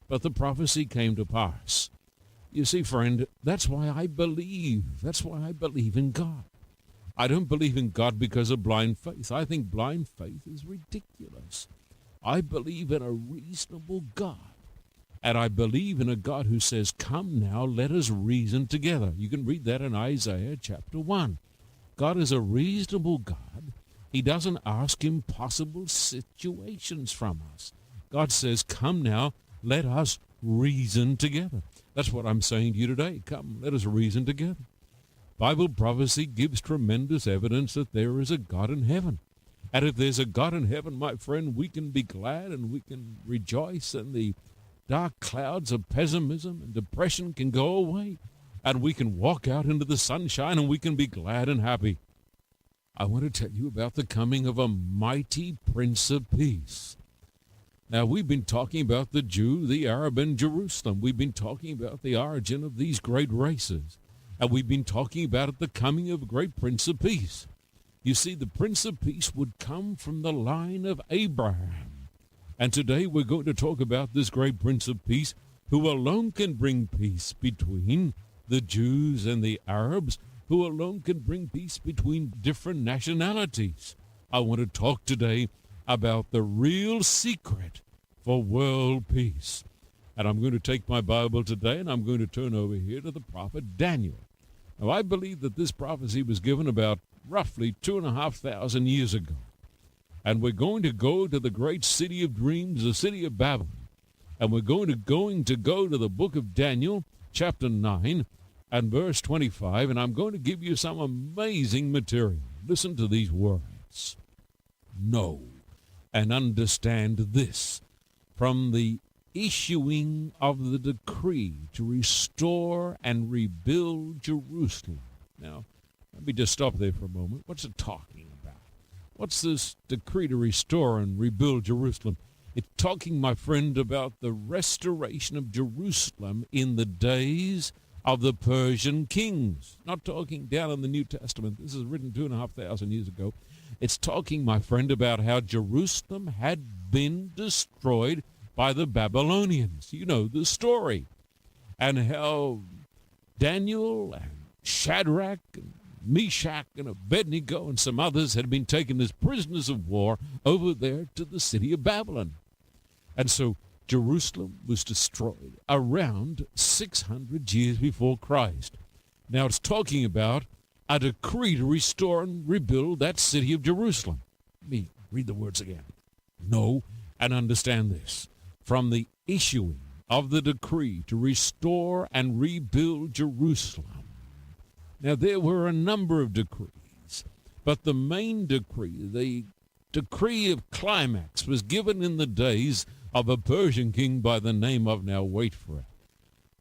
But the prophecy came to pass. You see, friend, that's why I believe. That's why I believe in God. I don't believe in God because of blind faith. I think blind faith is ridiculous. I believe in a reasonable God. And I believe in a God who says, come now, let us reason together. You can read that in Isaiah chapter 1. God is a reasonable God. He doesn't ask impossible situations from us. God says, come now, let us reason together. That's what I'm saying to you today. Come, let us reason together. Bible prophecy gives tremendous evidence that there is a God in heaven. And if there's a God in heaven, my friend, we can be glad and we can rejoice, and the dark clouds of pessimism and depression can go away, and we can walk out into the sunshine and we can be glad and happy. I want to tell you about the coming of a mighty Prince of Peace. Now, we've been talking about the Jew, the Arab, and Jerusalem. We've been talking about the origin of these great races. And we've been talking about the coming of a great Prince of Peace. You see, the Prince of Peace would come from the line of Abraham. And today we're going to talk about this great Prince of Peace, who alone can bring peace between the Jews and the Arabs, who alone can bring peace between different nationalities. I want to talk today about the real secret for world peace. And I'm going to take my Bible today and I'm going to turn over here to the prophet Daniel. Now, I believe that this prophecy was given about roughly 2,500 years ago. And we're going to go to the great city of dreams, the city of Babylon. And we're going to go to the book of Daniel, chapter 9 and verse 25. And I'm going to give you some amazing material. Listen to these words. Know and understand this. From the issuing of the decree to restore and rebuild Jerusalem. Now, let me just stop there for a moment. What's it talking about? What's this decree to restore and rebuild Jerusalem? It's talking, my friend, about the restoration of Jerusalem in the days of the Persian kings. Not talking down in the New Testament. This is written 2,500 years ago. It's talking, my friend, about how Jerusalem had been destroyed by the Babylonians. You know the story. And how Daniel and Shadrach and Meshach and Abednego and some others had been taken as prisoners of war over there to the city of Babylon. And so Jerusalem was destroyed around 600 years before Christ. Now it's talking about a decree to restore and rebuild that city of Jerusalem. Let me read the words again. Know and understand this. From the issuing of the decree to restore and rebuild Jerusalem. Now, there were a number of decrees, but the main decree, the decree of climax, was given in the days of a Persian king by the name of, now wait for it,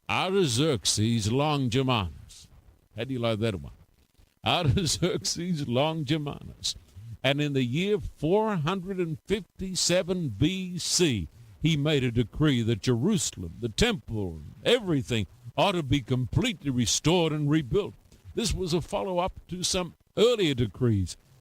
Artaxerxes Longimanus. How do you like that one? Artaxerxes Longimanus. And in the year 457 B.C., he made a decree that Jerusalem, the temple, everything ought to be completely restored and rebuilt. This was a follow-up to some earlier decrees